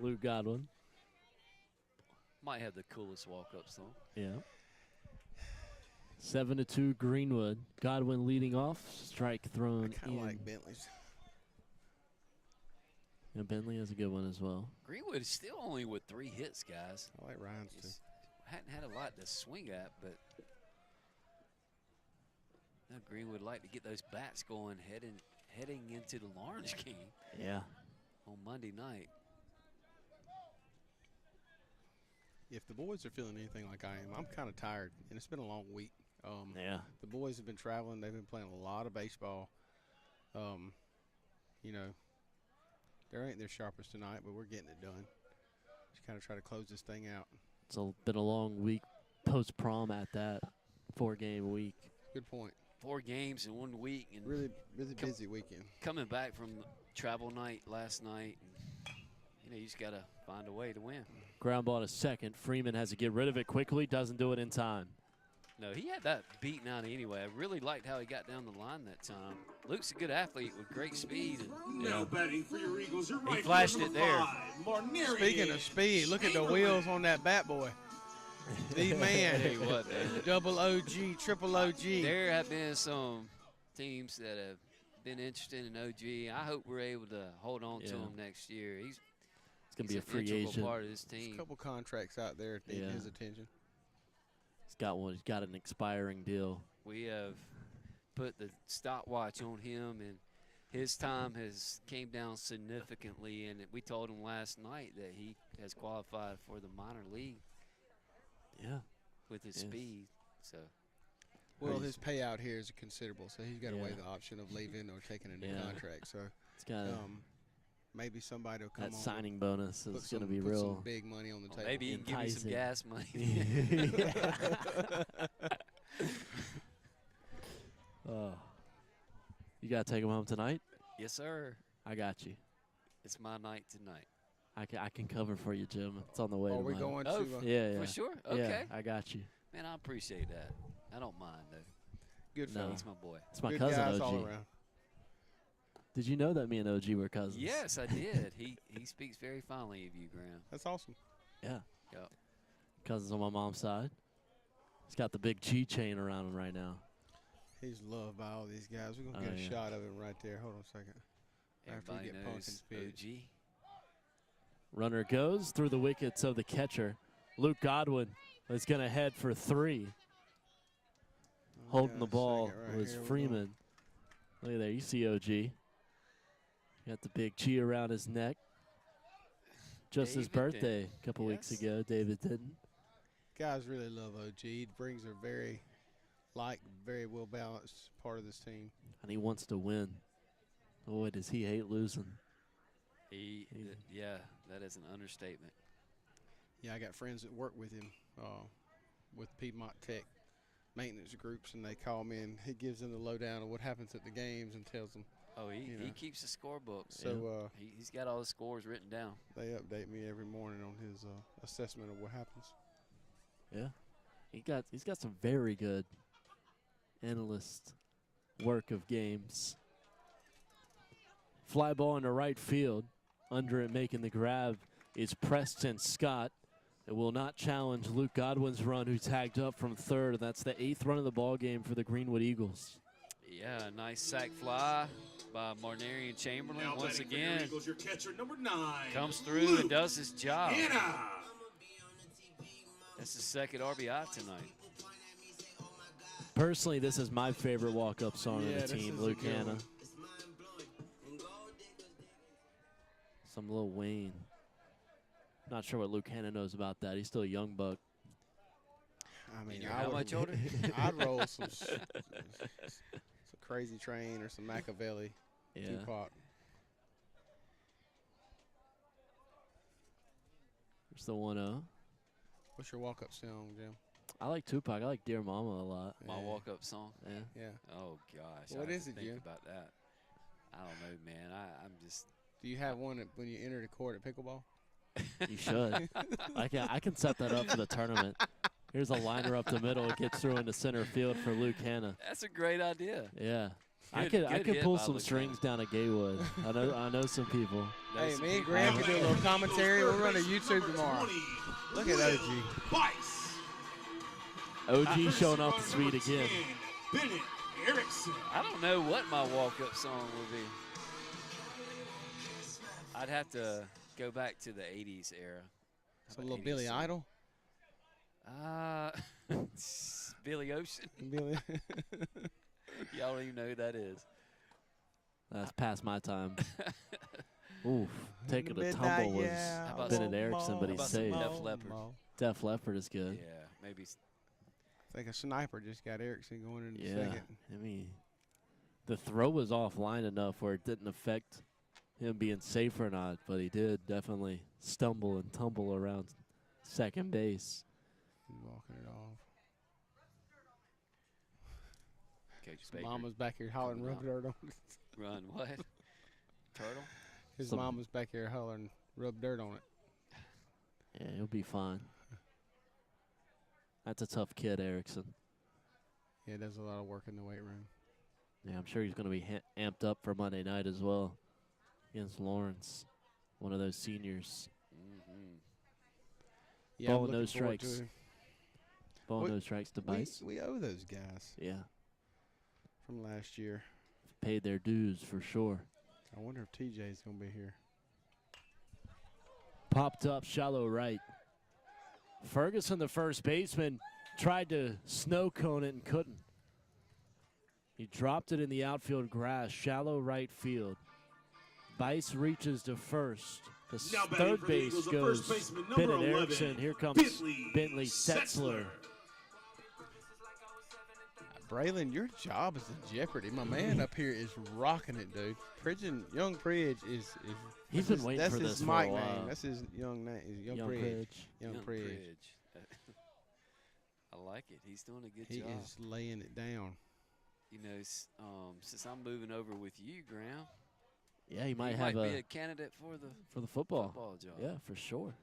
Luke Godwin. Might have the coolest walk-up song. Yeah. 7-2 Greenwood. Godwin leading off. Strike thrown Kind in. of like Bentley's. Yeah, Bentley has a good one as well. Greenwood is still only with 3 hits, guys. I like Ryan's too. Just hadn't had a lot to swing at, but Greenwood would like to get those bats going heading into the Lawrence game Yeah. on Monday night. If the boys are feeling anything like I am, I'm kind of tired, and it's been a long week. Yeah. The boys have been traveling. They've been playing a lot of baseball. You know, there ain't their sharpest tonight, but we're getting it done. Just kind of try to close this thing out. It's been a long week post-prom at that. 4-game week. Good point. 4 games in 1 week. And Really busy weekend. coming back from travel night last night. And, you just got to find a way to win. Ground ball to second. Freeman has to get rid of it quickly. Doesn't do it in time. No, he had that beaten out anyway. I really liked how he got down the line that time. Luke's a good athlete with great speed. And, Now batting for your Eagles, your right flashed fielder, it there. number 5, Speaking of speed, look at the wheels on that bat boy. The man. Tell you what, man. Double OG, triple OG. There have been some teams that have been interested in OG. I hope we're able to hold on to him next year. He's going to be a free an integral agent. part of this There's team. a couple contracts out there that need his attention. He's got one. He's got an expiring deal. We have put the stopwatch on him, and his time has came down significantly. And we told him last night that he has qualified for the minor league. Yeah. With his speed, so. Well, his payout here is considerable, so he's got to weigh Yeah. the option of leaving or taking a new contract. So It's got maybe somebody will come that on. signing bonus is going to be put real. some big money on the table. Maybe he can give me some gas money. You got to take him home tonight? Yes, sir. I got you. It's my night tonight. I can cover for you, Jim. It's on the way. Are to we mine. going Oh, to? Yeah, For sure? Okay. Yeah, I got you. Man, I appreciate that. I don't mind, though. Good No. fellas. He's my boy. It's my Good cousin guys OG. all around. Did you know that me and OG were cousins? Yes, I did. He speaks very fondly of you, Graham. That's awesome. Yeah. Yep. Cousins on my mom's side. He's got the big G chain around him right now. He's loved by all these guys. We're going to get a shot of him right there. Hold on a second. After we Everybody get knows Pumpkin's pitch. OG. Runner goes through the wickets of the catcher. Luke Godwin is going to head for 3. Holding the ball was Freeman. Look at there. You see OG. Got the big G around his neck. Just his David birthday Denton. a couple weeks Yes. ago. David Denton. Guys really love OG. He brings a very well balanced part of this team. And he wants to win. Boy, does he hate losing. Yeah, that is an understatement. Yeah, I got friends that work with him with Piedmont Tech maintenance groups, and they call me, and he gives them the lowdown of what happens at the games and tells them. Oh, he You know. keeps the scorebook. So He's got all the scores written down. they update me every morning on his assessment of what happens. Yeah. He's got some very good analyst work of games. Fly ball into right field. Under it, making the grab is Preston Scott. It will not challenge Luke Godwin's run, who tagged up from third. And that's the 8th run of the ball game for the Greenwood Eagles. Yeah, nice sac fly by Marnarian Chamberlain Now once batting for your again. Eagles, your catcher, number 9. Comes through and does his job. Hannah. That's the second RBI tonight. Personally, this is my favorite walk-up song Yeah, of this the team, is a Luke good Hanna. one. Some Lil Wayne. Not sure what Luke Hanna knows about that. He's still a young buck. I mean, you're how much older? I'd roll some Crazy Train or some Machiavelli, Yeah. Tupac. There's the 1-0. What's your walk-up song, Jim? I like Tupac. I like Dear Mama a lot. My Yeah. walk-up song. Yeah. Yeah. Oh gosh. What I is have it, to think Jim? about that. I don't know, man. I'm just. Do you have one when you enter the court at pickleball? You should. I can set that up for the tournament. Here's a liner up the middle. It gets through into center field for Luke Hanna. That's a great idea. Yeah. I Good could hit pull by some Luke strings down at Gaywood. I know some people. Hey, some me and people- Graham can do a little commentary. We'll run to YouTube tomorrow. Look at OG. Bice. OG showing off the speed again. Bennett Erickson. I don't know what my walk-up song will be. I'd have to go back to the 80s era. It's a little Billy Idol. Billy Ocean. Billy. Y'all don't even know who that is. That's past my time. Oof, taking a Midnight, tumble was yeah. How about Bennett some- Erickson, but how he's about some safe. Def Leppard? Def Leppard is good. Yeah, maybe. I think a sniper just got Erickson going in the Yeah, second. I mean, the throw was offline enough where it didn't affect him being safe or not, but he did definitely stumble and tumble around second base. He's walking it off. Coach His Baker. mama's back here hollering, coming rub out. dirt on it. Run what? Turtle? His Some- mama's back here hollering, rub dirt on it. Yeah, he'll be fine. That's a tough kid, Erickson. Yeah, does a lot of work in the weight room. Yeah, I'm sure he's going to be amped up for Monday night as well against Lawrence, one of those seniors. Mm-hmm. Yeah, Ball I'm no looking forward to strikes. it. Ball We- no strikes to Bice. We owe those guys Yeah, from last year. paid their dues for sure. I wonder if TJ's going to be here. Popped up shallow right. Ferguson, the first baseman, tried to snow cone it and couldn't. He dropped it in the outfield grass, shallow right field. Bice reaches to first. The Now batting third for the base Eagles, the goes first baseman, number Bennett 11, Erickson. Here comes Bentley Setzler. Setzler. Braylon, your job is in jeopardy. My man up here is rocking it, dude. Young Pridge is He's that's been his- waiting that's for his this for a mic while. name. That's his young name. Young Pridge. Pridge. Young Young Pridge. Pridge. I like it. He's doing a good He job. is laying it down. You know, since I'm moving over with you, Graham, Yeah, he might you have might be a a candidate for the for the football. football job. Yeah, for sure.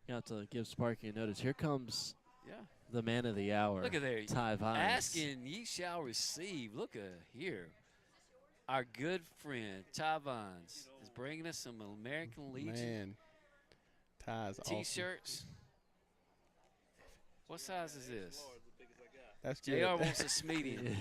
You have to give Sparky a notice. Here comes Yeah. the man of the hour. Look at there. Ty Vines. Asking ye shall receive. Look at here. Our good friend Ty Vines is bringing us some American Legion Man, Ty's awesome. T-shirts. What size is this? That's JR good. wants a medium.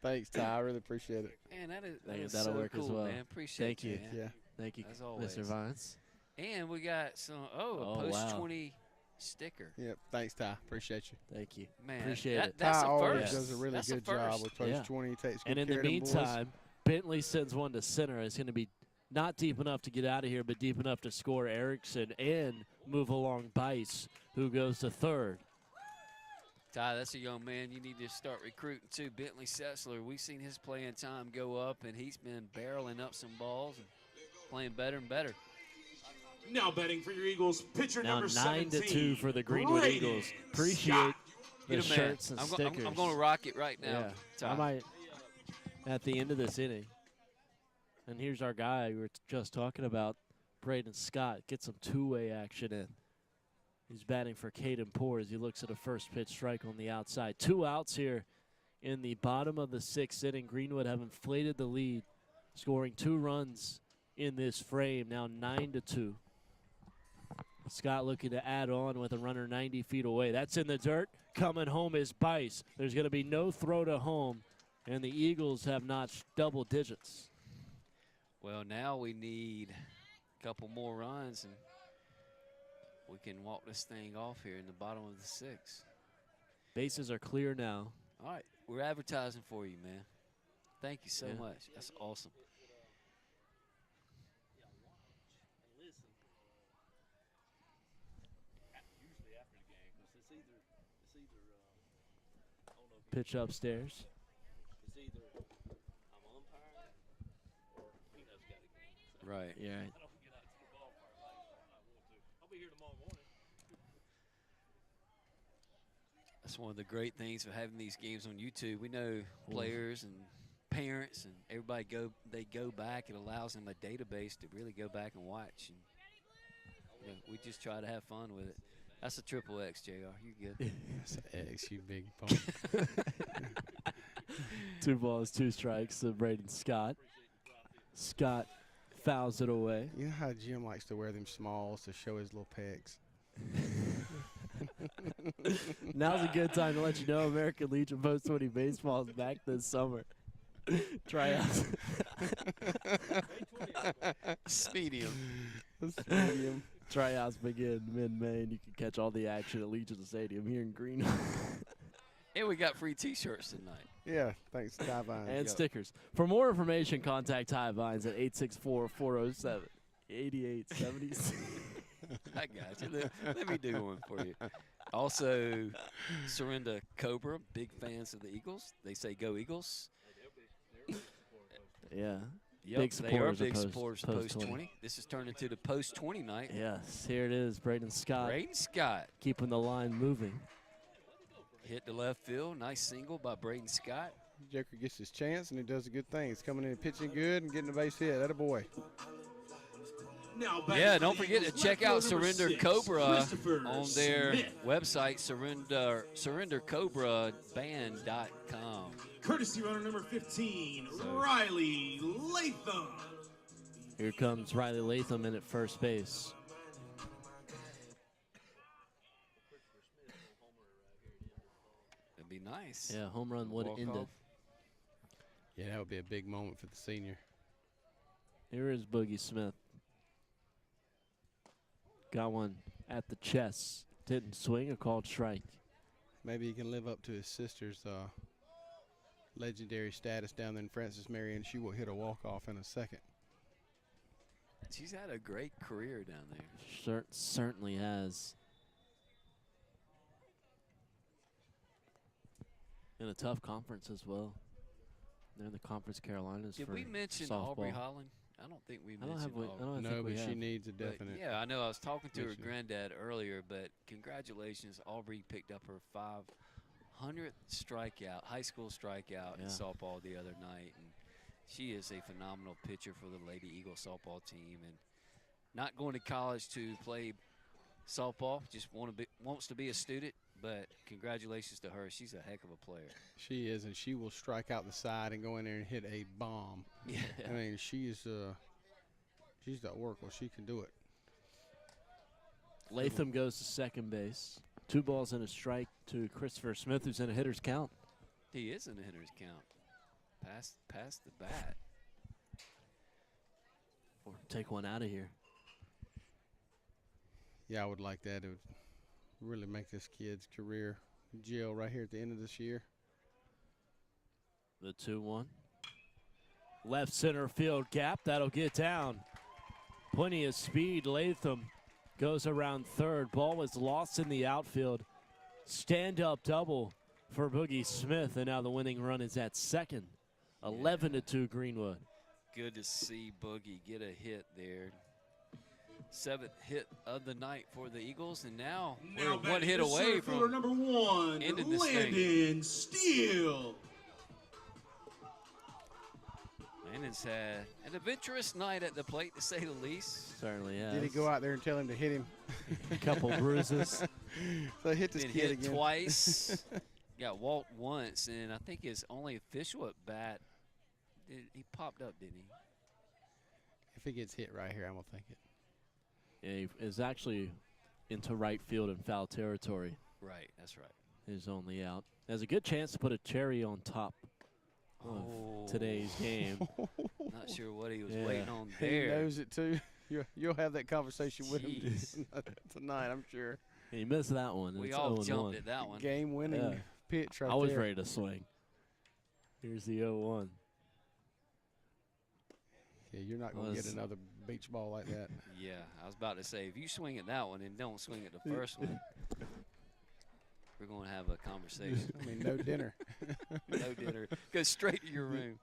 Thanks, Ty. I really appreciate it. Man, that Thank you. is That'll so work cool, as well. man. Appreciate Thank you. man. Yeah. Thank you, As always. Mr. Vines. And we got some a Oh, post wow. 20 sticker. Yep. Thanks, Ty. Appreciate you. Thank you. Man, Appreciate that, it. That's Ty a always first. does a really That's good job first. with post Yeah. 20. He takes good And in care the of them boys. meantime, Bentley sends one to center. It's going to be not deep enough to get out of here, but deep enough to score Erickson and move along Bice, who goes to third. Ty, that's a young man you need to start recruiting too. Bentley Setzler, we've seen his playing time go up, and he's been barreling up some balls and playing better and better. Now batting for your Eagles, pitcher Now number 9 17. to 2 for the Greenwood Brayden Eagles. Appreciate Scott. the Get a man. shirts and stickers. I'm going to rock it right now, Yeah, Ty. I might at the end of this inning. And here's our guy we were just talking about, Braden Scott. Get some two-way action in. He's batting for Caden Poor as he looks at a first pitch strike on the outside. 2 outs here in the bottom of the 6th inning. Greenwood have inflated the lead, scoring 2 runs in this frame, now 9 to 2. Scott looking to add on with a runner 90 feet away. That's in the dirt. Coming home is Bice. There's going to be no throw to home, and the Eagles have notched double digits. Well, now we need a couple more runs, and we can walk this thing off here in the bottom of the 6th. Bases are clear now. All right, we're advertising for you, man. Thank you so Yeah. much. That's awesome. Pitch upstairs. Right. Yeah. That's one of the great things of having these games on YouTube. We know players and parents and everybody they go back. It allows them a database to really go back and watch. And you know, we just try to have fun with it. That's a triple X, JR. You good? That's an X, you big punk. 2 balls, 2 strikes to Braden Scott. Scott fouls it away. You know how Jim likes to wear them smalls to show his little pecs. Now's a good time to let you know American Legion Post 20 baseball is back this summer. Tryouts. Speedium. Tryouts begin mid-May, and you can catch all the action at Legion Stadium here in Greenwood. And we got free T-shirts tonight. Yeah, thanks, Ty Vines. And stickers. For more information, contact Ty Vines at 864-407-8876. I got you. Let me do one for you. Also, Surrender Cobra, big fans of the Eagles. They say go Eagles. Yeah. Yep, Big they are supporters big of supporters of Post 20. This has turned into the Post 20 night. Yes, here it is, Braden Scott. Braden Scott Keeping the line moving. hit the left field. Nice single by Braden Scott. Joker gets his chance, and he does a good thing. He's coming in and pitching good and getting a base hit. That a boy. Now back Yeah, to don't the forget to Eagles, check left out field number Surrender 6, Cobra Christopher on their Smith. website, surrendercobraband.com. Courtesy runner number 15, Riley Latham. Here comes Riley Latham in at first base. It'd be nice. Yeah, home run would have Walk ended. off. Yeah, that would be a big moment for the senior. Here is Boogie Smith. Got one at the chest. Didn't swing, a called strike. Maybe he can live up to his sister's legendary status down there in Francis Marion. She will hit a walk-off in a second. She's had a great career down there. Certainly has. In a tough conference as well. They're in the Conference Carolinas. Did for we mention softball. Aubrey Holland? I don't think we I don't mentioned have. I Aubrey. don't No, think we but she have. needs a But, definite. yeah, I know. I was talking to her mention. granddad earlier, but congratulations. Aubrey picked up her 500th strikeout, high school strikeout in Yeah. softball the other night. And she is a phenomenal pitcher for the Lady Eagle softball team. And not going to college to play softball, just wants to be a student. But congratulations to her. She's a heck of a player. She is, and she will strike out the side and go in there and hit a bomb. Yeah. I mean, she's that workhorse. She can do it. Latham goes to second base. 2 balls and a strike to Christopher Smith, who's in a hitter's count. He is in the hitter's count. Past the bat. Or take one out of here. Yeah, I would like that. It would really make this kid's career gel right here at the end of this year. The 2-1. Left center field gap. That'll get down. Plenty of speed. Latham goes around third. Ball was lost in the outfield. Stand-up double for Boogie Smith, and now the winning run is at second. 11-2 Greenwood. Good to see Boogie get a hit there. 7th hit of the night for the Eagles, and now we're back one to hit the away center fielder from number 1, ending this thing. Landon Steele. Landon's had an adventurous night at the plate, to say the least. Certainly has. Did he go out there and tell him to hit him? A couple bruises. So hit this Been kid hit again. twice. Got walked once, and I think his only official at bat, he popped up, didn't he? If he gets hit right here, I'm going to think it. Yeah, he is actually into right field in foul territory. Right, that's right. His only out. Has a good chance to put a cherry on top of today's game. Not sure what he was Yeah. waiting on He there. knows it, too. You'll have that conversation with him Jeez. tonight, I'm sure. He missed that one. We It's all 0-1. jumped at that one. Game-winning Yeah. pitch right I was there. ready to swing. Here's the 0-1. Yeah, you're not going to get another beach ball like that. Yeah, I was about to say, if you swing at that one and don't swing at the first one, we're going to have a conversation. I mean, no dinner. No dinner. Go straight to your room.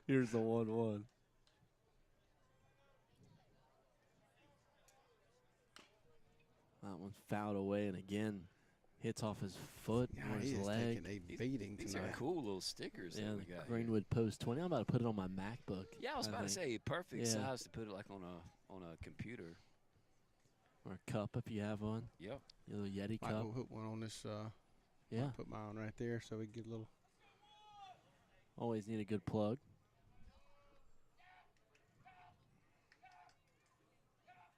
Here's the 1-1. That one's fouled away, and again hits off his foot God, or he his is leg. taking a beating These are tonight. cool little stickers Yeah, that we got here. Greenwood Post 20. I'm about to put it on my MacBook. Yeah, I was about to think. say perfect Yeah. size to put it like on a computer. Or a cup if you have one. Yep. A little Yeti Might cup. go hook one on this. Yeah. Put mine right there so we can get a little Always need a good plug.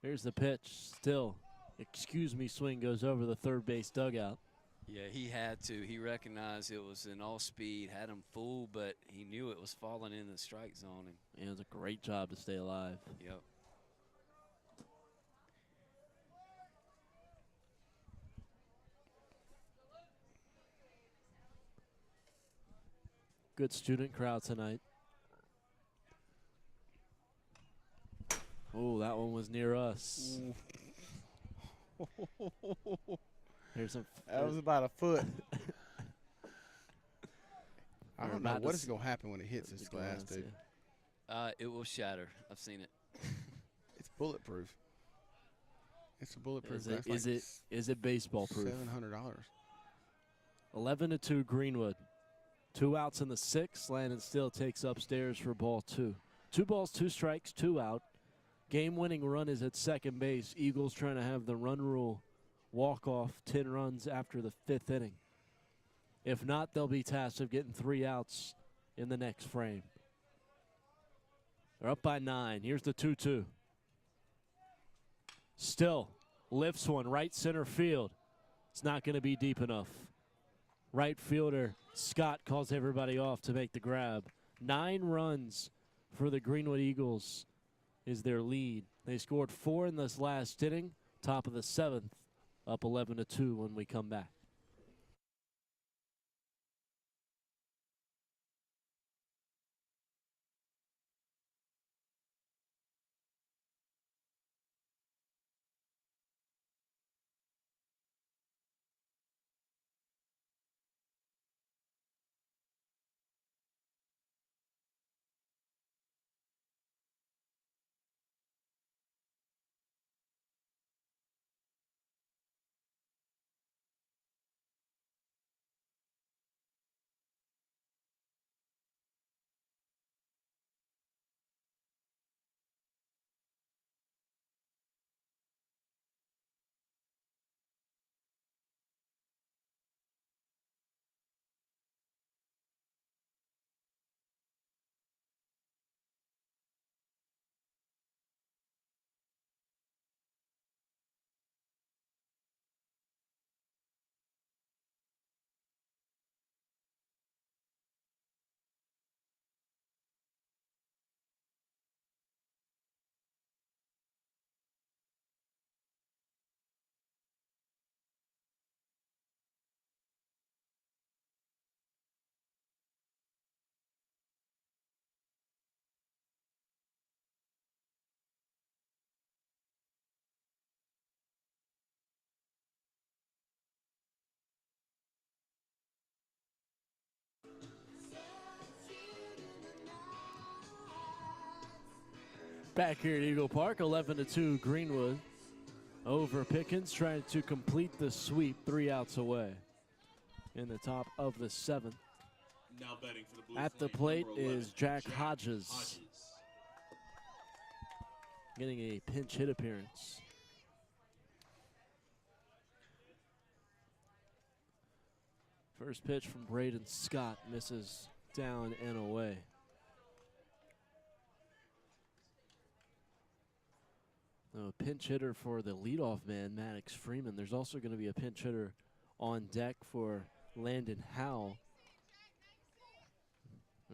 Here's the pitch. Still, excuse me, swing goes over the third base dugout. Yeah, he had to. He recognized it was an all-speed, had him fooled, but he knew it was falling in the strike zone. And Yeah, it was a great job to stay alive. yep. Good student crowd tonight. Oh, that one was near us. Here's some. That was about a foot. I don't know what is going to happen when it hits this glass, dude. It will shatter. I've seen it. It's bulletproof. It's a bulletproof glass. Is it baseball proof? $700. 11-2 Greenwood. 2 outs in the 6th. Landon Still takes upstairs for ball 2. 2 balls, 2 strikes, 2 out. Game-winning run is at second base. Eagles trying to have the run rule walk off 10 runs after the 5th inning. If not, they'll be tasked of getting 3 outs in the next frame. They're up by 9. Here's the 2-2. Still lifts one right center field. It's not going to be deep enough. Right fielder Scott calls everybody off to make the grab. 9 runs for the Greenwood Eagles is their lead. They scored 4 in this last inning. Top of the 7th, up 11-2 when we come back. Back here at Eagle Park, 11-2 Greenwood over Pickens, trying to complete the sweep 3 outs away in the top of the 7th. Now betting for the Blue At the Flame, plate number 11, is Jack Hodges, getting a pinch hit appearance. First pitch from Braden Scott misses down and away. A pinch hitter for the leadoff man, Maddox Freeman. There's also going to be a pinch hitter on deck for Landon Howe.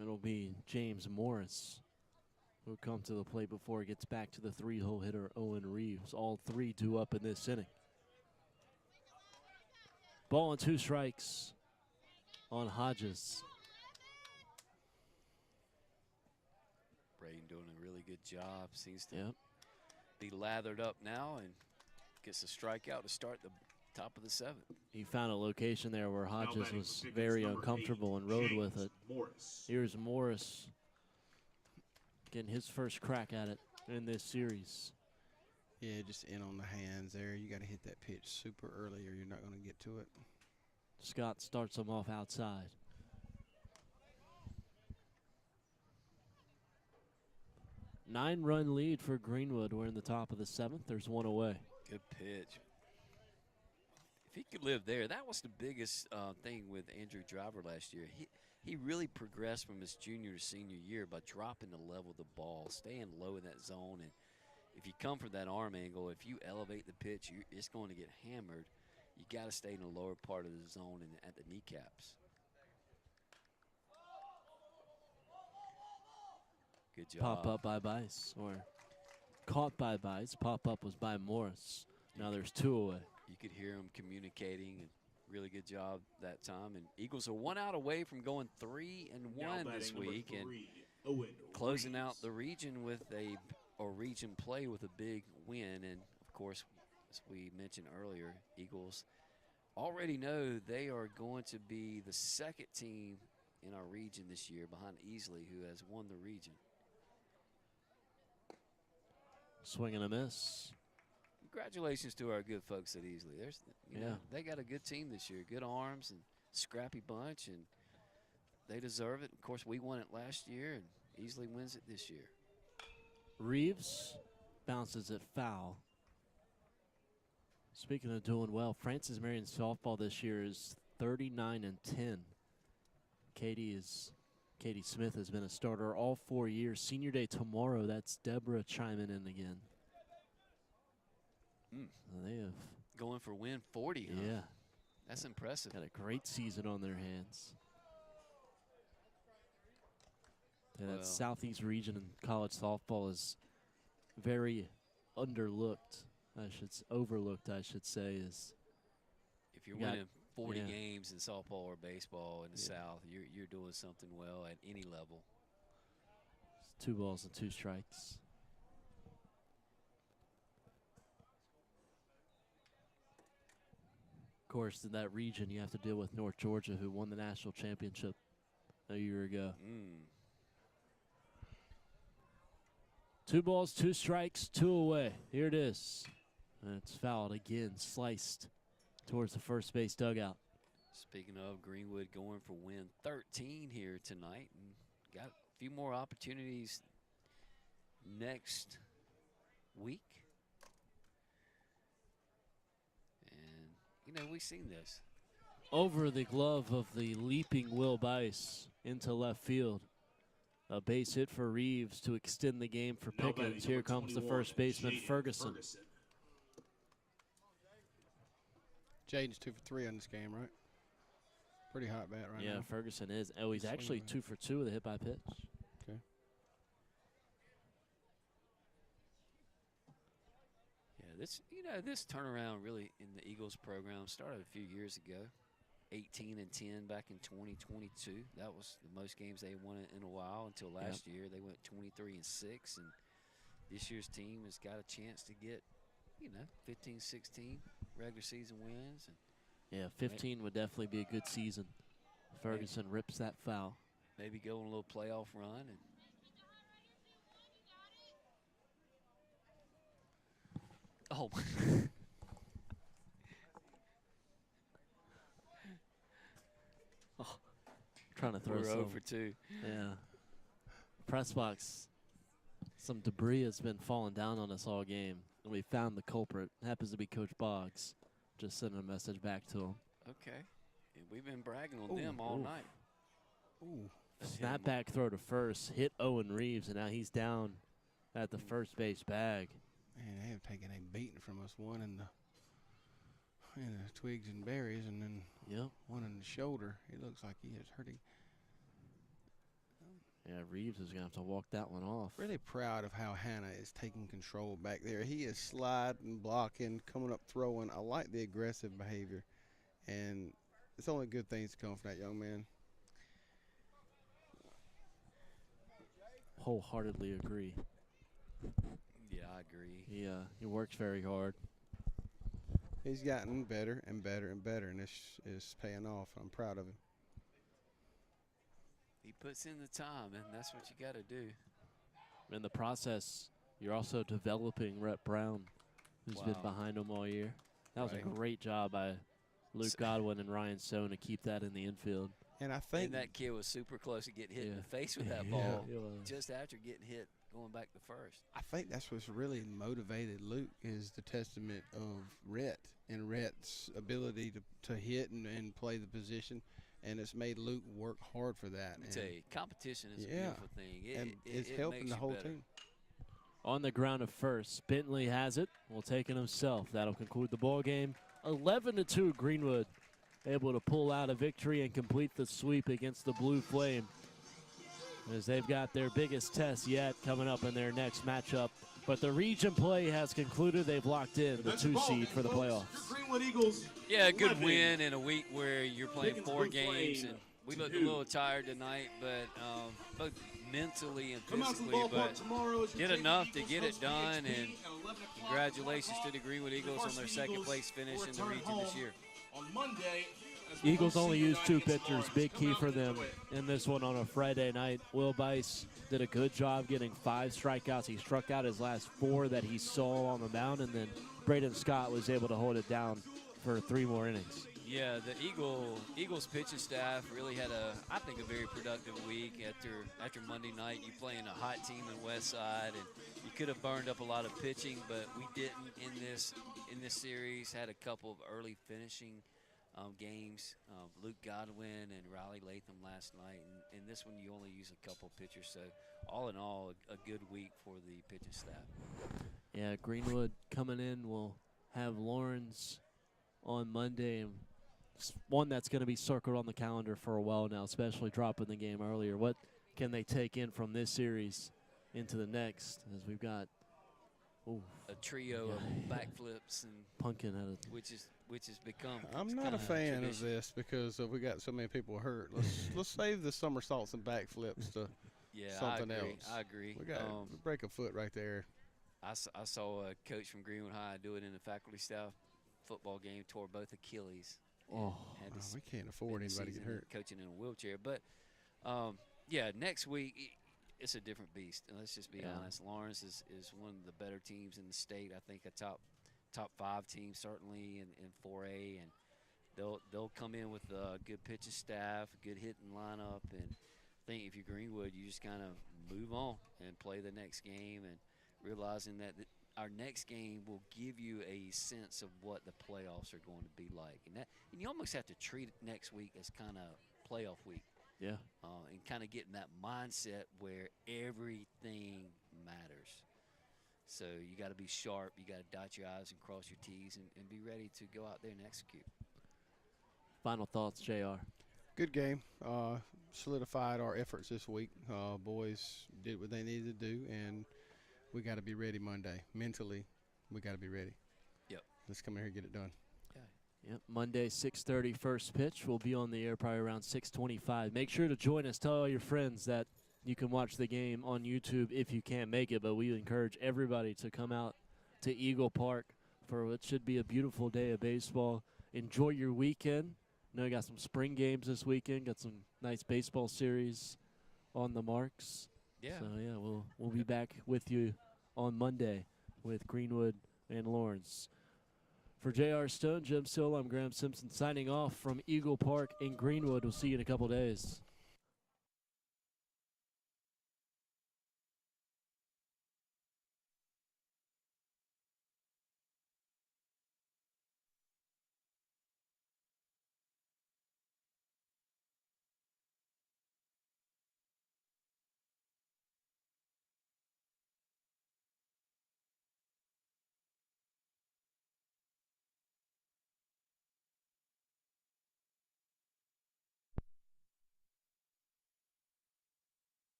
It'll be James Morris, who'll come to the plate before he gets back to the 3-hole hitter, Owen Reeves. All 3 due up in this inning. Ball and 2 strikes on Hodges. Braden doing a really good job. Seems to be lathered up now and gets a strikeout to start the top of the 7th. He found a location there where Hodges was very uncomfortable and rode with it. Here's Morris getting his first crack at it in this series. Yeah, just in on the hands there. You got to hit that pitch super early or you're not going to get to it. Scott starts him off outside. Nine-run lead for Greenwood. We're in the top of the 7th. There's 1 away. Good pitch. he could live there, that was the biggest thing with Andrew Driver last year. He really progressed from his junior to senior year by dropping the level of the ball, staying low in that zone. And if you come from that arm angle, if you elevate the pitch, it's going to get hammered. You got to stay in the lower part of the zone and at the kneecaps. Good job. Pop up by Bice, or caught by Bice. Pop up was by Morris. Now there's 2 away. You could hear him communicating, and really good job that time. And Eagles are 1 out away from going 3-1 this week, and closing out the region with region play with a big win. And of course, as we mentioned earlier, Eagles already know they are going to be the 2nd team in our region this year, behind Easley, who has won the region. Swing and a miss. Congratulations to our good folks at Easley. You know, they got a good team this year, good arms and scrappy bunch, and they deserve it. Of course, we won it last year, and Easley wins it this year. Reeves bounces it foul. Speaking of doing well, Francis Marion softball this year is 39-10. Katie Smith has been a starter all 4 years. Senior day tomorrow. That's Deborah chiming in again. They have going for win 40. Huh? Yeah, that's impressive. Got a great season on their hands. Yeah, that Southeast region in college softball is very overlooked, I should say. Is if you're winning 40 games in softball or baseball in the South, you're doing something well at any level. It's 2 balls and 2 strikes. Of course, in that region, you have to deal with North Georgia, who won the national championship a year ago. 2 balls, 2 strikes, 2 away. Here it is. And it's fouled again, sliced towards the first base dugout. Speaking of, Greenwood going for win 13 here tonight, and got a few more opportunities next week. And, you know, we've seen this. Over the glove of the leaping Will Bice into left field. A base hit for Reeves to extend the game for Pickens. Here comes the first baseman, Ferguson. Jaden's 2 for 3 on this game, right? Pretty hot bat right now. Yeah, Ferguson is. Oh, he's actually 2 for 2 with a hit by pitch. Okay. Yeah, this turnaround really in the Eagles program started a few years ago. 18-10 back in 2022. That was the most games they won in a while until last year. They went 23-6, and this year's team has got a chance to get, 15, 16 regular season wins. And yeah, 15 would definitely be a good season. Ferguson rips that foul. Maybe go on a little playoff run. And oh. Trying to throw We're some. 0 for 2. Yeah. Press box. Some debris has been falling down on us all game, and we found the culprit. Happens to be Coach Boggs. Just sending a message back to him. Okay. And we've been bragging on them all night. Ooh. Snapback throw to first. Hit Owen Reeves, and now he's down at the first base bag. Man, they have taken a beating from us. One in the twigs and berries, and then one in the shoulder. It looks like he is hurting. Yeah, Reeves is going to have to walk that one off. Really proud of how Hannah is taking control back there. He is sliding, blocking, coming up, throwing. I like the aggressive behavior, and it's only good things to come from that young man. Wholeheartedly agree. Yeah, I agree. He works very hard. He's gotten better and better and better, and this is paying off. I'm proud of him. He puts in the time, and that's what you got to do. In the process, you're also developing Rhett Brown, who's been behind him all year. That was a great job by Luke Godwin and Ryan Stone to keep that in the infield. And I think And that kid was super close to getting hit in Yeah. the face with that Yeah. ball He was. just after getting hit going back to first. I think that's what's really motivated Luke is the testament of Rhett and Rhett's ability to hit and play the position, and it's made Luke work hard for that. Let me And tell you, competition is a Yeah. beautiful thing. and it's it helping makes the you whole better. team. On the ground at first, Bentley has it. Will take it himself. That'll conclude the ball game. 11-2, Greenwood able to pull out a victory and complete the sweep against the Blue Flame, as they've got their biggest test yet coming up in their next matchup. But the region play has concluded. They've locked in the 2 seed for the playoffs. Greenwood Eagles. Yeah, a good 11. win in a week where you're playing Pickens 4 Blue games, Flame, and we looked a 2. little tired tonight, but both mentally and Come out to the physically, ballpark but tomorrow as you did take enough the to Eagles get it host done, VHP and at 11 o'clock. congratulations to the Greenwood Eagles on their Varsity second Eagles place finish will in the return region this home year. On Monday, as we Eagles host only senior used night 2 against pitchers. Lawrence. Big Come key out for and them enjoy it. in this one on a Friday night. Will Bice did a good job getting 5 strikeouts. He struck out his last 4 that he saw on the mound, and then Braden Scott was able to hold it down for 3 more innings. Yeah, the Eagles pitching staff really had I think, a very productive week after Monday night. You playing a hot team in West Side, and you could have burned up a lot of pitching, but we didn't in this series. Had a couple of early finishing games. Luke Godwin and Riley Latham last night, and in this one you only use a couple pitchers. So all in all, a good week for the pitching staff. Yeah, Greenwood coming in will have Lawrence on Monday, and one that's going to be circled on the calendar for a while now, especially dropping the game earlier. What can they take in from this series into the next, as we've got A trio of backflips, and Pumpkin at it. which has become. I'm not a fan of this because we got so many people hurt. Let's save the somersaults and backflips to Yeah, something I agree. else. I agree. We got to break a foot right there. I saw a coach from Greenwood High do it in a faculty staff football game, tore both Achilles. and Oh, had to We can't afford spend the anybody to get season hurt. coaching in a wheelchair. But, yeah, next week it's a different beast. And let's just be Yeah. honest. Lawrence is one of the better teams in the state. I think a top 5 team certainly in 4A, and they'll come in with a good pitching staff, a good hitting lineup, and I think if you're Greenwood, you just kind of move on and play the next game, and realizing that our next game will give you a sense of what the playoffs are going to be like, and you almost have to treat next week as kind of playoff week. yeah. And kind of getting that mindset where everything matters. So you got to be sharp. You got to dot your I's and cross your T's, and be ready to go out there and execute. Final thoughts, JR. Good game. Solidified our efforts this week. Boys did what they needed to do, and we got to be ready Monday. Mentally, we got to be ready. Yep. Let's come in here and get it done. Yep, Monday, 6:30 first pitch. We'll be on the air probably around 6:25. Make sure to join us. Tell all your friends that you can watch the game on YouTube if you can't make it, but we encourage everybody to come out to Eagle Park for what should be a beautiful day of baseball. Enjoy your weekend. I know you got some spring games this weekend, got some nice baseball series on the marks. Yeah. So, yeah, we'll be back with you on Monday with Greenwood and Lawrence. For J.R. Stone, Jim Sill, I'm Graham Simpson signing off from Eagle Park in Greenwood. We'll see you in a couple days.